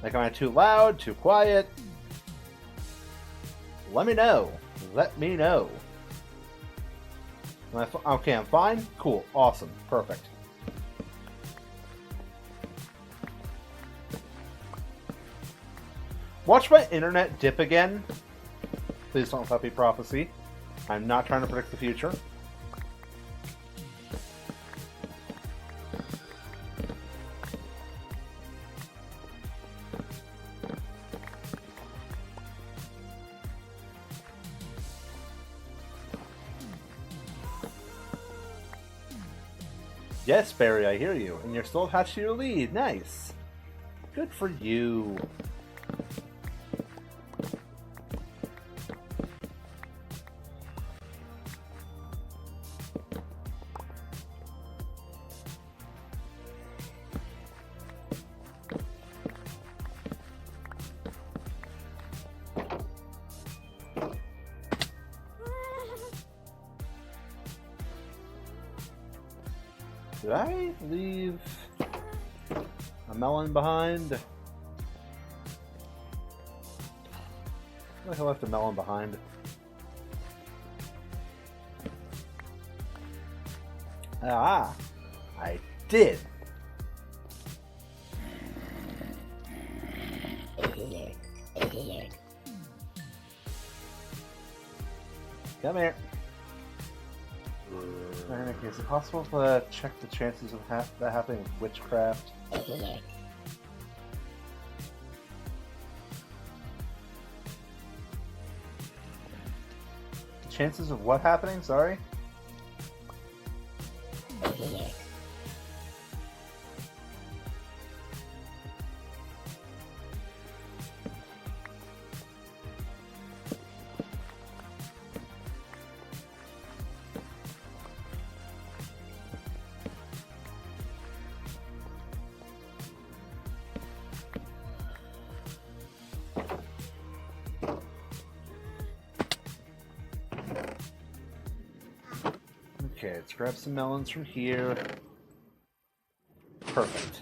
Like, am I too loud, too quiet? Let me know. Let me know. Okay, I'm fine? Cool. Awesome. Perfect. Watch my internet dip again. Please don't let me prophecy. I'm not trying to predict the future. Yes, Barry, I hear you. And you're still attached to your lead. Nice. Good for you. Did I leave a melon behind? I feel like I left a melon behind. Ah, I did. Come here. Okay, is it possible to check the chances of that happening with witchcraft? The chances of what happening? Sorry? Okay, let's grab some melons from here. Perfect.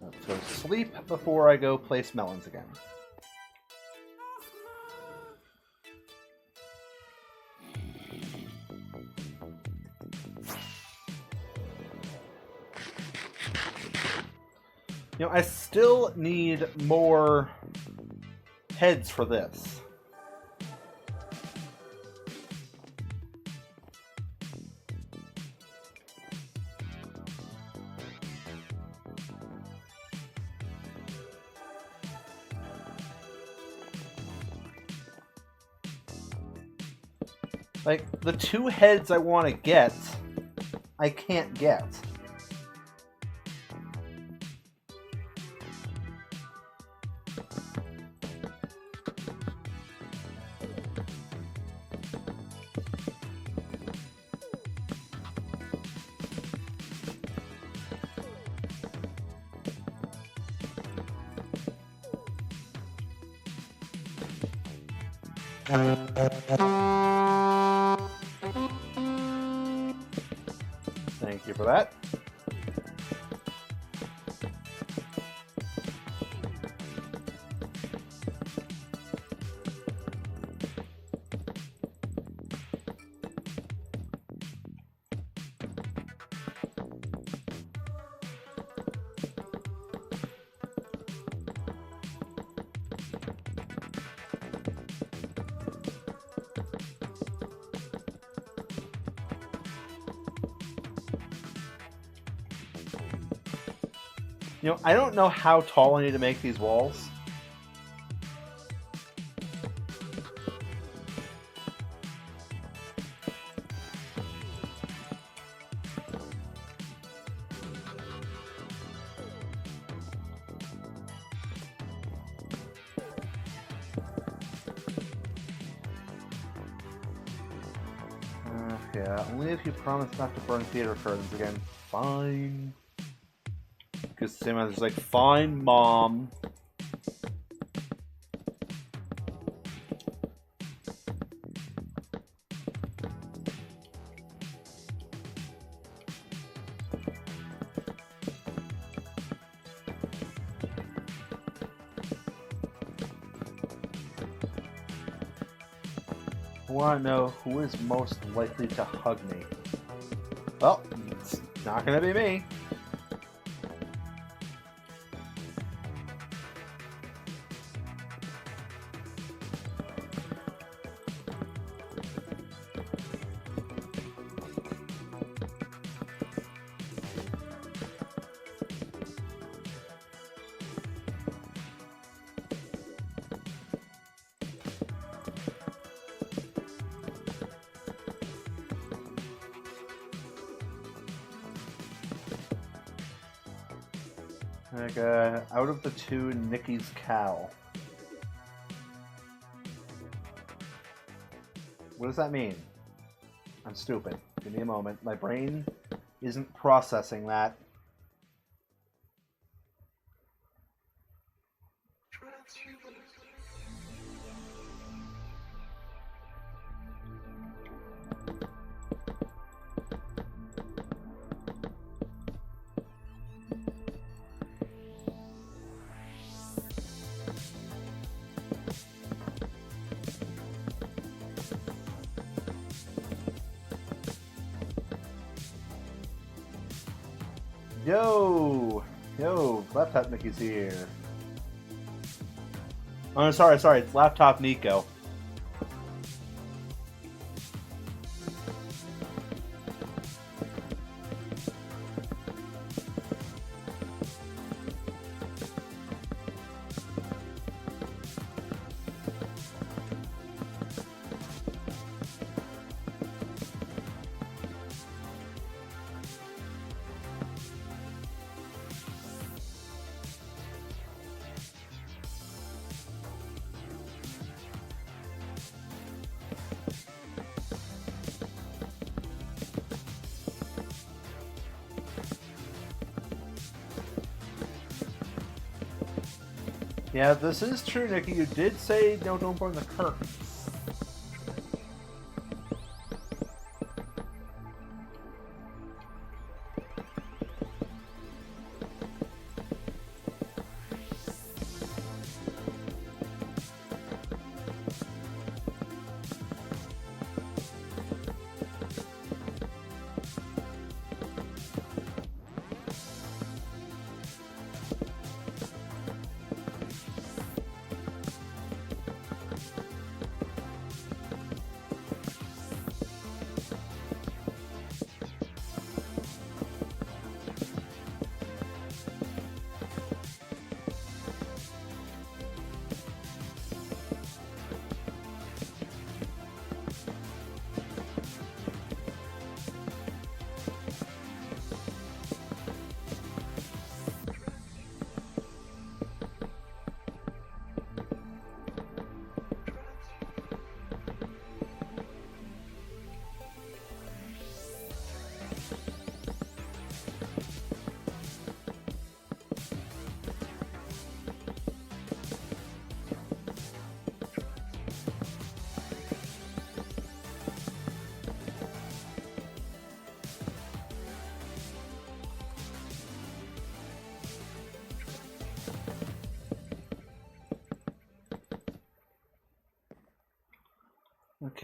Let's go to sleep before I go place melons again. You know, I still need more heads for this. Like, the 2 heads I want to get, I can't get. Thank you for that. You know, I don't know how tall I need to make these walls. Yeah, only if you promise not to burn theater curtains again. Fine. Because Simon's like, fine, Mom. I want to know who is most likely to hug me. Well, it's not going to be me. Like, out of the 2, Nikki's cow. What does that mean? I'm stupid. Give me a moment. My brain isn't processing that. Yo, Laptop Mickey's here. Oh, sorry, it's Laptop Nico. Yeah, this is true, Nikki. You did say no, don't burn the curtains.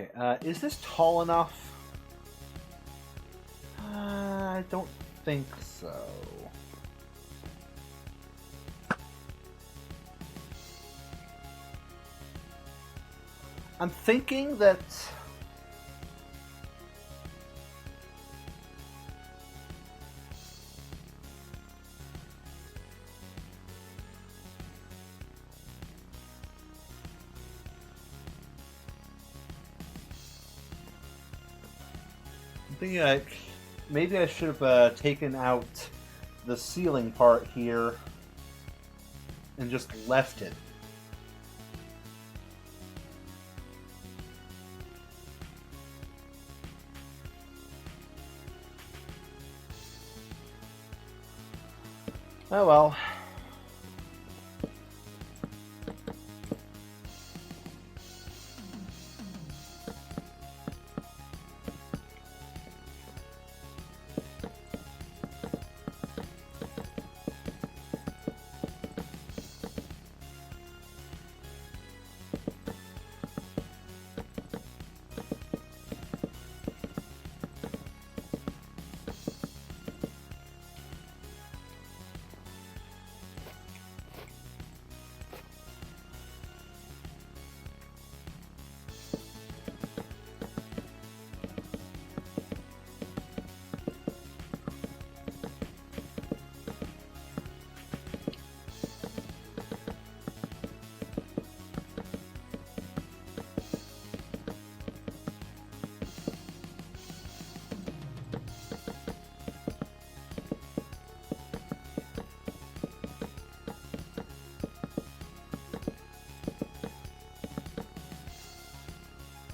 Okay, is this tall enough? I don't think so. I'm thinking that... thinking like maybe I should have taken out the ceiling part here and just left it. Oh well.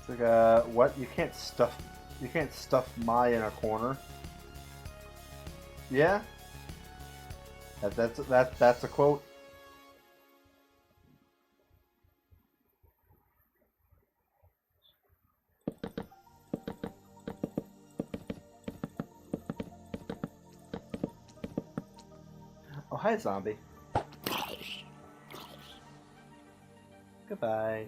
It's like, what? You can't stuff my in a corner. Yeah? That's a quote. Oh, hi, zombie. Goodbye.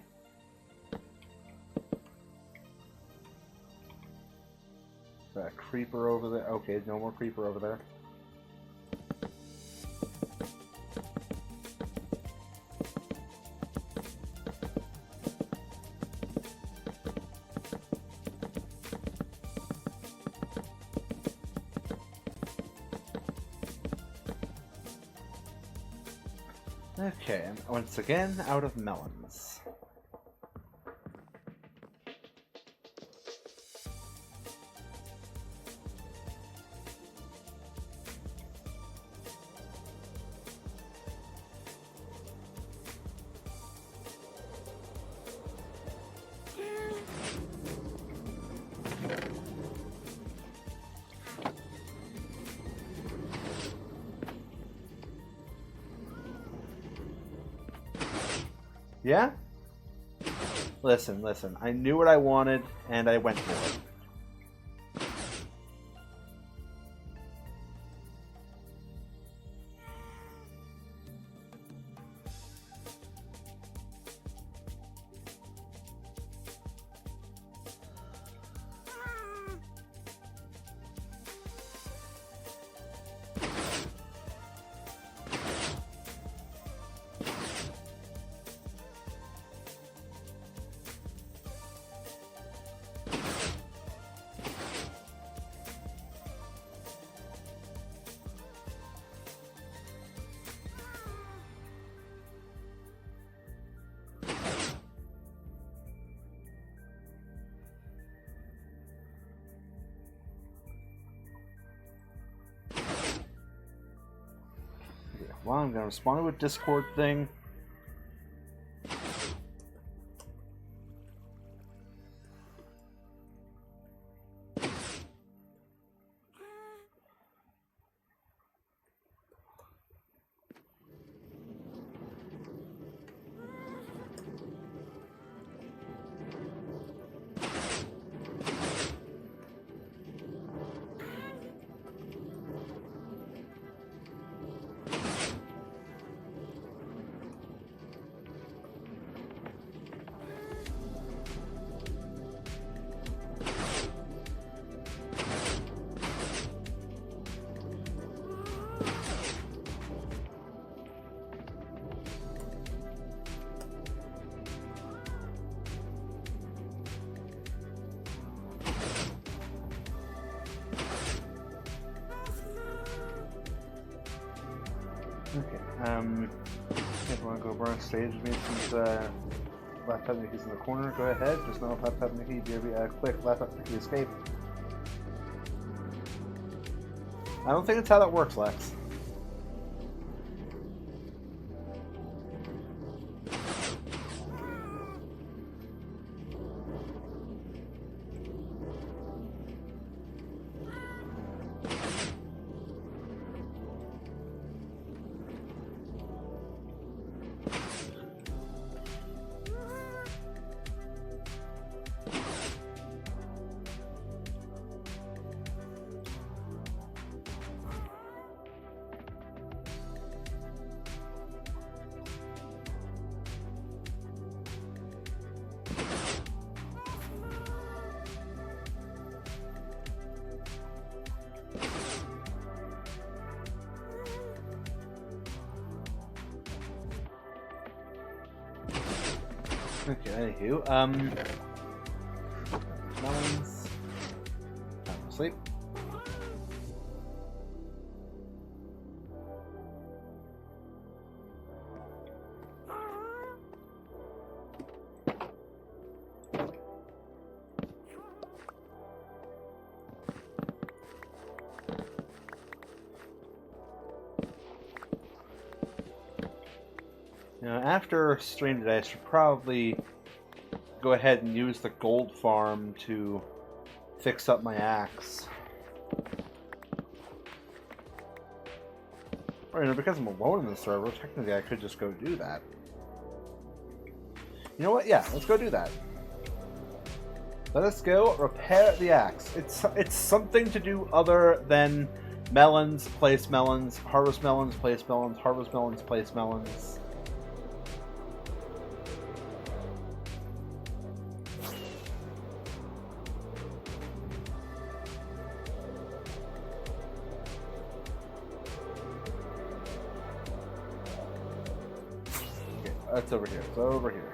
That creeper over there. Okay, no more creeper over there. Okay, and once again, out of melons. Yeah? Listen. I knew what I wanted, and I went for it. Well, I'm gonna respond to a Discord thing. Okay, if you want to go burn stage with me since laptop Mickey's in the corner, go ahead. Just know if laptop Mickey, quick laptop Mickey escape. I don't think that's how that works, Lex. Okay, anywho, Melons. Time to sleep. Now, after stream today, I should probably go ahead and use the gold farm to fix up my axe. Or, you know, because I'm alone in the server, technically I could just go do that. You know what? Yeah, let's go do that. Let us go repair the axe. It's something to do other than melons, place melons, harvest melons, place melons, harvest melons, place melons. It's over here. It's over here.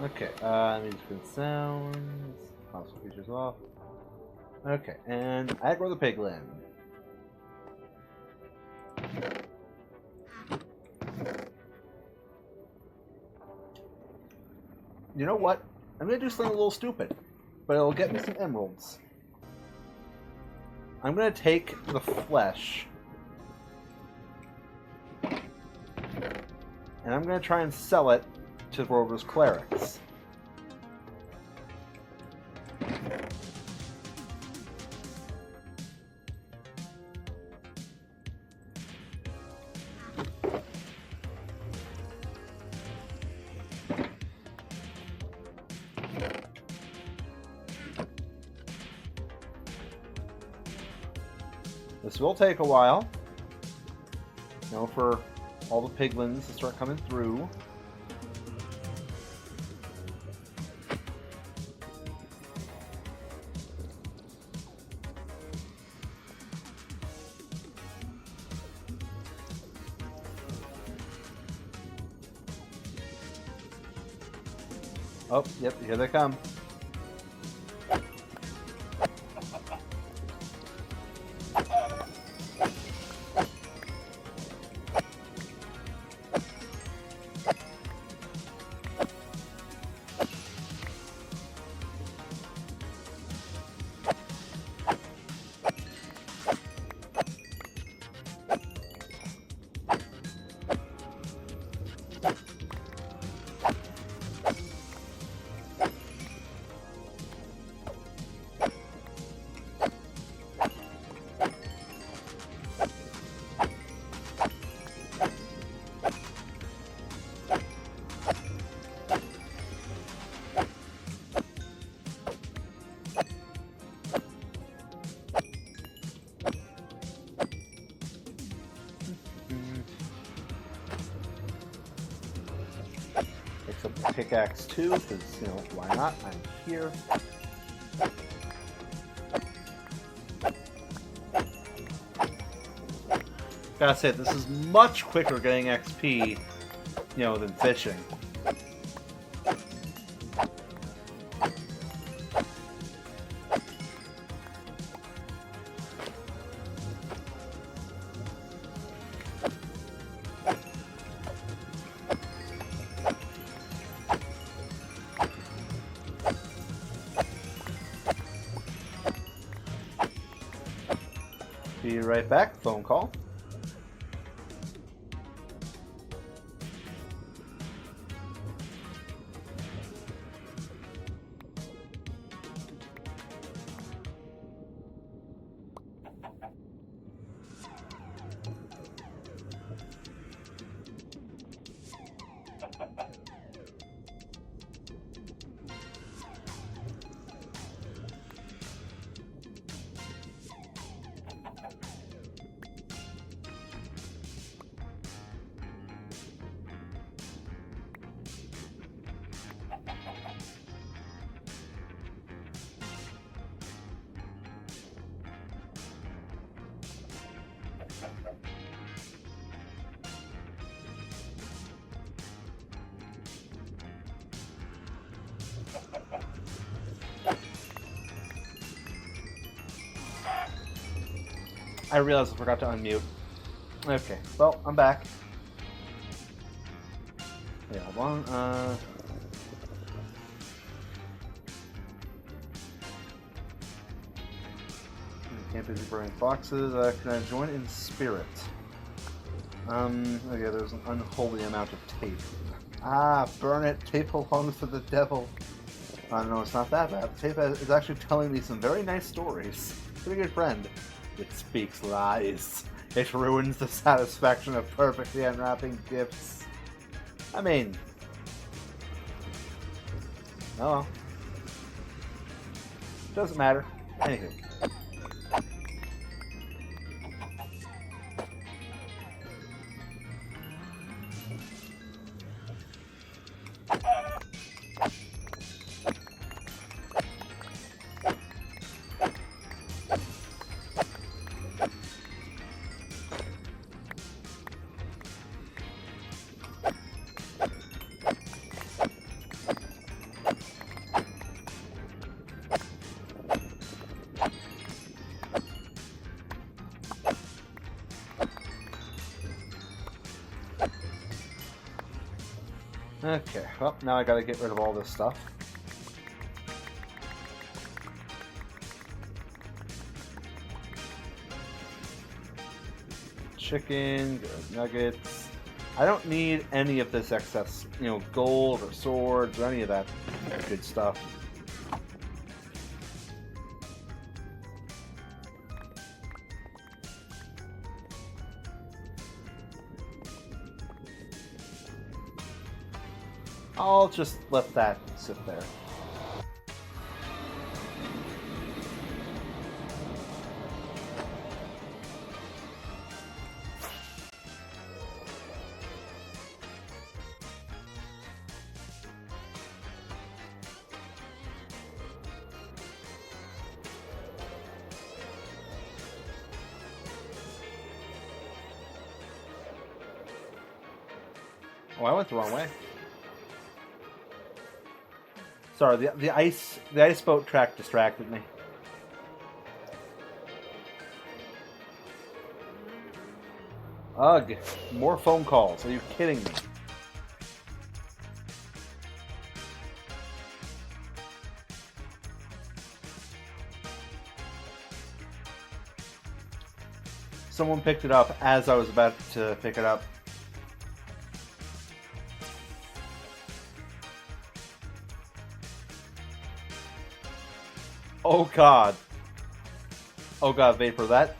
Okay, music and sounds. Console features off. Okay, and aggro the piglin. You know what? I'm gonna do something a little stupid, but it'll get me some emeralds. I'm gonna take the flesh, and I'm gonna try and sell it to Rover's clerics. This will take a while, you know, for all the piglins to start coming through. Oh, yep, here they come. Pickaxe too, because, you know, why not? I'm here. Gotta say, this is much quicker getting XP than fishing. Be right back. Phone call. I realized I forgot to unmute. Okay, well, I'm back. Yeah, hold on. Can't be burning boxes. Can I join in spirit? Okay, there's an unholy amount of tape. Ah, burn it. Tape belongs to the devil. No, it's not that bad. Tape is actually telling me some very nice stories. Pretty good friend. It speaks lies. It ruins the satisfaction of perfectly unwrapping gifts. I mean... oh. Doesn't matter. Anywho. Okay, well, now I gotta get rid of all this stuff. Chicken, good nuggets. I don't need any of this excess, gold or swords or any of that good stuff. I'll just let that sit there. Oh, I went the wrong way. Sorry, the ice boat track distracted me. Ugh, more phone calls. Are you kidding me? Someone picked it up as I was about to pick it up. Oh god. Oh god, Vapor, that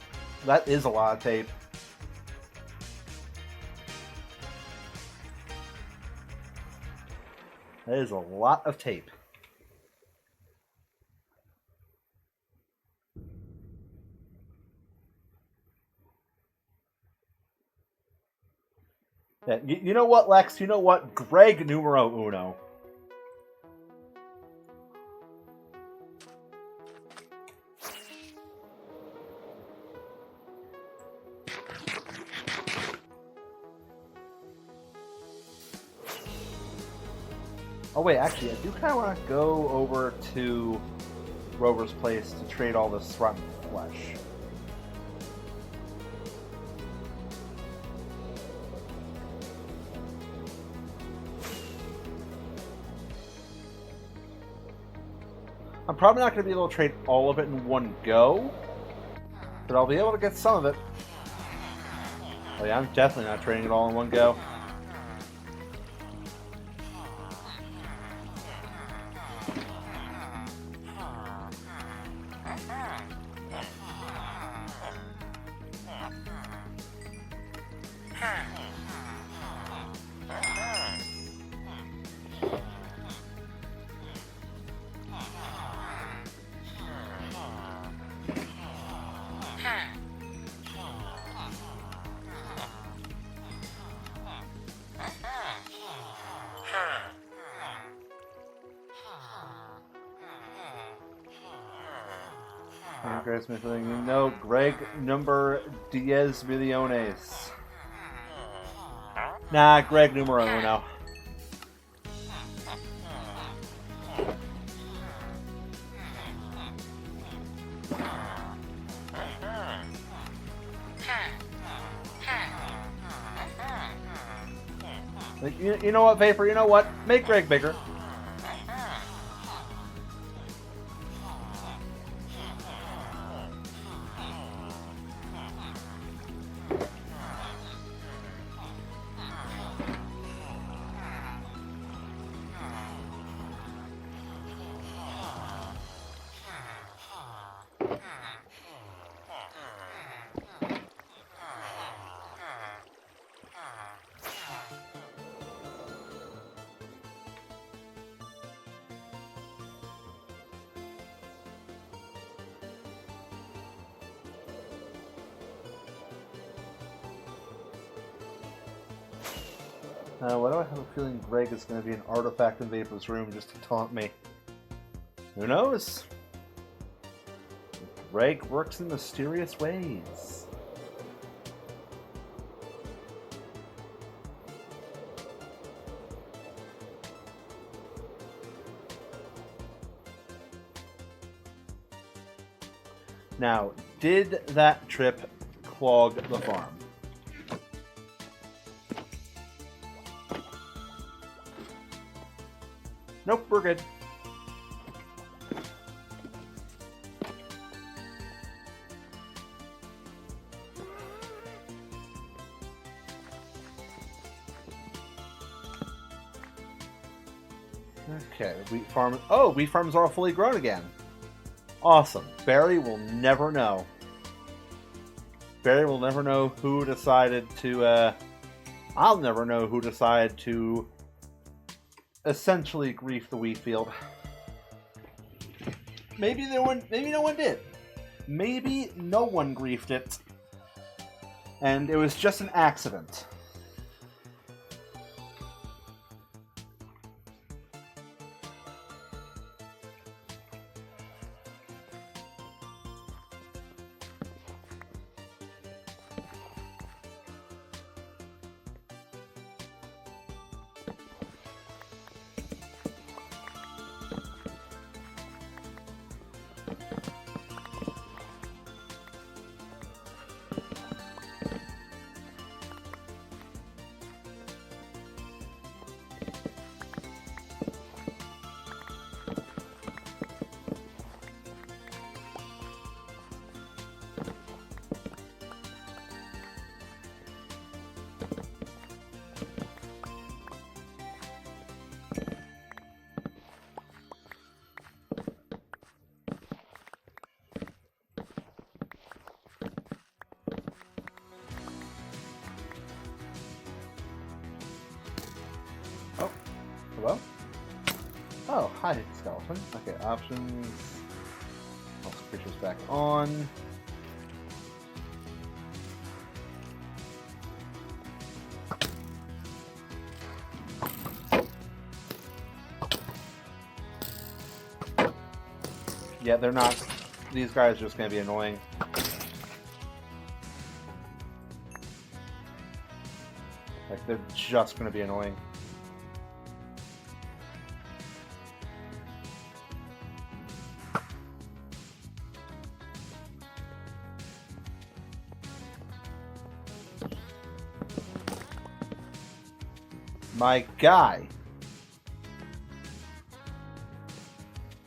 is a lot of tape. That is a lot of tape. Yeah, you know what, Lex? You know what? Greg numero uno. Oh wait, actually, I do kind of want to go over to Rover's place to trade all this rotten flesh. I'm probably not going to be able to trade all of it in one go, but I'll be able to get some of it. Oh yeah, I'm definitely not trading it all in one go. No, Greg number 10 millones. Nah, Greg numero uno. Like, you know what, Vapor? You know what? Make Greg bigger. Why do I have a feeling Greg is going to be an artifact in Vapor's room just to taunt me? Who knows? Greg works in mysterious ways. Now, did that trip clog the farm? Nope, we're good. Okay, wheat farm. Oh, wheat farms are all fully grown again. Awesome. Barry will never know. Barry will never know who decided to, I'll never know who decided to essentially grief the wheat field. Maybe no one did. Maybe no one griefed it. And it was just an accident. Hello? Oh, hi, skeleton. Okay, options. Pulse creatures back on. Yeah, they're not. These guys are just going to be annoying. Like, they're just going to be annoying. My guy.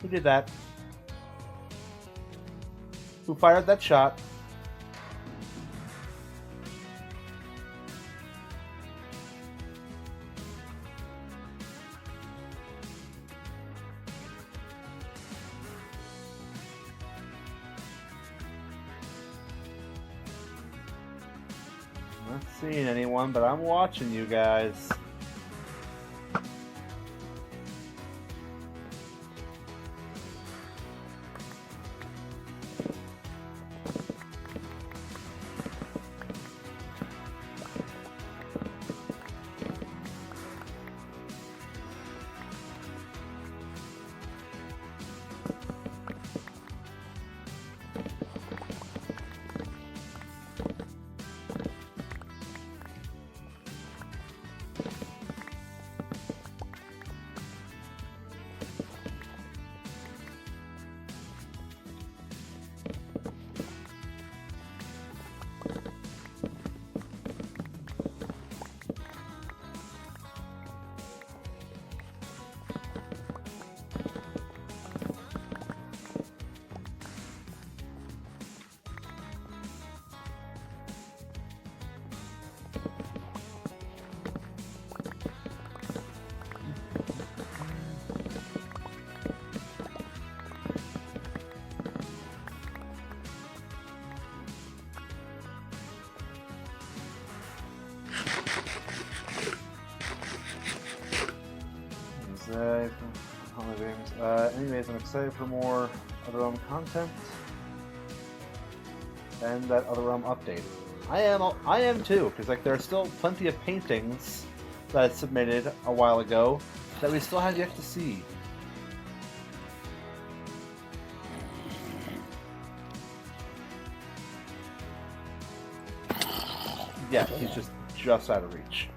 Who did that? Who fired that shot? Not seeing anyone, but I'm watching you guys. Anyways, I'm excited for more Other Realm content and that Other Realm update. I am too, because like there are still plenty of paintings that I submitted a while ago that we still have yet to see. Yeah, he's just out of reach.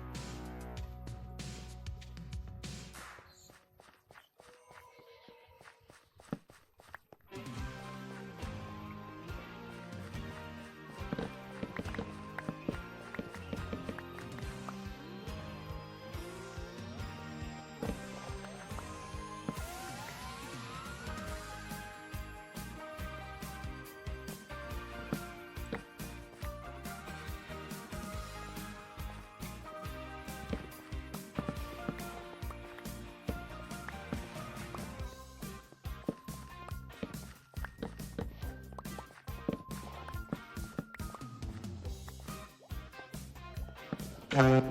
I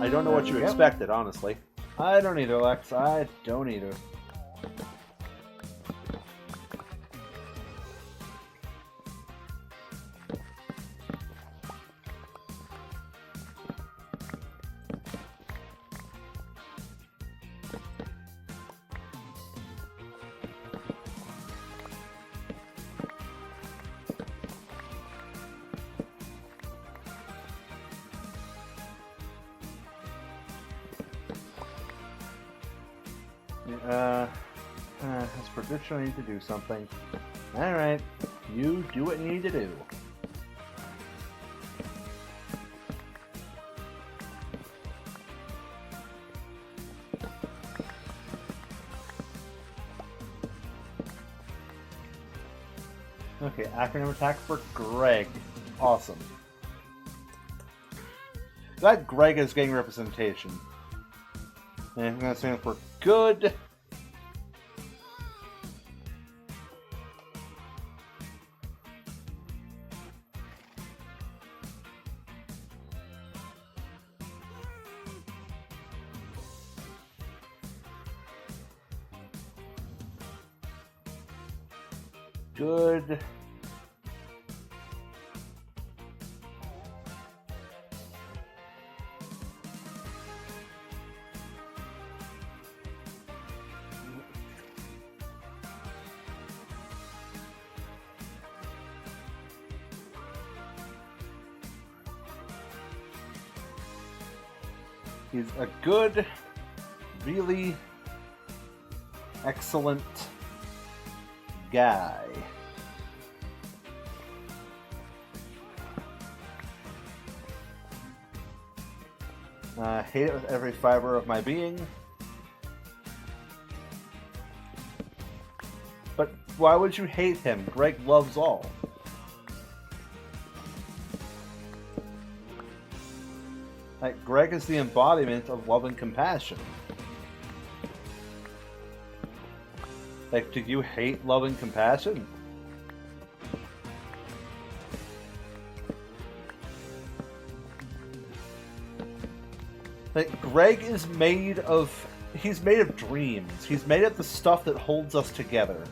don't know what you expected, honestly. I don't either, Lex. I don't either. As prediction, I need to do something. Alright, you do what you need to do. Okay, acronym attack for Greg. Awesome. Glad Greg is getting representation. And I'm gonna stand for good. Good. He's a good, really excellent guy. Hate it with every fiber of my being. But why would you hate him? Greg loves all. Like, Greg is the embodiment of love and compassion. Like, do you hate love and compassion? Like, Greg is made of... He's made of dreams. He's made of the stuff that holds us together.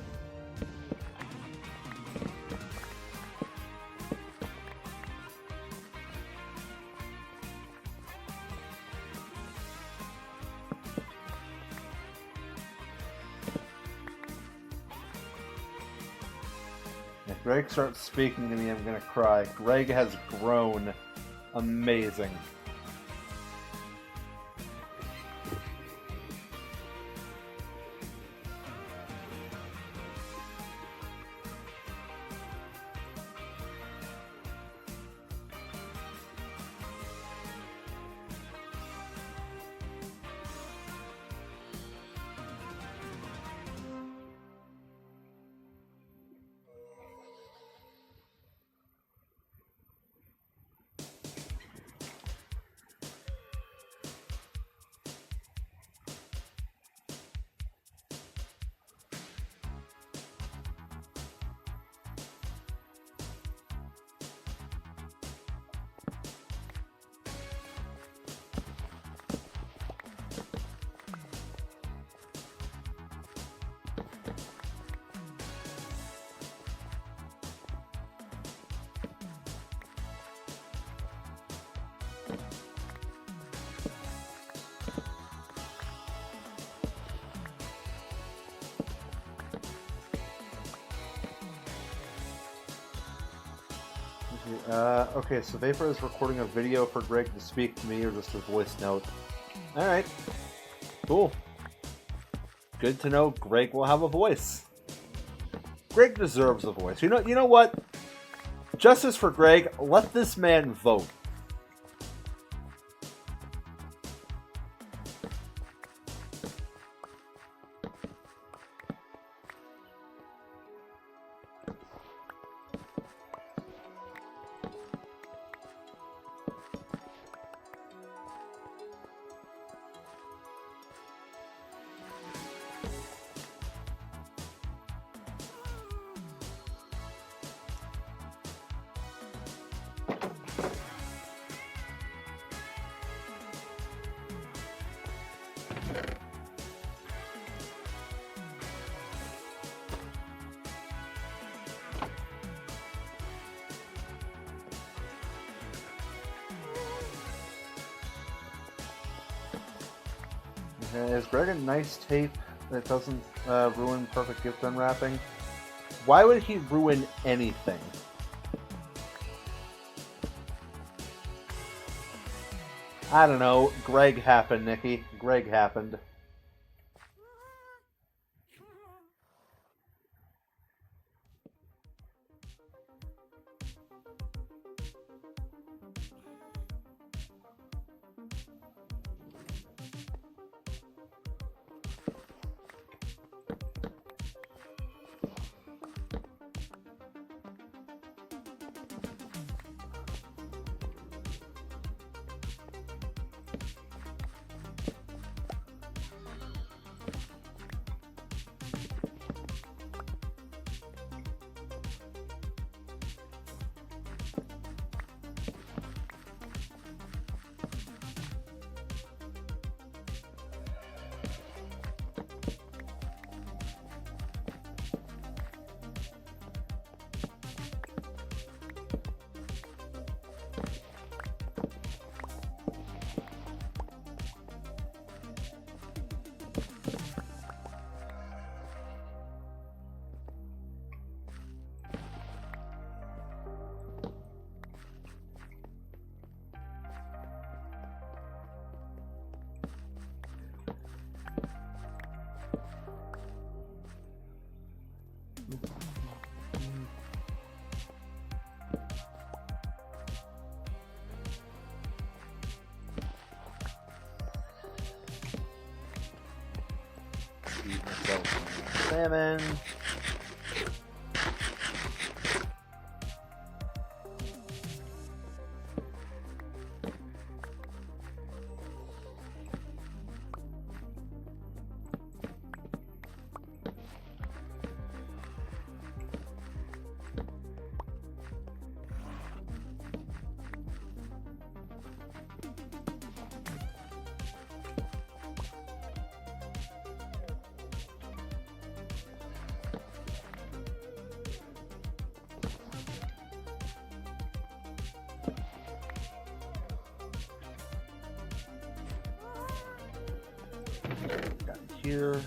If Greg starts speaking to me, I'm gonna cry. Greg has grown amazing. Okay, so Vapor is recording a video for Greg to speak to me, or just a voice note. Alright. Cool. Good to know Greg will have a voice. Greg deserves a voice. You know what? Justice for Greg, let this man vote. Is Greg a nice tape that doesn't ruin perfect gift unwrapping? Why would he ruin anything? I don't know. Greg happened, Nikki. Greg happened. salmon. Got it here.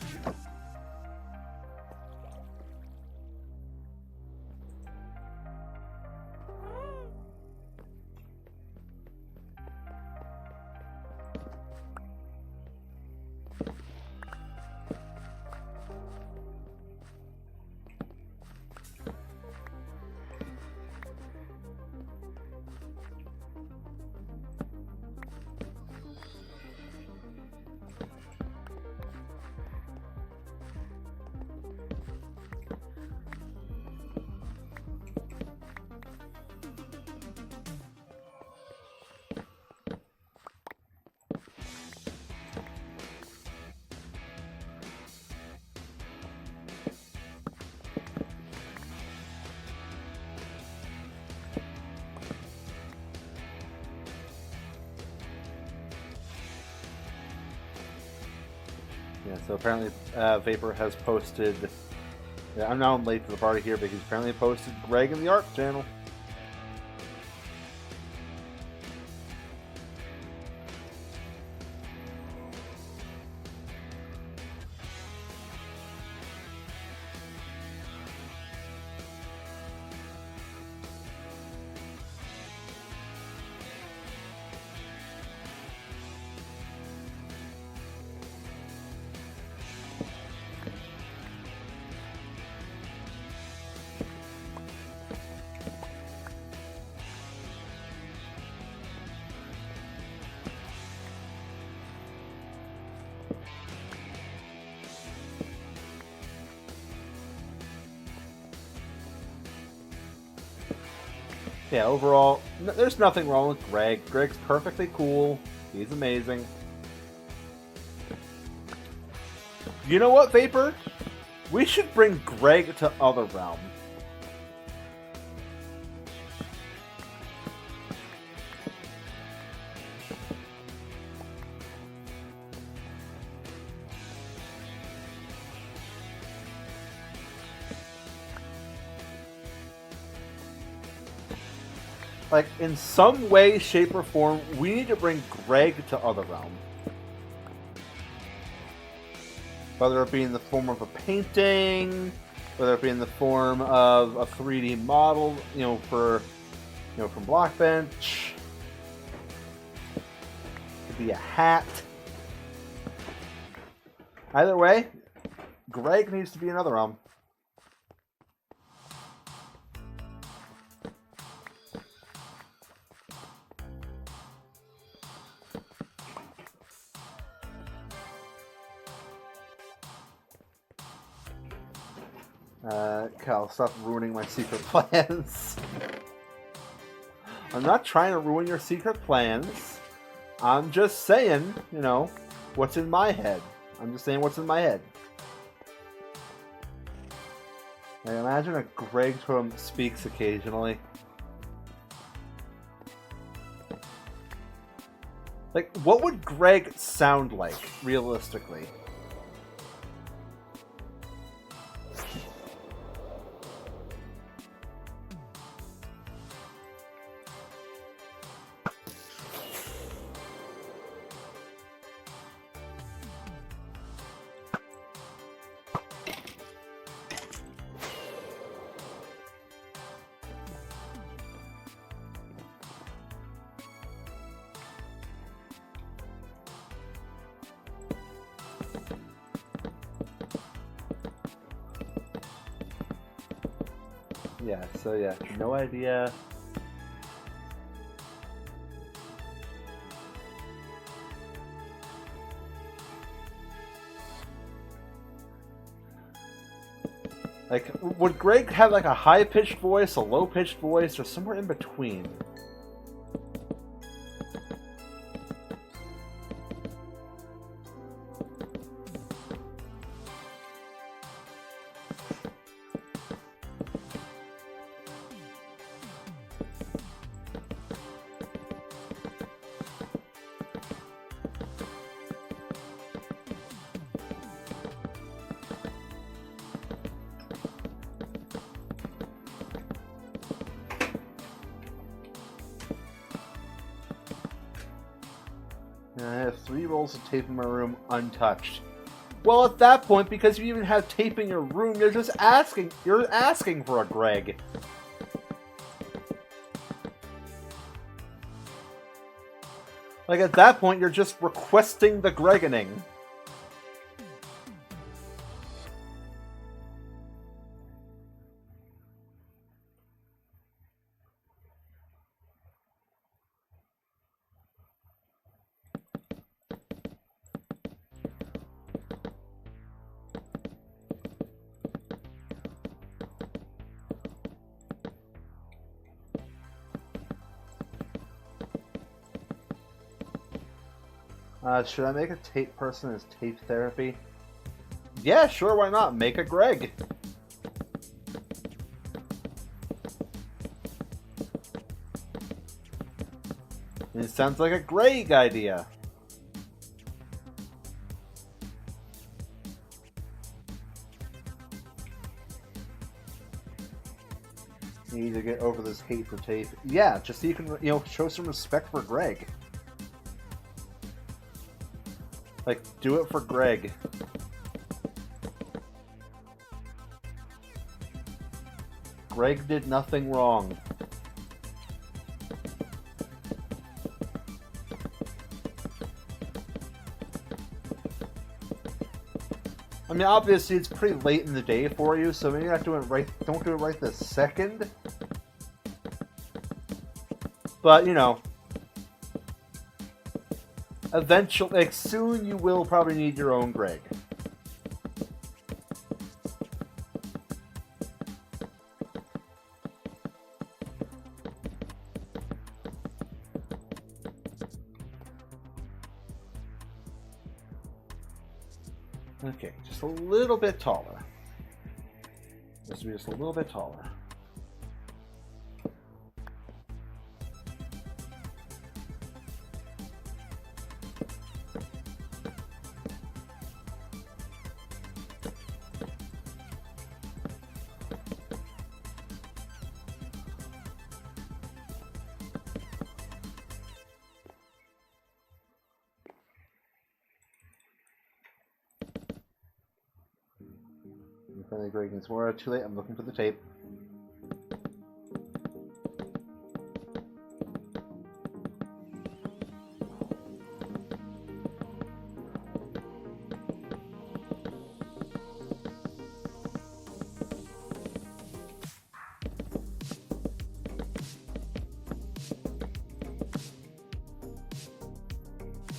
Yeah, so apparently Vapor has posted... Yeah, I'm now late to the party here, but he's apparently posted Greg in the Arc channel. Yeah, overall, there's nothing wrong with Greg. Greg's perfectly cool. He's amazing. You know what, Vapor? We should bring Greg to Other Realm. Like, in some way, shape, or form, we need to bring Greg to Other Realm. Whether it be in the form of a painting, whether it be in the form of a 3D model, from Blockbench. Could be a hat. Either way, Greg needs to be in Other Realm. Cal, stop ruining my secret plans. I'm not trying to ruin your secret plans. I'm just saying, what's in my head. I'm just saying what's in my head. I imagine a Greg who speaks occasionally. Like, what would Greg sound like, realistically? Yeah, so yeah, no idea. Like, would Greg have like a high-pitched voice, a low-pitched voice, or somewhere in between? I have 3 rolls of tape in my room untouched. Well, at that point, because you even have tape in your room, you're just asking. You're asking for a Greg. Like, at that point, you're just requesting the Greganing. Should I make a tape person as tape therapy? Yeah, sure, why not? Make a Greg. It sounds like a Greg idea. You need to get over this hate for tape. Yeah, just so you can, show some respect for Greg. Like, do it for Greg. Greg did nothing wrong. I mean, obviously, it's pretty late in the day for you, so maybe you're not doing it right. Don't do it right this second. But, eventually, like, soon you will probably need your own Greg. Okay, just a little bit taller. This will be just a little bit taller. Finally, Greg needs more. Too late. I'm looking for the tape.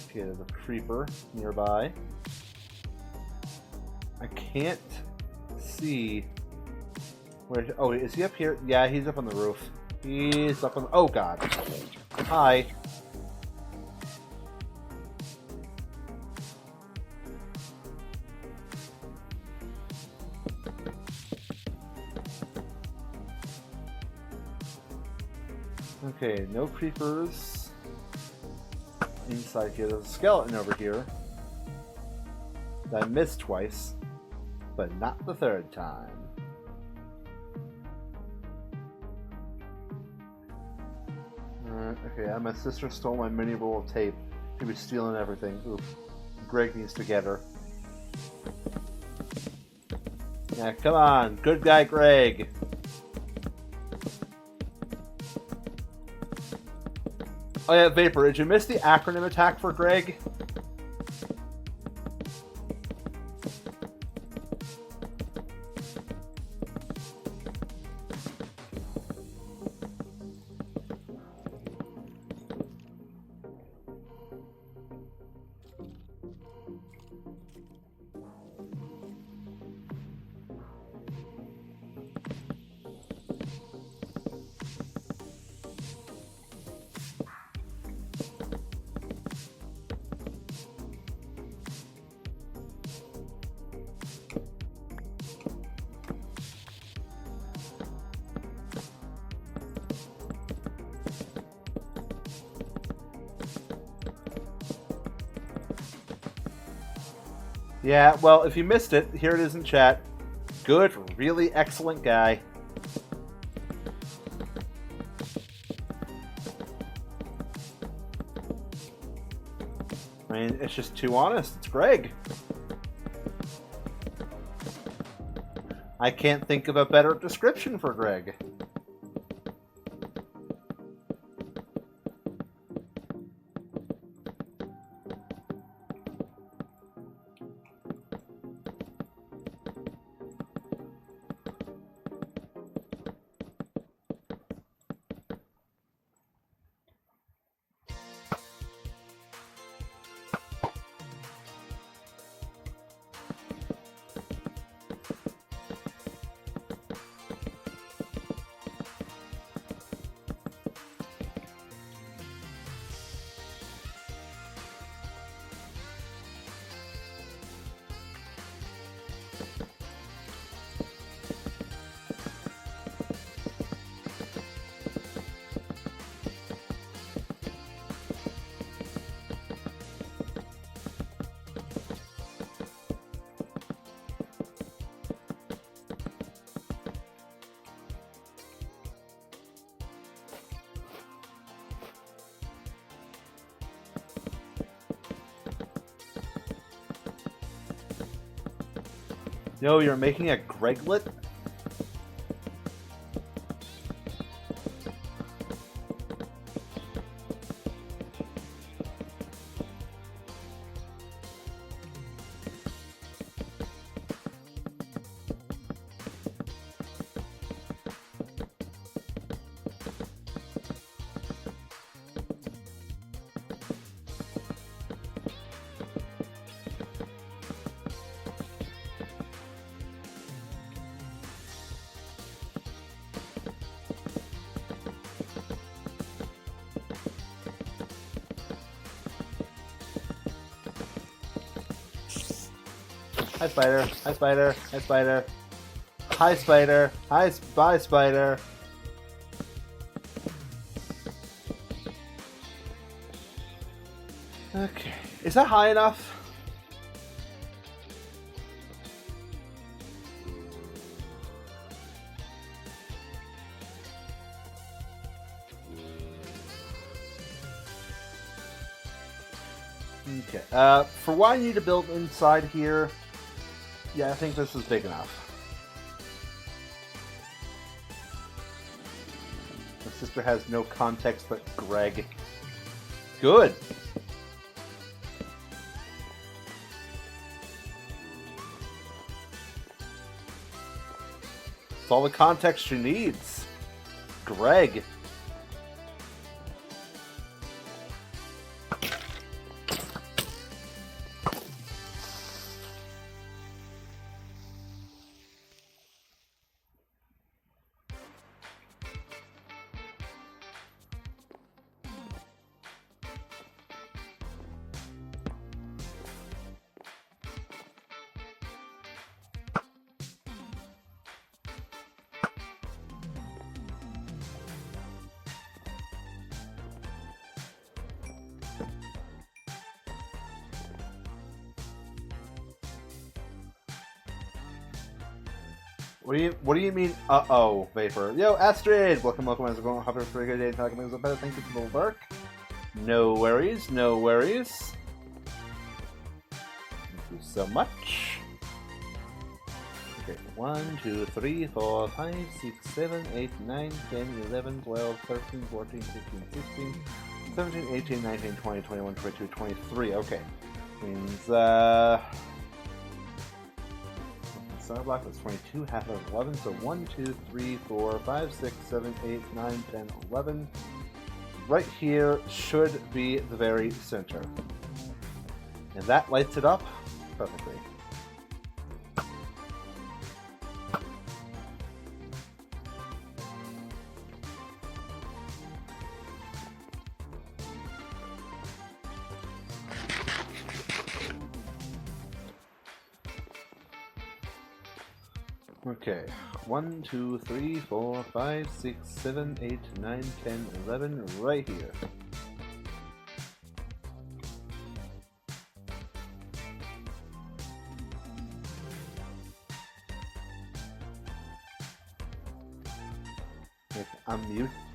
Okay, there's a creeper nearby. I can't see where. Oh, is he up here? Yeah, he's up on the roof. He's up on. Oh God! Hi. Okay, no creepers inside here. There's a skeleton over here that I missed twice, but not the third time. Okay, my sister stole my mini roll of tape. He was stealing everything. Oof. Greg needs to get her. Yeah, come on. Good guy, Greg. Oh yeah, Vapor, did you miss the acronym attack for Greg? Yeah, well, if you missed it, here it is in chat. Good, really excellent guy. I mean, it's just too honest. It's Greg. I can't think of a better description for Greg. Yo, you're making a Greglet? Hi, Spider. Hi, Spider. Hi, Spider. Hi, Spider. Hi, bye, Spider. Okay. Is that high enough? Okay. For what I need to build inside here, yeah, I think this is big enough. My sister has no context but Greg. Good. It's all the context she needs. Greg. What do you mean, uh-oh, Vapor? Yo, Astrid! Welcome, as we're going to have a pretty good day talking about better. Thank you for the work. No worries, no worries. Thank you so much. Okay, 1, 2, 3, 4, 5, 6, 7, 8, 9, 10, 11, 12, 13, 14, 15, 16, 17, 18, 19, 20, 21, 22, 23. Okay. Means, Center block was 22, half of 11, so 1, 2, 3, 4, 5, 6, 7, 8, 9, 10, 11. Right here should be the very center. And that lights it up perfectly. Okay, 1, 2, 3, 4, 5, 6, 7, 8, 9, 10, 11, right here.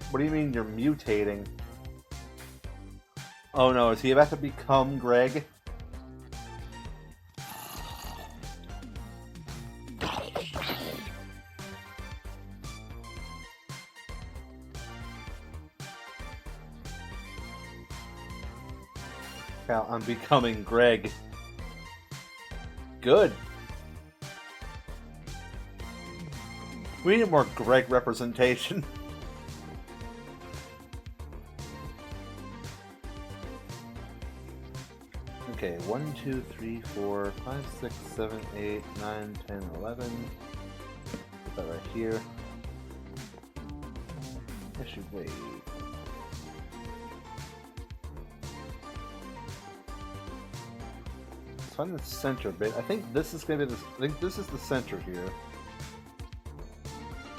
What do you mean you're mutating? Oh no, is he about to become Greg? Cal, I'm becoming Greg. Good. We need more Greg representation. Okay, 1, 2, 3, 4, 5, 6, 7, 8, 9, 10, 11. Put that right here. I should wait. Let's find the center bit. I think this is gonna be I think this is the center here.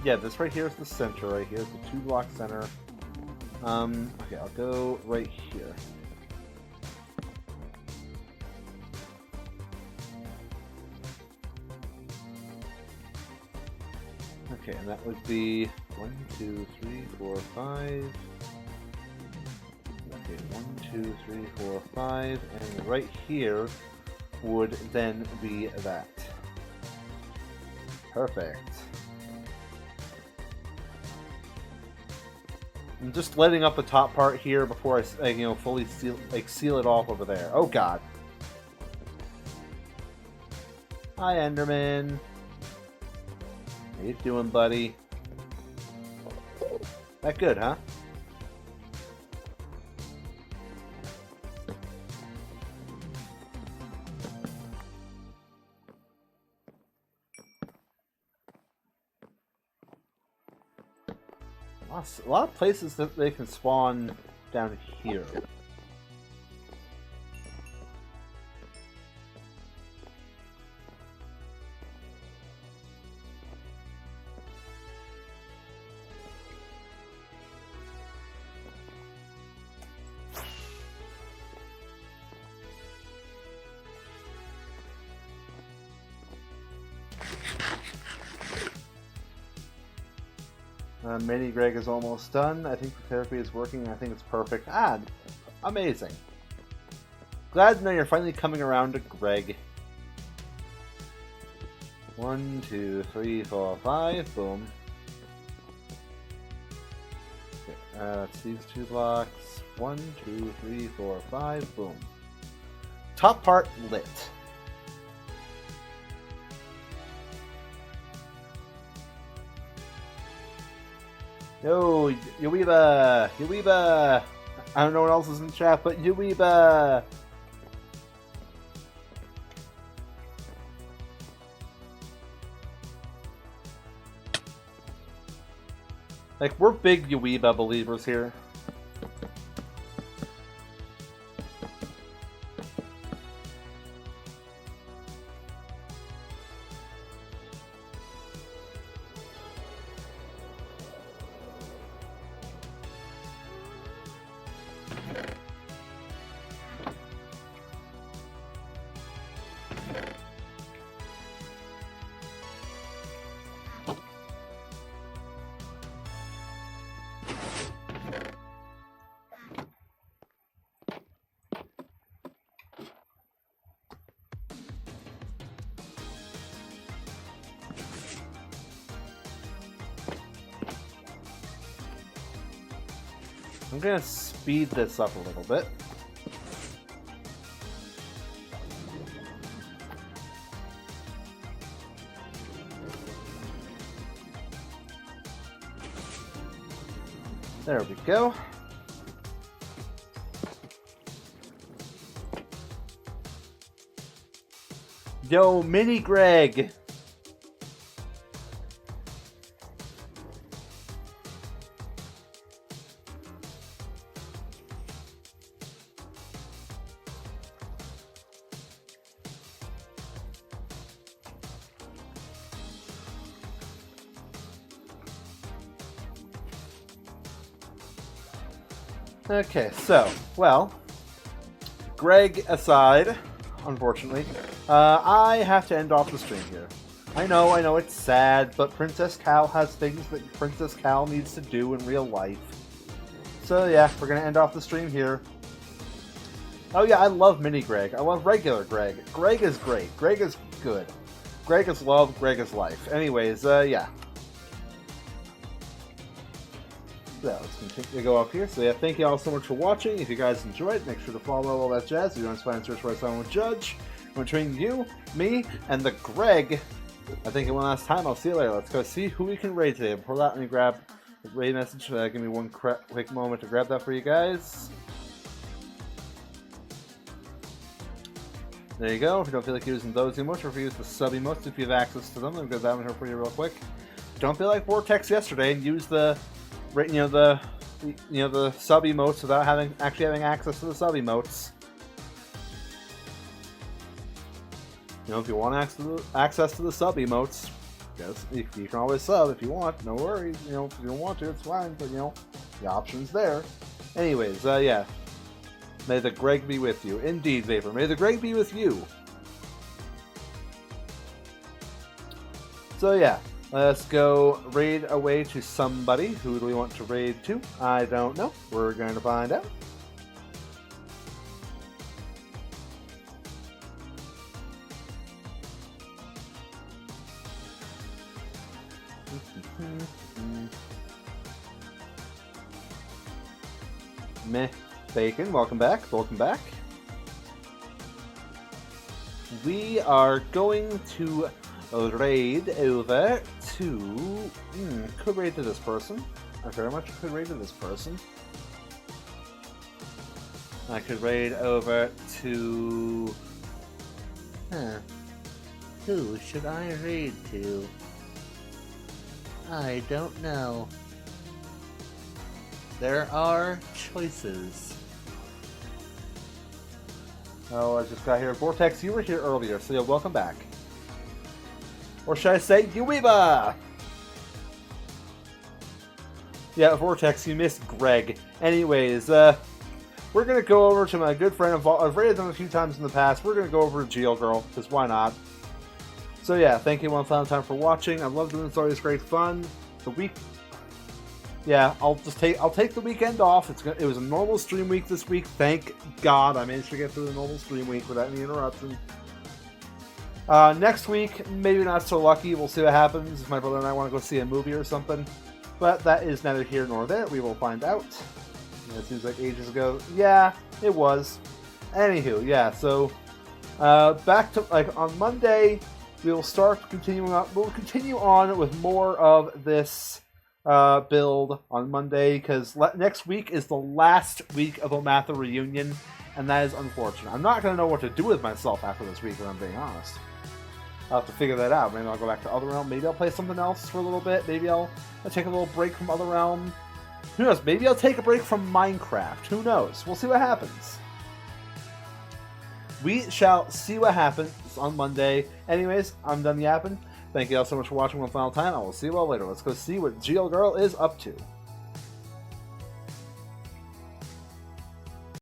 Yeah, this right here is the center right here. It's the 2-block center. Okay, I'll go right here. Okay, and that would be 1, 2, 3, 4, 5. Okay, 1, 2, 3, 4, 5, and right here would then be that. Perfect. I'm just letting up the top part here before I fully seal it off over there. Oh God. Hi, Enderman. How you doing, buddy? That good, huh? A lot of places that they can spawn down here. Mini Greg is almost done. I think the therapy is working. I think it's perfect. Ah, amazing. Glad to know you're finally coming around to Greg. 1, 2, 3, 4, 5. Boom. Okay, that's these 2 blocks. 1, 2, 3, 4, 5. Boom. Top part lit. Yo, Yuiba! Yuiba! I don't know what else is in chat, but Yuiba! Like, we're big Yuiba believers here. I'm gonna speed this up a little bit. There we go. Yo, Mini Greg! Okay, so, well, Greg aside, unfortunately, I have to end off the stream here. I know, it's sad, but Princess Cal has things that Princess Cal needs to do in real life. So yeah, we're gonna end off the stream here. Oh yeah, I love Mini Greg. I love regular Greg. Greg is great. Greg is good. Greg is love. Greg is life. Anyways, yeah. So let's continue to go up here. So yeah, thank you all so much for watching. If you guys enjoyed, make sure to follow all that jazz. If you want to find search for someone with Judge. I'm between you, me, and the Greg. I think one last time. I'll see you later. Let's go see who we can raid today. Before that, let me grab the raid message. Give me one quick moment to grab that for you guys. There you go. If you don't feel like using those emotes, or if you use the sub emotes, if you have access to them, I'll get that one here for you real quick. Don't feel like Vortex yesterday and use the, the sub emotes without actually having access to the sub emotes. If you want access to the sub emotes, yes, you can always sub if you want. No worries. If you don't want to, it's fine. But the option's there. Anyways, yeah. May the Greg be with you. Indeed, Vapor. May the Greg be with you. So yeah, let's go raid away to somebody. Who do we want to raid to? I don't know. We're going to find out. Meh. Bacon, welcome back. Welcome back. We are going to raid over to... could raid to this person. I very much could raid to this person. I could raid over to... Who should I raid to? I don't know. There are choices. Oh, I just got here. Vortex, you were here earlier, so you're welcome back. Or should I say, Uiba? Yeah, Vortex, you missed Greg. Anyways, we're going to go over to my good friend. I've raided them a few times in the past. We're going to go over to Geo Girl, because why not? So yeah, thank you one final time for watching. I love doing this, always great fun. The week... Yeah, I'll take the weekend off. It was a normal stream week this week. Thank God I managed to get through the normal stream week without any interruption. Next week, maybe not so lucky. We'll see what happens if my brother and I want to go see a movie or something. But that is neither here nor there. We will find out. It seems like ages ago. Yeah, it was. Anywho, yeah. So back to on Monday, we will continue on with more of this. Build on Monday, because next week is the last week of Omatha Reunion, and that is unfortunate. I'm not going to know what to do with myself after this week, if I'm being honest. I'll have to figure that out. Maybe I'll go back to Other Realm. Maybe I'll play something else for a little bit. Maybe I'll take a little break from Other Realm. Who knows? Maybe I'll take a break from Minecraft. Who knows? We'll see what happens. We shall see what happens on Monday. Anyways, I'm done yapping. Thank you all so much for watching one final time. I will see you all later. Let's go see what Geo Girl is up to.